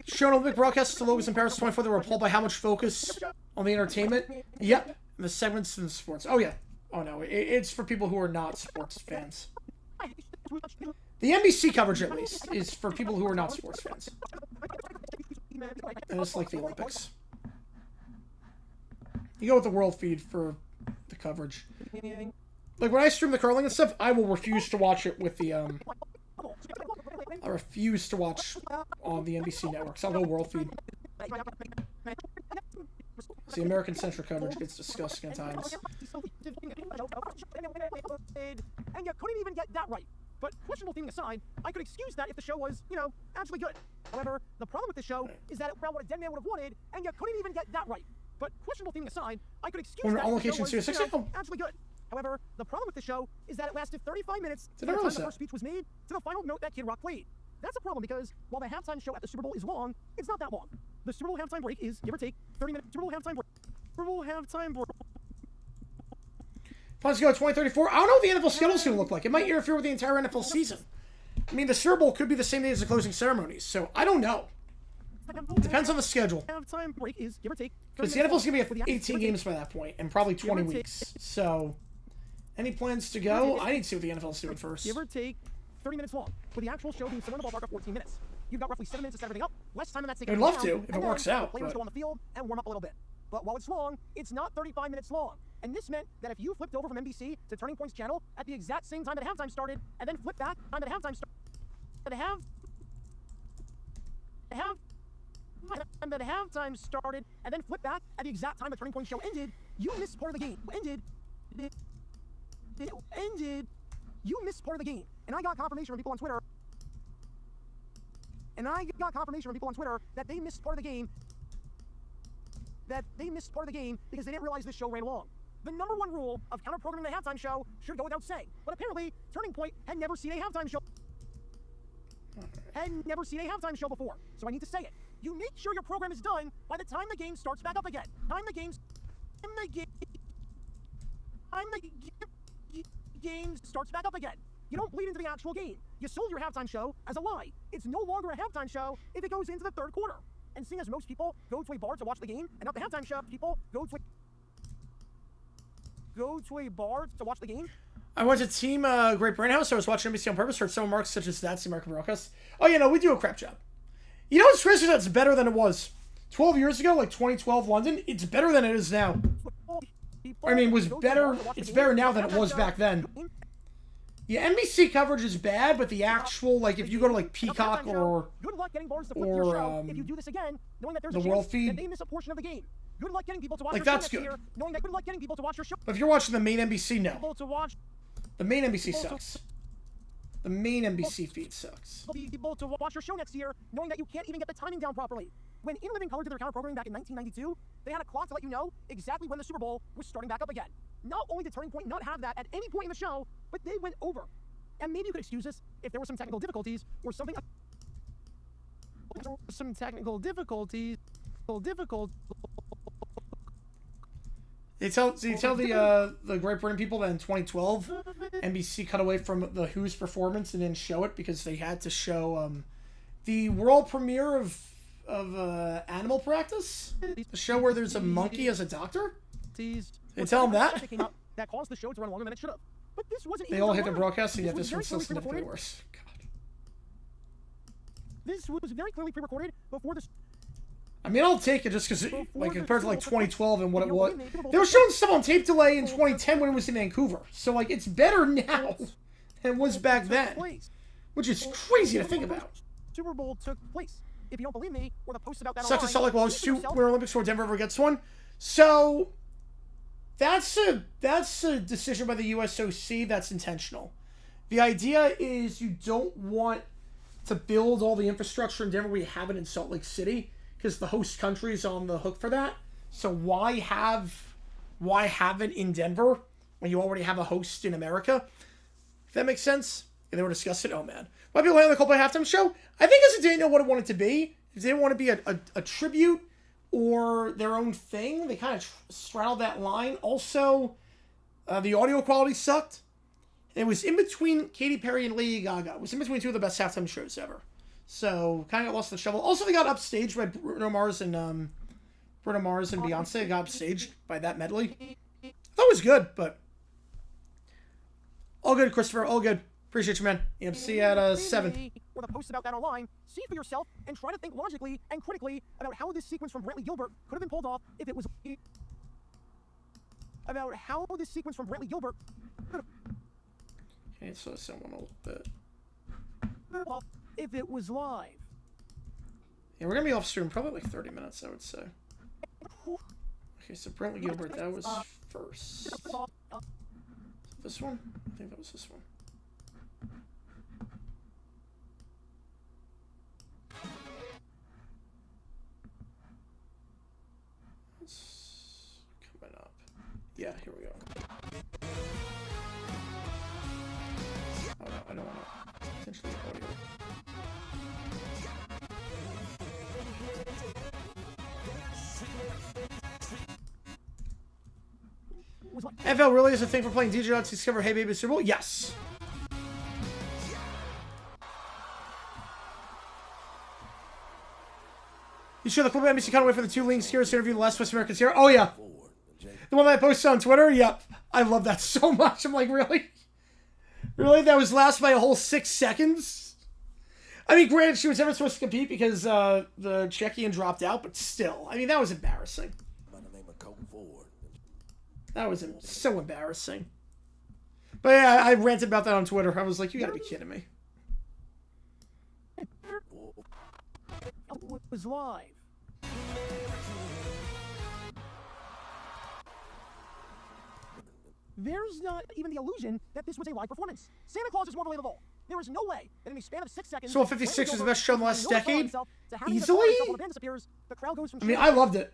Shown Olympic broadcasts to logos in Paris 24, they were appalled by how much focus on the entertainment. Yep. And the segments and the sports. Oh, yeah. Oh, no. It's for people who are not sports fans. The NBC coverage, at least, is for people who are not sports fans. And it's like the Olympics. You go with the world feed for the coverage. Like, when I stream the curling and stuff, I will refuse to watch it with the, I refuse to watch on the NBC networks. I'll go world feed. The American-centric coverage gets disgusting at times. And you couldn't even get that right. But questionable thing aside, I could excuse that if the show was, you know, actually good. However, the problem with the show is that it found what a dead man would have wanted, and you couldn't even get that right. But questionable thing aside, I could excuse that if the show was, you know, actually good. However, the problem with the show is that it lasted 35 minutes from the time the first speech was made to the final note that Kid Rock played. That's a problem because while the halftime show at the Super Bowl is long, it's not that long. The Super Bowl halftime break is, give or take, 30 minutes. Super Bowl halftime break. Let's go 2034. I don't know what the NFL schedule is going to look like. It might interfere with the entire NFL season. I mean, the Super Bowl could be the same day as the closing ceremonies, so I don't know. It depends on the schedule. Halftime break is, give or take, because the NFL's going to be 18 games by that point, and probably 20 weeks. So, any plans to go? I need to see what the NFL's doing first. Give or take 30 minutes long, with the actual show being somewhere in the ballpark of 14 minutes. You've got roughly 7 minutes to set everything up, less time than that. I'd love to, if it works out. Players go on the field and warm up a little bit. But while it's long, it's not 35 minutes long. And this meant that if you flipped over from NBC to Turning Point's channel at the exact same time that halftime started, and then flipped back time that halftime started, halftime started, and then flipped back at the exact time the Turning Point show ended, you missed part of the game. You missed part of the game. And I got confirmation from people on Twitter. That they missed part of the game. Because they didn't realize this show ran long. The number one rule of counter-programming the halftime show should go without saying. But apparently, Turning Point had never seen a halftime show. Before. So I need to say it. You make sure your program is done by the time the game starts back up again. Game starts back up again. You don't bleed into the actual game. You sold your halftime show as a lie. It's no longer a halftime show if it goes into the third quarter. And seeing as most people go to a bar to watch the game, and not the halftime show, people go go to a bar to watch the game? I went to Team Great Brain House. I was watching NBC on purpose. Heard some remarks such as that's the American broadcast. Oh, yeah, no, we do a crap job. You know what's crazy? That's better than it was 12 years ago, like 2012 London. It's better than it is now. I mean, it was better. It's better now than it was back then. Yeah, NBC coverage is bad, but the actual, like, if you go to like Peacock or Good luck getting bars to flip your show if you do this again, knowing that there's the a world chance feed. that they miss a portion of the game. Good luck getting people to watch Like, your that's show next good. year, knowing that good luck getting people to watch your show. But if you're watching the main NBC, no. People to watch The main NBC sucks. The main NBC feed sucks. people to watch your show next year, knowing that you can't even get the timing down properly. When In Living Color did their counter programming back in 1992, they had a clock to let you know exactly when the Super Bowl was starting back up again. Not only did Turning Point not have that at any point in the show, but they went over. And maybe you could excuse this if there were some technical difficulties or something. Some technical difficulties. They tell the Great Britain people that in 2012, NBC cut away from the Who's performance and didn't show it because they had to show the world premiere of Animal Practice, the show where there's a monkey as a doctor. They tell them that. That caused the show to run longer than it should have. But this wasn't. They all hit the broadcast, and yet this one's still significantly worse. God. This was very clearly pre-recorded before the. I mean, I'll take it just because, like, compared to like 2012 and what it was, they were showing stuff on tape delay in 2010 when it was in Vancouver. So like, it's better now than it was back then, which is crazy to think about. Super Bowl took place. If you don't believe me, or the posts about that Sucks to online, sell like, well, it's two Winter Olympics before Denver ever gets one. So that's a decision by the USOC that's intentional. The idea is you don't want to build all the infrastructure in Denver. We have it in Salt Lake City because the host country is on the hook for that. So why have it in Denver when you already have a host in America? If that makes sense. And they were discussing, oh man. Why people on the Coldplay halftime show? I think as they didn't know what it wanted to be. If they didn't want to be a tribute or their own thing, they kind of straddled that line. Also, the audio quality sucked. It was in between Katy Perry and Lady Gaga. It was in between two of the best halftime shows ever. So, kind of got lost in the shovel. Also, they got upstaged by Bruno Mars and Beyonce. They got upstaged by that medley. I thought it was good, but all good, Christopher. All good. Appreciate you, man. EMC at 7. Or the posts about that online. See for yourself and try to think logically and critically about how this sequence from Brantley Gilbert could have been pulled off if it was. About how this sequence from Brantley Gilbert could have. Okay, so someone a little bit. If it was live. Yeah, we're gonna be off stream probably like 30 minutes, I would say. Okay, so Brantley Gilbert, that was first. This one? I think that was this one. It's coming up. Yeah, here we go. Oh no, I don't want to potentially audio. NFL really is a thing for playing DJ to discover Hey Baby Super Bowl? Yes. You sure the clip of NBC cut away from the two links here to interview the last West Americans here? Oh yeah. The one that I posted on Twitter? Yep. I love that so much. I'm like, really? Really? That was last by a whole 6 seconds? I mean, granted, she was never supposed to compete because the Czechian dropped out, but still. I mean, that was embarrassing. That was so embarrassing. But yeah, I ranted about that on Twitter. I was like, you gotta be kidding me. It was live. There's not even the illusion that this was a live performance. Santa Claus is more believable. There is no way that in a span of 6 seconds... So 56 was the best show in the last decade? Easily? I mean, I loved it.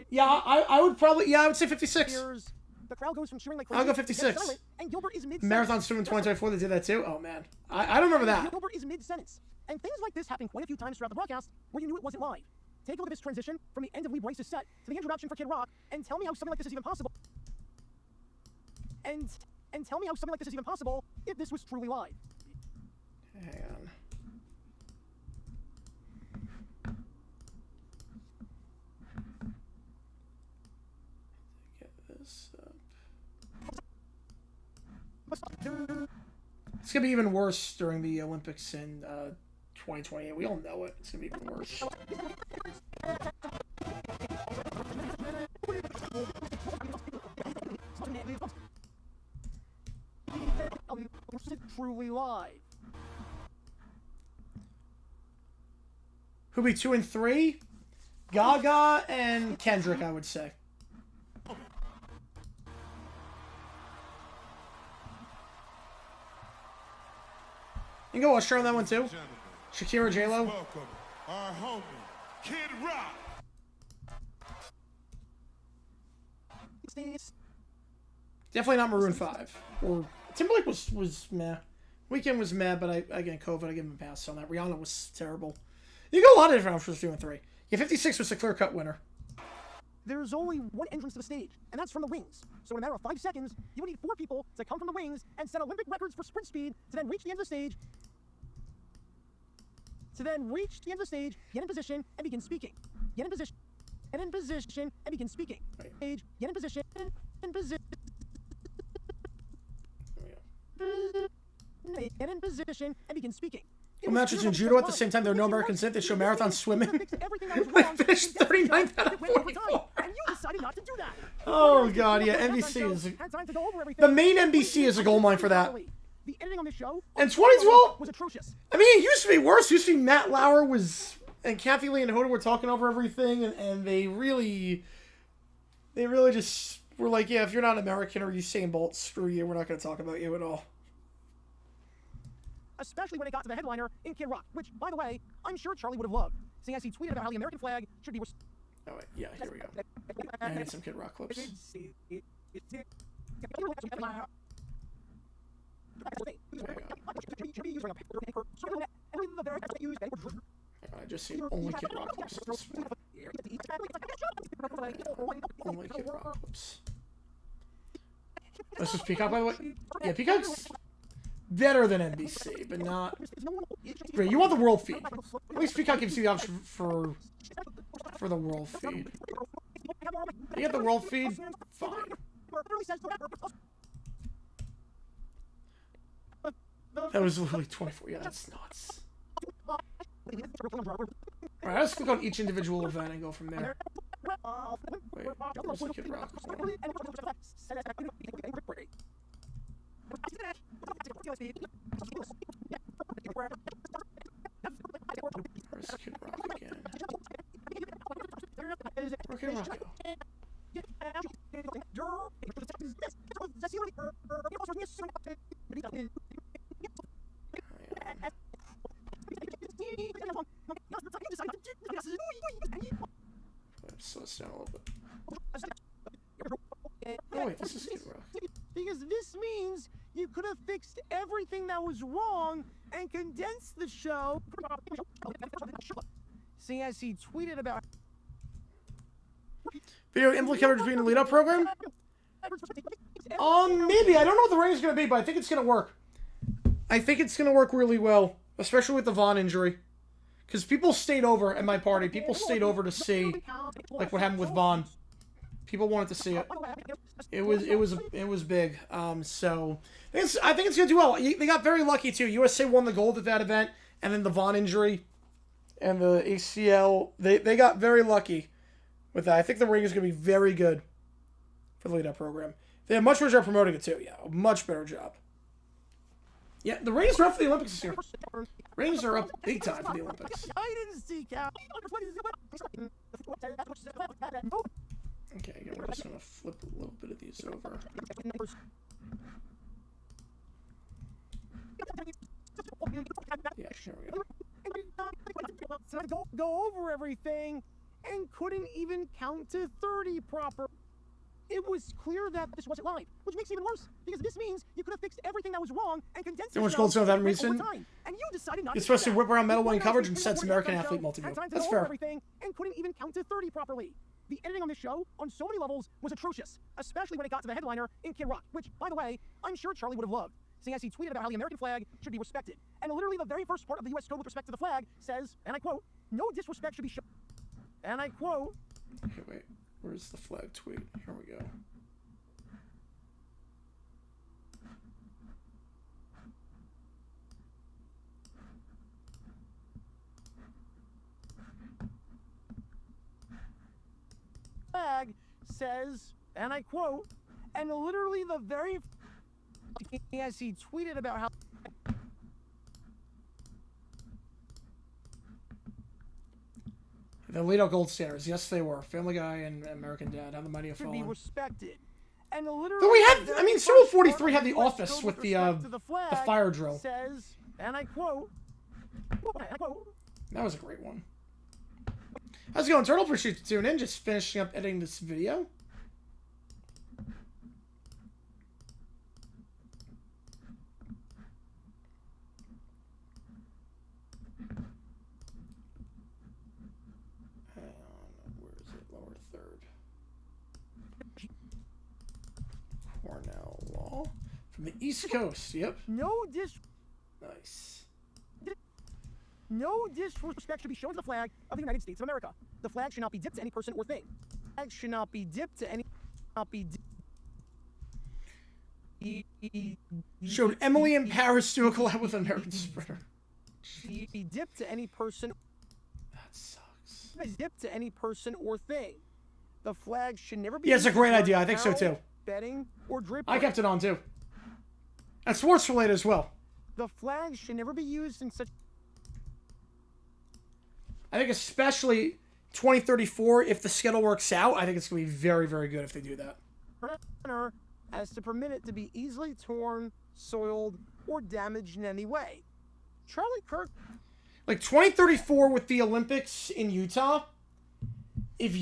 Yeah, I would probably... Yeah, I would say 56. The crowd goes from cheering like crazy. I'll go 56. And Gilbert is Marathon Swim in 2024, they did that too? Oh, man. I don't remember that. Gilbert is mid-sentence. And things like this happen quite a few times throughout the broadcast where you knew it wasn't live. Take a look at this transition from the end of Lee Bryce's set to the introduction for Kid Rock and tell me how something like this is even possible. And tell me how something like this is even possible if this was truly live. Hang on. It's gonna be even worse during the Olympics in 2028. We all know it. It's gonna be even worse. Truly live. Who'll be 2 and 3? Gaga and Kendrick, I would say. You can go watch her on that one too. Shakira, J-Lo. Welcome our homie, Kid Rock. Definitely not Maroon 5. Or Timberlake was meh. Weekend was meh, but again, COVID, I give him a pass on that. Rihanna was terrible. You got a lot of different options for 2 and 3. Yeah, 56 was a clear-cut winner. There's only one entrance to the stage, and that's from the wings. So in a matter of 5 seconds, you would need 4 people to come from the wings and set Olympic records for sprint speed to then reach the end of the stage. Get in position, and begin speaking. Get in position, and begin speaking. Stage, get in position, in position. Get in position, and begin speaking. Well, matches in judo at the same time. There are no Americans in it. They show marathon swimming. They finished 39th out of 44. And you decided not to do that. Oh, God, yeah. NBC is... The main NBC is a gold mine for that. The editing on this show And 2012 was atrocious. I mean, it used to be worse. It used to be Matt Lauer and Kathy Lee and Hoda were talking over everything, and they really just were like, yeah, if you're not American or Usain Bolt, screw you. We're not going to talk about you at all. Especially when it got to the headliner in Kid Rock, which, by the way, I'm sure Charlie would have loved, seeing as he tweeted about how the American flag should be... Oh, wait. Yeah, here we go. I need some Kid Rock clips. I just see only Kid Rock clips. Only Kid Rock clips. This is Peacock, by the way. Yeah, Peacock's better than NBC, but not great. You want the world feed. At least Peacock gives you the option for the world feed. You get the world feed? Fine. That was literally 24. Yeah, that's nuts. Alright, let's click on each individual event and go from there. Wait, where's the Kid Rock one? Where's Kid Rock again? Where Kid Rock go? Let's slow this down a little bit. Oh wait, this is Kid Rock. Because this means you could have fixed everything that was wrong and condensed the show. See, as he tweeted about... Video input coverage being the lead-up program? Maybe. I don't know what the rating's going to be, but I think it's going to work. I think it's going to work really well, especially with the Vaughn injury. Because people stayed over at my party. People stayed over to see, like, what happened with Vaughn. People wanted to see it. It was big. So I think it's gonna do well. They got very lucky too. USA won the gold at that event, and then the Vaughn injury and the ACL. They got very lucky with that. I think the ring is gonna be very good for the lead-up program. They have a much better job promoting it too. Yeah, a much better job. Yeah, the ratings are up for the Olympics this year. Ratings are up big time for the Olympics. I didn't see Cal. Okay, again, we're just gonna flip a little bit of these over. Yeah, here we go. Go over everything and couldn't even count to 30 proper. It was clear that this wasn't live, which makes it even worse because this means you could have fixed everything that was wrong and condensed So much gold for that reason. And you decided not You're supposed to whip around medal winning coverage and sets American athlete multi-view. That's fair. And couldn't even count to 30 properly. The editing on this show, on so many levels, was atrocious, especially when it got to the headliner in Kid Rock, which, by the way, I'm sure Charlie would have loved, seeing as he tweeted about how the American flag should be respected. And literally the very first part of the U.S. code with respect to the flag says, and I quote, "No disrespect should be shown." And I quote... Okay, wait. Where's the flag tweet? Here we go. says, and I quote, and literally the very as he tweeted about how The Alito gold standards, yes they were. Family Guy and American Dad, How the Mighty Have should be Fallen. respected. And literally But we had, the I mean, very Super first 43 had the article office with with the respect to flag fire drill. says, and I quote, That was a great one. How's it going, Turtle? Appreciate you tuning in. Just finishing up editing this video. Hang on, where is it? Lower third. Cornell Law. From the East Coast, yep. Nice. No disrespect should be shown to the flag of the United States of America. The flag should not be dipped to any person or thing. The flag should not be dipped to any. Showed Emily in Paris do a collab with an American sprinter. Be dipped to any person. That sucks. Dipped to any person or thing. The flag should never be. Yeah, it's a great used idea. for I think so apparel, too. Betting or drapery. I kept it on too. And sports related as well. The flag should never be used in such. I think especially 2034, if the schedule works out, I think it's going to be very, very good if they do that. Manner as to permit it to be easily torn, soiled, or damaged in any way. Charlie Kirk. Like 2034 with the Olympics in Utah, if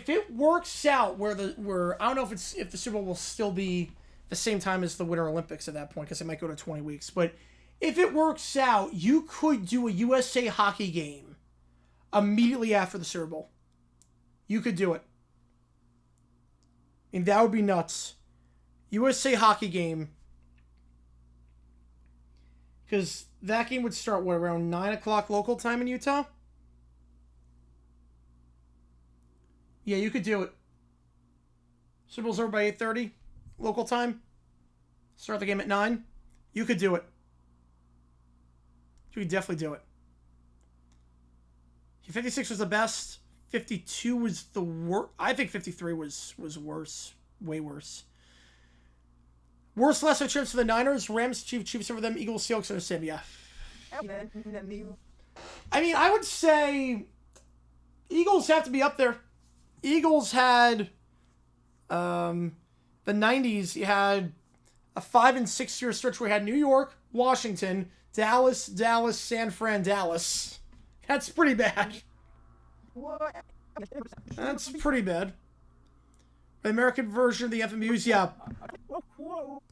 it works out where I don't know if the Super Bowl will still be the same time as the Winter Olympics at that point because it might go to 20 weeks, but if it works out, you could do a USA hockey game immediately after the Super Bowl. You could do it. And that would be nuts. USA hockey game. Because that game would start, what, around 9 o'clock local time in Utah? Yeah, you could do it. Super Bowl's over by 8:30 local time. Start the game at 9. You could do it. You could definitely do it. 56 was the best. 52 was the worst. I think 53 was worse. Way worse. Worst lesser trips for the Niners. Rams, Chiefs over them. Eagles, Seahawks are the same. Yeah. I mean, I would say Eagles have to be up there. Eagles had the 90s. You had a 5 and 6 year stretch where you had New York, Washington, Dallas, San Fran, Dallas. That's pretty bad. That's pretty bad. The American version of the FMUs, yeah.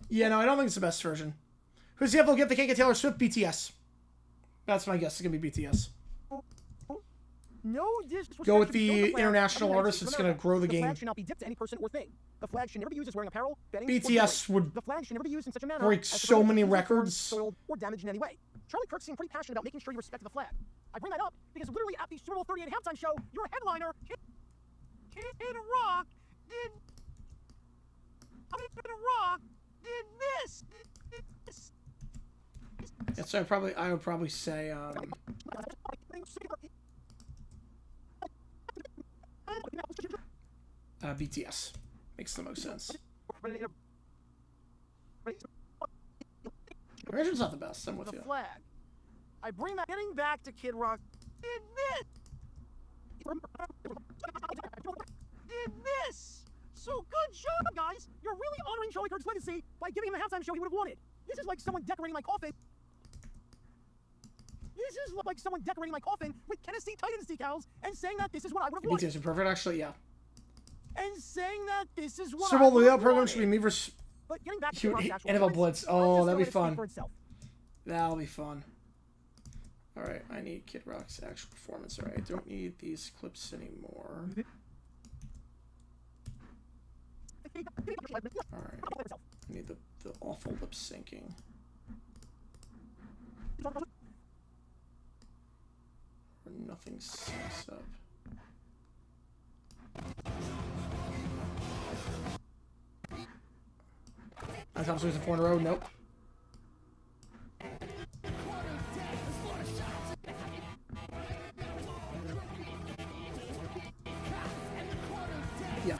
Yeah, no, I don't think it's the best version. Who's the FL gift that can't get Taylor Swift? BTS. That's my guess. It's going to be BTS. No go with the international artist that's going to grow the game. The flag should not be dipped to any person or thing. The flag should never be used as wearing apparel, betting, BTS would the flag should never be used in such a manner break so many records. Soiled or damaged in any way. Charlie Kirk seemed pretty passionate about making sure you respect the flag. I bring that up because literally at the Super Bowl 38 halftime show, your headliner, Kid Rock, did this. Yeah, so I would probably say BTS makes the most sense. Origin's not the best. I'm with you. Flag. I bring that. Getting back to Kid Rock. Did this. So good job, guys. You're really honoring Charlie Kirk's legacy by giving him the halftime show he would have wanted. This is like someone decorating my coffin. This is like someone decorating my coffin with Tennessee Titans decals and saying that this is what I would have wanted. BTS are perfect, actually, yeah. And saying that this is what Super Bowl layout program should be me versus NFL Blitz. Oh, that'd be fun. That'll be fun. Alright, I need Kid Rock's actual performance. Alright, I don't need these clips anymore. Alright, I need the awful lip syncing. Where nothing syncs up. On top of losing 4 in a row, nope. Yeah.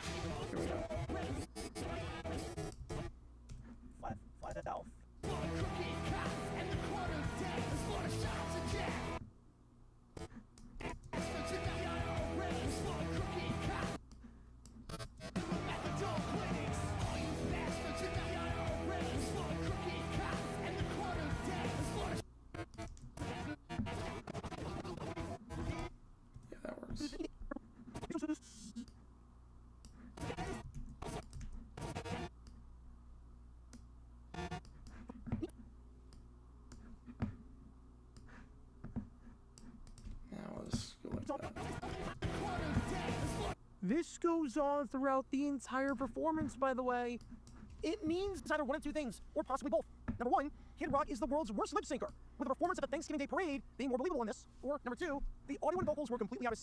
This goes on throughout the entire performance, by the way. It means either one of two things, or possibly both. Number one, Kid Rock is the world's worst lip syncer, with the performance at the Thanksgiving Day Parade being more believable in this. Or number two, the audio and vocals were completely out of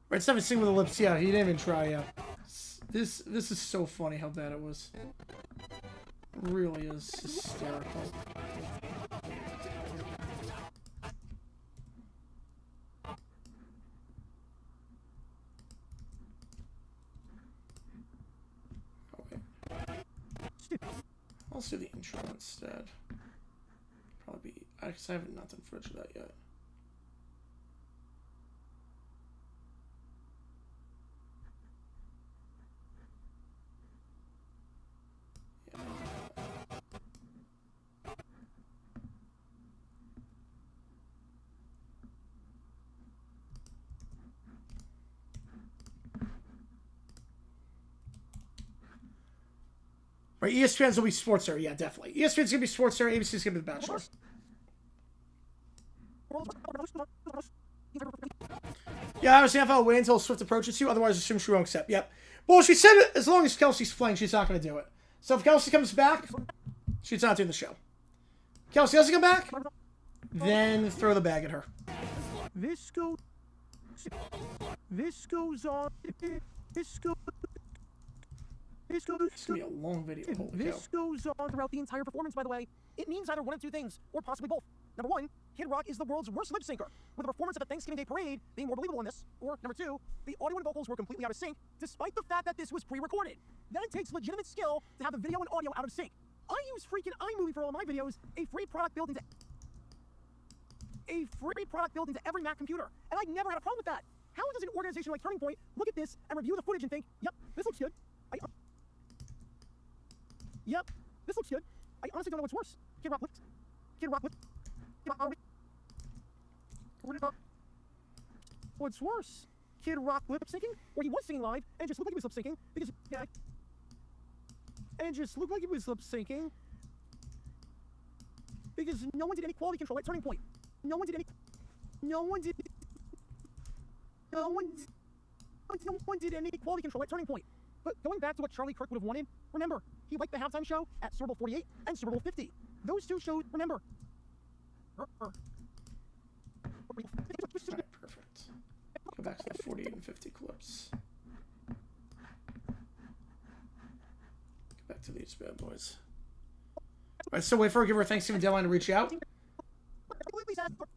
Right, stuff is sing with the lips. Yeah, he didn't even try. Yeah, this is so funny how bad it was. It really is hysterical. Okay. I'll do the intro instead. Probably be. I haven't not done footage of that yet. Right, ESPN's will be Sports Center. Yeah, definitely. ESPN's gonna be Sports Center. ABC's gonna be The Bachelor. Yeah, I was saying I'll wait until Swift approaches you. Otherwise, assume she won't accept. Yep. Well, she said as long as Kelsey's playing, she's not gonna do it. So if Kelsey comes back, she's not doing the show. Kelsey doesn't come back, then throw the bag at her. This goes on. This is gonna be a long video. This goes on throughout the entire performance, by the way. It means either one of two things, or possibly both. Number one, Kid Rock is the world's worst lip syncer, with the performance at the Thanksgiving Day Parade being more believable in this. Or number two, the audio and vocals were completely out of sync, despite the fact that this was pre-recorded. That takes legitimate skill to have the video and audio out of sync. I use freaking iMovie for all my videos, a free product built into every Mac computer, and I never had a problem with that. How does an organization like Turning Point look at this and review the footage and think, yep, this looks good? Yep, this looks good. I honestly don't know what's worse. Kid Rock. What's worse? Kid Rock lip syncing? Or he was singing live and it just looked like he was lip syncing because no one did any quality control at Turning Point. No one did any quality control at Turning Point. But going back to what Charlie Kirk would have wanted, remember, he liked the halftime show at Super Bowl 48 and Super Bowl 50. Those two shows, remember. Alright, perfect. Go back to the 48 and 50 clips. Go back to these bad boys. Alright, so wait for her, give her a Thanksgiving deadline to reach out.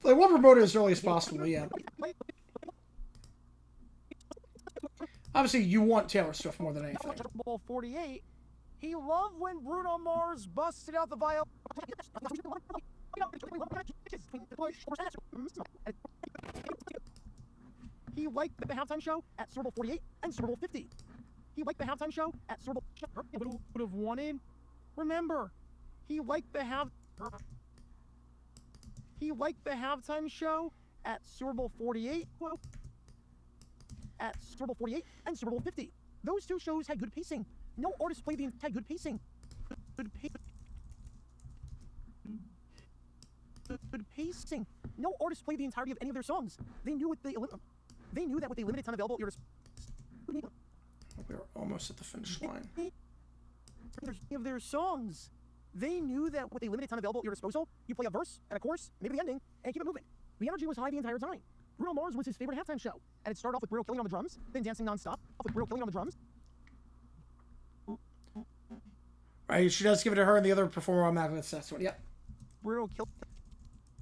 Like, we'll promote it as early as possible, but yeah. Obviously, you want Taylor Swift more than anything. Super Bowl 48, he loved when Bruno Mars busted out the violin. He liked the halftime show at Super Bowl 48 and Super Bowl 50. He liked the halftime show at Super Bowl. Would have wanted. Remember, he liked the halftime show at Super Bowl 48. At Super Bowl 48 and Super Bowl 50. Those two shows had good pacing. No artist played had good pacing. Good pacing. No artist played the entirety of any of their songs. They knew that with the limited time available, We're almost at the finish line. Of their songs, they knew that with a limited time available at your disposal, you play a verse and a chorus, maybe the ending, and keep it moving. The energy was high the entire time. Bruno Mars was his favorite halftime show, and it started off with Bruno killing on the drums, then dancing non-stop, Right, she does give it to her, and the other performer automatically gets that one. Yep. Bruno killed.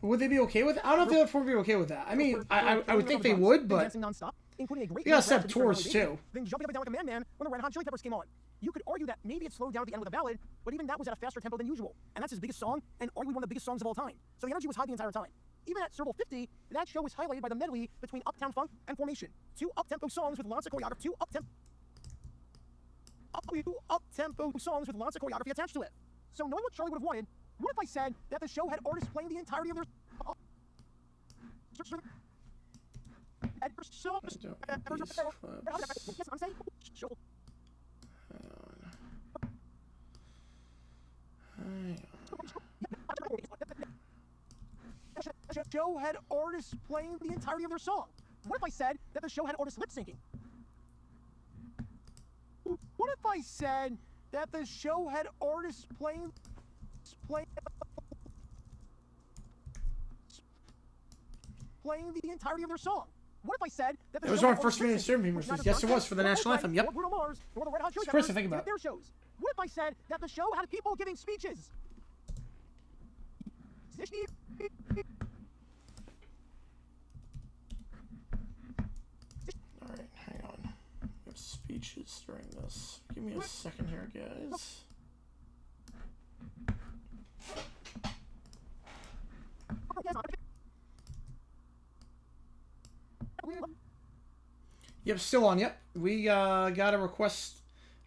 Would they be okay with it? I don't know if the other performer would be okay with that. I mean, I would think they would, but dancing non-stop, including a great they gotta set tours too. Then jumping up and down like a madman when the Red Hot Chili Peppers came on. You could argue that maybe it slowed down at the end with a ballad, but even that was at a faster tempo than usual, and that's his biggest song, and arguably one of the biggest songs of all time. So the energy was high the entire time. Even at Super Bowl 50, that show was highlighted by the medley between Uptown Funk and Formation. Two up-tempo songs with lots of choreography. Two up-tempo songs with lots of choreography attached to it. So knowing what Charlie would have wanted, what if I said that the show had artists playing the entirety of their... Show had artists playing the entirety of their song. What if I said that the show had artists lip syncing? What if I said that the show had artists playing the entirety of their song? What if I said that the It was show our had first artists minute lip-syncing? stream. Yes, it was for the national anthem. Yep. Bruno Mars, nor the Red Hot Chili Chris, Peppers think about did their shows. What if I said that the show had people giving speeches? Alright, hang on. We have speeches during this. Give me a second here, guys. Yep, still on. Yep, we got a request.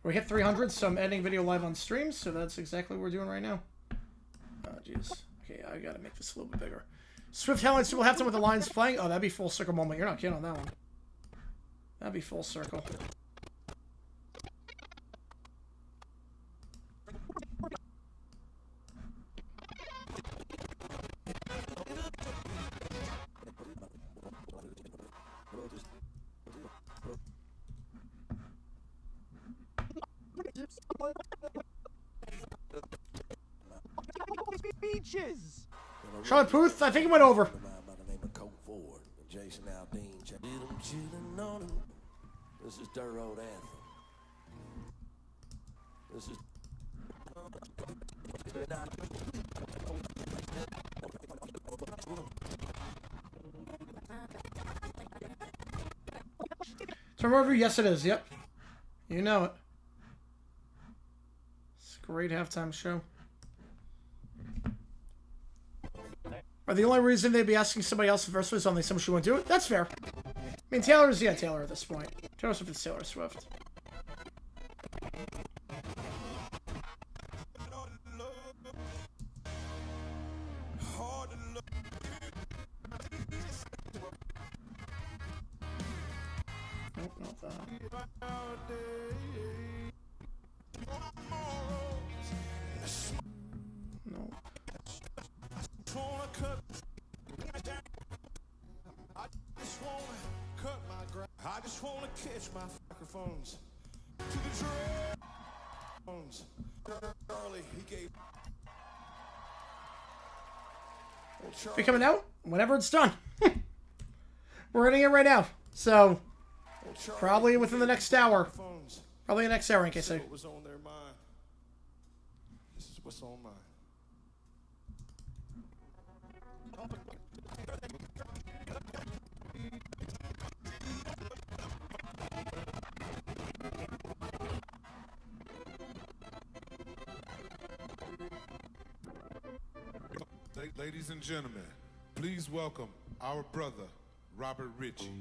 We hit 300, so I'm editing video live on stream, so that's exactly what we're doing right now. Oh, jeez. Okay, I gotta make this a little bit bigger. Swift headlines will have time with the Lions playing. Oh, that'd be full circle moment. You're not kidding on that one. That'd be full circle. Speeches. Charlotte Puth, I think it went over. This is dirt road anthem. This is Turn over? Yes, it is. Yep. You know it. It's a great halftime show. Or the only reason they'd be asking somebody else if was only someone she won't do it? That's fair. I mean, Taylor's, yeah, Taylor at this point. Taylor Swift is Taylor Swift. Nope, not that. Nope. I just wanna catch my microphones to the drums. Charlie, he gave. Be coming out whenever it's done. We're editing it right now, so probably within the next hour. Probably the next hour, in case I. What was on their mind? This is what's on mine. Ladies and gentlemen, please welcome our brother, Robert Ritchie.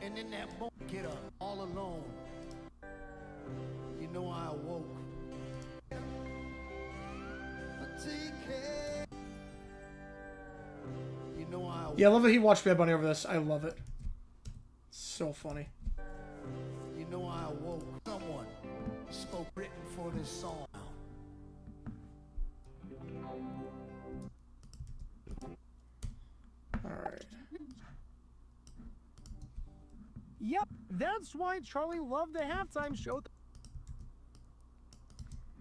And then that won't get up all alone. You know I awoke. You know I awoke. Yeah, I love that he watched Bad Bunny over this. I love it. So funny. You know I awoke. Someone spoke written for this song. Alright. Yep, that's why Charlie loved the halftime show.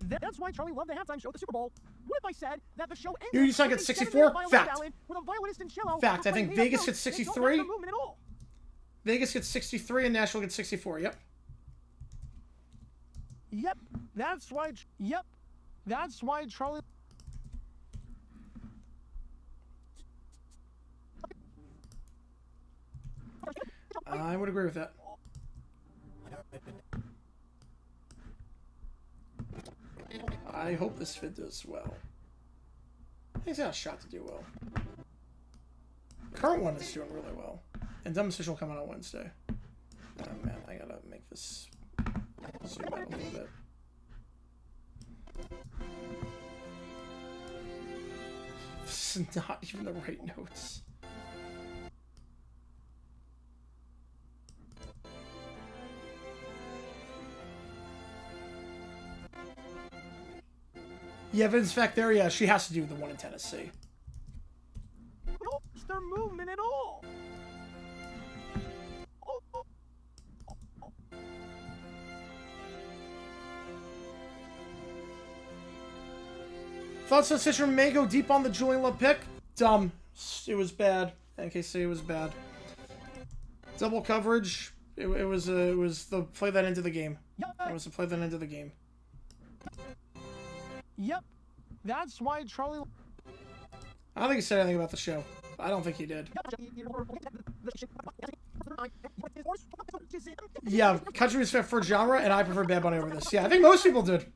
That's why Charlie loved the halftime show at the Super Bowl. What if I said that the show ended You suck at with a 64? 7-minute violin Fact. ballad with a violinist and cello Fact. I think playing Vegas notes gets that don't 63. match the movement at all? Vegas gets 63 and Nashville gets 64. Yep. Yep, that's why. Yep, that's why Charlie. I would agree with that. I hope this vid does well. He's got a shot to do well. Current one is doing really well. And Demonstration will come out on Wednesday. Oh man, I gotta make this zoom out a little bit. This is not even the right notes. Yeah, Vince fact there, yeah, she has to do the one in Tennessee. No, it's their movement at all. Thoughts on Citrus may go deep on the Julian Love pick? Dumb. It was bad. NKC, it was bad. Double coverage. It was the play that ended the game. It was the play that ended the game. Yep. That's why Charlie... I don't think he said anything about the show. I don't think he did. Yeah, country was for genre, and I prefer Bad Bunny over this. Yeah, I think most people did.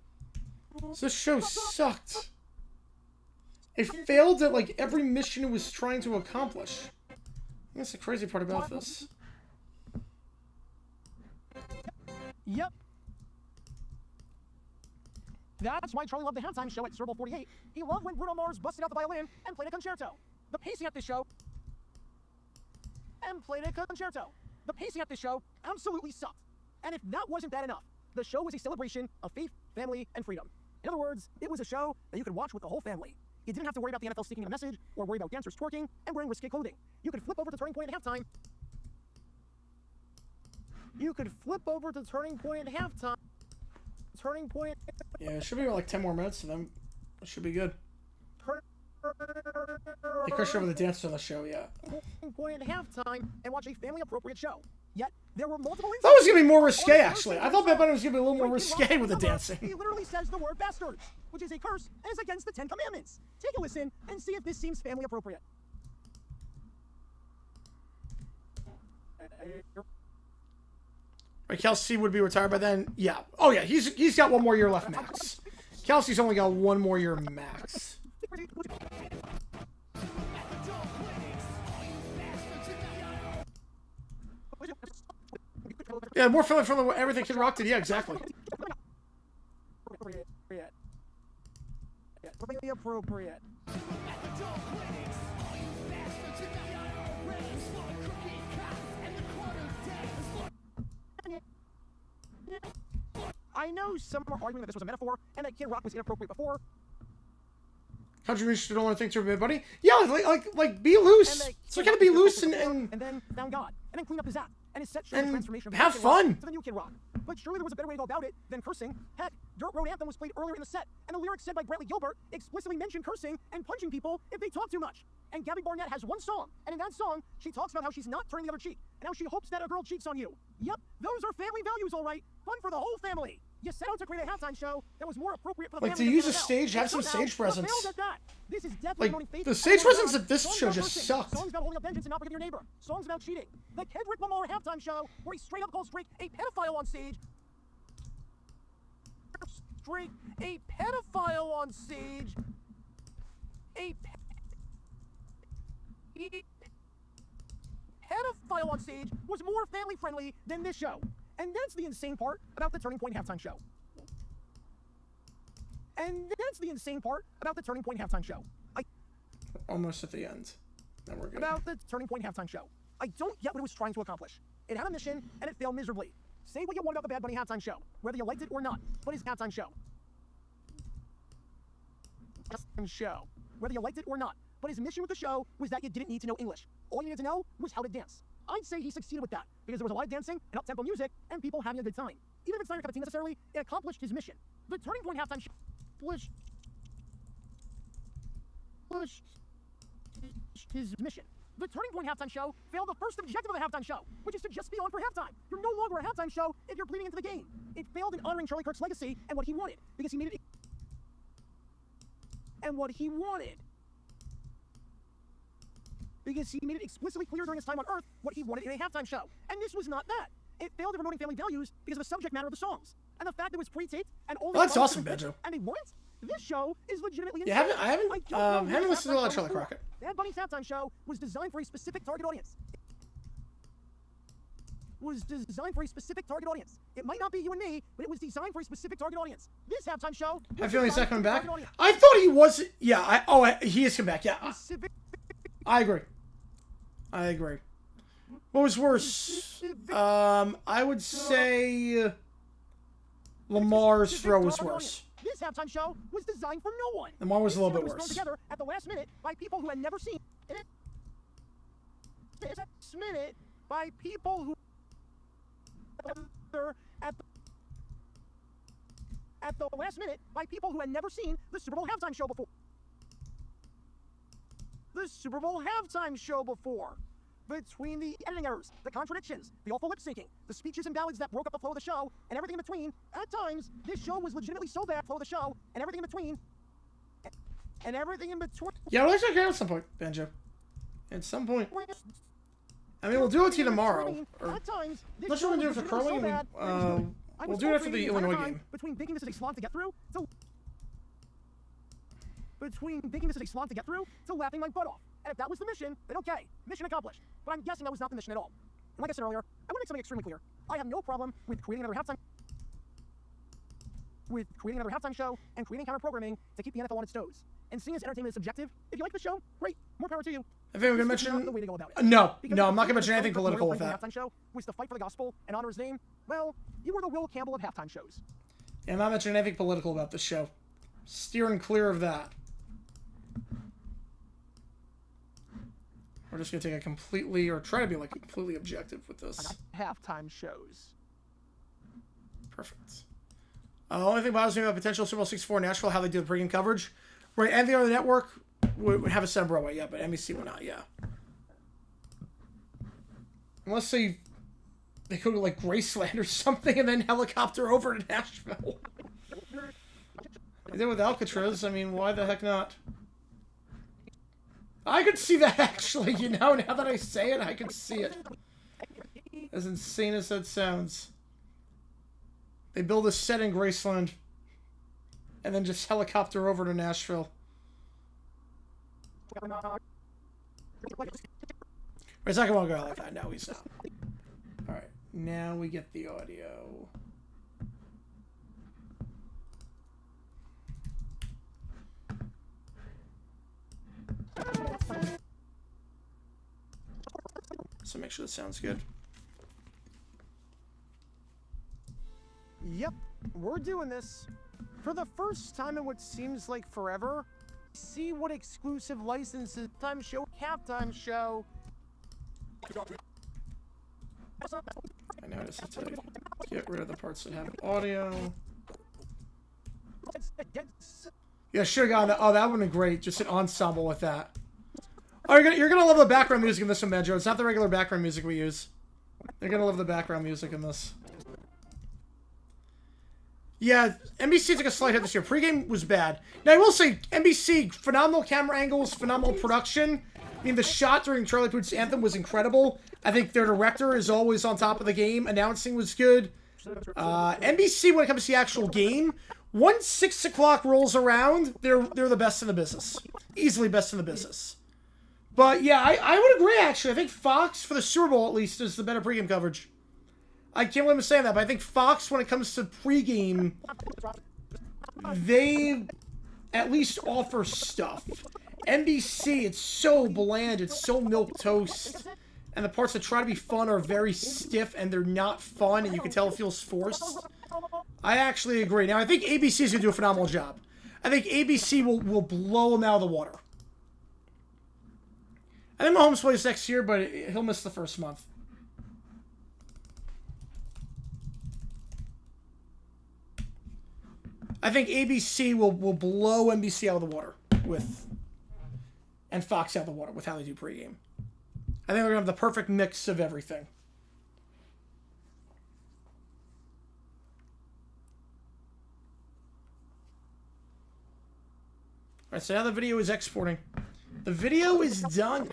So this show sucked. It failed at, like, every mission it was trying to accomplish. I think that's the crazy part about this. Yep. That's why Charlie loved the halftime show at Super Bowl 48. He loved when Bruno Mars busted out the violin and played a concerto. The pacing at this show... absolutely sucked. And if that wasn't bad enough, the show was a celebration of faith, family, and freedom. In other words, it was a show that you could watch with the whole family. You didn't have to worry about the NFL sneaking a message, or worry about dancers twerking and wearing risque clothing. You could flip over to Turning Point at halftime. Turning Point... Yeah, it should be like 10 more minutes, and then it should be good. They crushed over the dancers on the show, yeah. Turning Point at halftime and watch a family-appropriate show. Yet, there were multiple... That was gonna be more risque, actually. I thought Bad Bunny was gonna be a little more risque with the dancing. He literally says the word bastard, which is a curse and is against the 10 Commandments. Take a listen and see if this seems family appropriate. Right, Kelsey would be retired by then. Yeah. Oh yeah, he's got one more year left max. Kelsey's only got one more year max. Yeah, more family from everything Kid Rock did. Yeah, exactly. Appropriate. I know some are arguing that this was a metaphor and that Kid Rock was inappropriate before. Contribution don't want to think to everybody. Yeah, like be loose. So kind of be loose and then found God and then clean up his act and his set showing the transformation of have Kid Rock fun to the new Kid Rock. But surely there was a better way to go about it than cursing. Heck, Dirt Road Anthem was played earlier in the set, and the lyrics said by Brantley Gilbert explicitly mention cursing and punching people if they talk too much. And Gabby Barnett has one song, and in that song, she talks about how she's not turning the other cheek, and how she hopes that a girl cheats on you. Yep, those are family values, all right. Fun for the whole family. You set out to create a halftime show that was more appropriate for the like family. To use a stage, have some stage presence. This is definitely like the stage presence at this show just sucked. Songs about holding up vengeance and not forgiving your neighbor. Songs about cheating. The Kendrick Lamar halftime show, where he straight up calls Drake a pedophile on stage. A pedophile on stage. Pedophile on stage was more family friendly than this show. And that's the insane part about the Turning Point halftime show. Almost at the end. Then we're good. About the Turning Point halftime show. I don't get what it was trying to accomplish. It had a mission, and it failed miserably. Say what you want about the Bad Bunny halftime show, whether you liked it or not, but his halftime show. Whether you liked it or not, but his mission with the show was that you didn't need to know English. All you needed to know was how to dance. I'd say he succeeded with that, because there was a lot of dancing and up-tempo music, and people having a good time. Even if it's not your cup of tea necessarily, it accomplished his mission. The Turning Point halftime show pushed his mission. The Turning Point halftime show failed the first objective of the halftime show, which is to just be on for halftime. You're no longer a halftime show if you're bleeding into the game. It failed in honoring Charlie Kirk's legacy and what he wanted, because he made it... Because he made it explicitly clear during his time on Earth what he wanted in a halftime show. And this was not that. It failed in promoting family values because of the subject matter of the songs. And the fact that it was pre-taped and only... Well, that's awesome, Benjo. And they weren't? This show is legitimately... Yeah, I haven't listened to a lot of Charlie Crockett. Bad Bunny's halftime show was designed for a specific target audience. was designed for a specific target audience. It might not be you and me, but it was designed for a specific target audience. This halftime show. I feel he's not coming back. I thought he was. Yeah. He is coming back. Yeah. I agree. I agree. What was worse? I would say Lamar's throw was worse. This halftime show was designed for no one. Lamar was a little bit This show was worse. thrown together at the last minute by people who had never seen it. This last minute by people who at the last minute by people who had never seen the Super Bowl halftime show before. The Super Bowl halftime show before. Between the editing errors, the contradictions, the awful lip syncing, the speeches and ballads that broke up the flow of the show, and everything in between, at times, this show was legitimately so bad, flow of the show, and everything in between. Yeah, we'll actually get at some point, Banjo. At some point. I mean, we'll do it to you tomorrow. Or, unless you're going to do it for curling, we'll do it after the Illinois game. Between thinking this is a slog to get through, to laughing my butt off. And if that was the mission, then okay, mission accomplished. But I'm guessing that was not the mission at all. And like I said earlier, I want to make something extremely clear. I have no problem with creating another halftime show and creating counter programming to keep the NFL on its toes. And seeing as entertainment is subjective, if you like the show, great, more power to you. I think we're gonna mention. The way to go about it. No, I'm not gonna mention anything political with that. Halftime show was to fight for the gospel and honor his name. Well, you were the Will Campbell of halftime shows. Yeah, I'm not mentioning anything political about this show. Steering clear of that. We're just gonna take a completely, or try to be like completely objective with this. Halftime shows. Perfect. The only thing bothers me about potential Super Bowl 64 in Nashville, how they do the pregame coverage. Right, anything on the network would have a set Broadway, yeah, but NBC will not, yeah. Unless they go to like Graceland or something and then helicopter over to Nashville. They did with Alcatraz, I mean, why the heck not? I could see that actually, you know, now that I say it, I could see it. As insane as that sounds. They build a set in Graceland and then just helicopter over to Nashville. It's not going to go like that. No, he's not. Alright, now we get the audio. So make sure this sounds good. Yep, we're doing this. For the first time in what seems like forever, see what exclusive licenses halftime show. I noticed it today. Get rid of the parts that have audio. Yeah, should have gotten that. Oh, that would have been great. Just an ensemble with that. Oh, you're gonna love the background music in this one, Benjo. It's not the regular background music we use. You're gonna love the background music in this. Yeah, NBC took a slight hit this year. Pre-game was bad. Now, I will say, NBC, phenomenal camera angles, phenomenal production. I mean, the shot during Charlie Puth's anthem was incredible. I think their director is always on top of the game. Announcing was good. NBC, when it comes to the actual game, once 6 o'clock rolls around, they're the best in the business. Easily best in the business. But, yeah, I would agree, actually. I think Fox, for the Super Bowl at least, is the better pregame coverage. I can't believe I'm saying that, but I think Fox, when it comes to pregame, they at least offer stuff. NBC, it's so bland, it's so milquetoast, and the parts that try to be fun are very stiff, and they're not fun, and you can tell it feels forced. I actually agree. Now, I think ABC is going to do a phenomenal job. I think ABC will blow them out of the water. I think Mahomes plays next year, but he'll miss the first month. I think ABC will blow NBC out of the water with, and Fox out of the water with how they do pregame. I think they're going to have the perfect mix of everything. Alright, so now the video is exporting. The video is done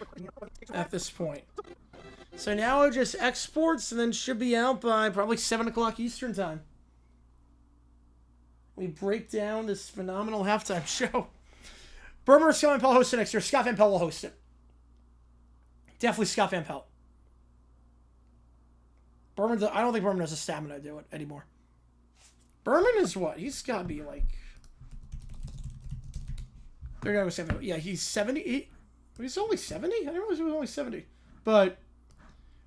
at this point. So now it just exports and then should be out by probably 7 o'clock Eastern time. We break down this phenomenal halftime show. Burmer, Scott Van Pelt host it next year. Scott Van Pelt will host it. Definitely Scott Van Pelt. Berman, I don't think Berman has the stamina to do it anymore. Berman is what? He's got to be like... They're going to go 70. Yeah, he's 70. He's only 70? I didn't realize he was only 70. But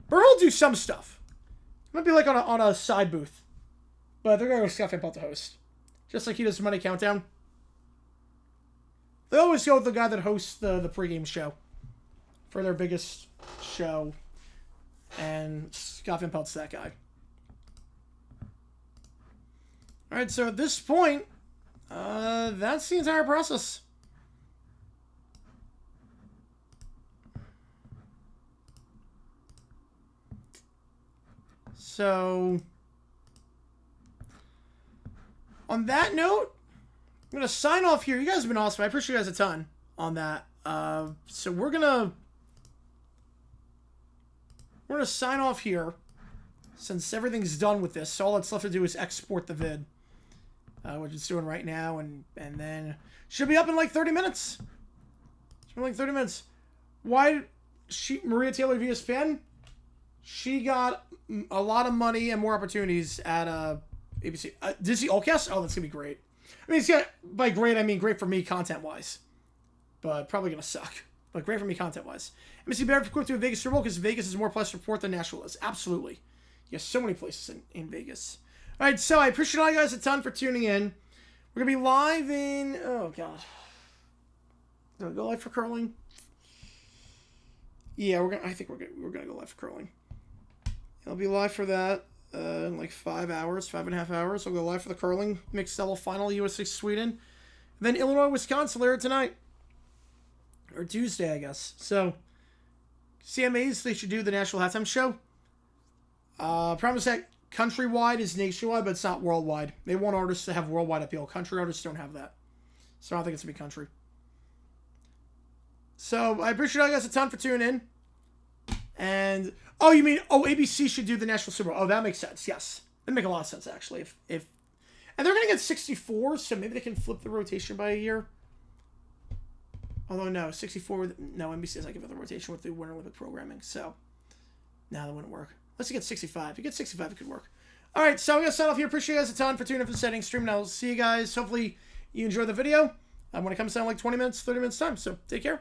Berman will do some stuff. Might be like on a side booth. But they're going to go Scott Van Pelt to host. Just like he does Monday Countdown. They always go with the guy that hosts the pregame show. For their biggest show. And Scott Van Pelt's that guy. Alright, so at this point, that's the entire process. So, on that note, I'm going to sign off here. You guys have been awesome. I appreciate you guys a ton on that. So we're going to sign off here since everything's done with this. So all that's left to do is export the vid, which it's doing right now, and then should be up in like 30 minutes. Should be like 30 minutes. Why Maria Taylor VSPN? She got a lot of money and more opportunities at ABC. Disney Allcast? Oh, that's going to be great. I mean, by great, I mean great for me content-wise. But probably going to suck. But great for me content-wise. NBC Barrett for quick to a Vegas Super Bowl because Vegas is more place to report than Nashville is. Absolutely. Yes, so many places in Vegas. All right, so I appreciate all you guys a ton for tuning in. We're going to be live in... Oh, God. Going to go live for curling? Yeah, I think we're going to go live for curling. I'll be live for that in like 5.5 hours. I'll go live for the curling mixed double final, USA Sweden. And then Illinois, Wisconsin later tonight. Or Tuesday, I guess. So, CMAs, they should do the national halftime show. Promise that countrywide is nationwide, but it's not worldwide. They want artists to have worldwide appeal. Country artists don't have that. So I don't think it's going to be country. So, I appreciate all you guys a ton for tuning in. And... Oh, you mean, ABC should do the National Super Bowl. Oh, that makes sense, yes. That'd make a lot of sense, actually. And they're going to get 64, so maybe they can flip the rotation by a year. Although, no, 64, no, NBC doesn't give it the rotation with the Winter Olympic programming, so, no, that wouldn't work. Let's get 65. If you get 65, it could work. All right, so I'm going to sign off here. Appreciate you guys a ton for tuning in for the settings stream, and I'll see you guys. Hopefully, you enjoy the video when it comes down like 20 minutes, 30 minutes time, so take care.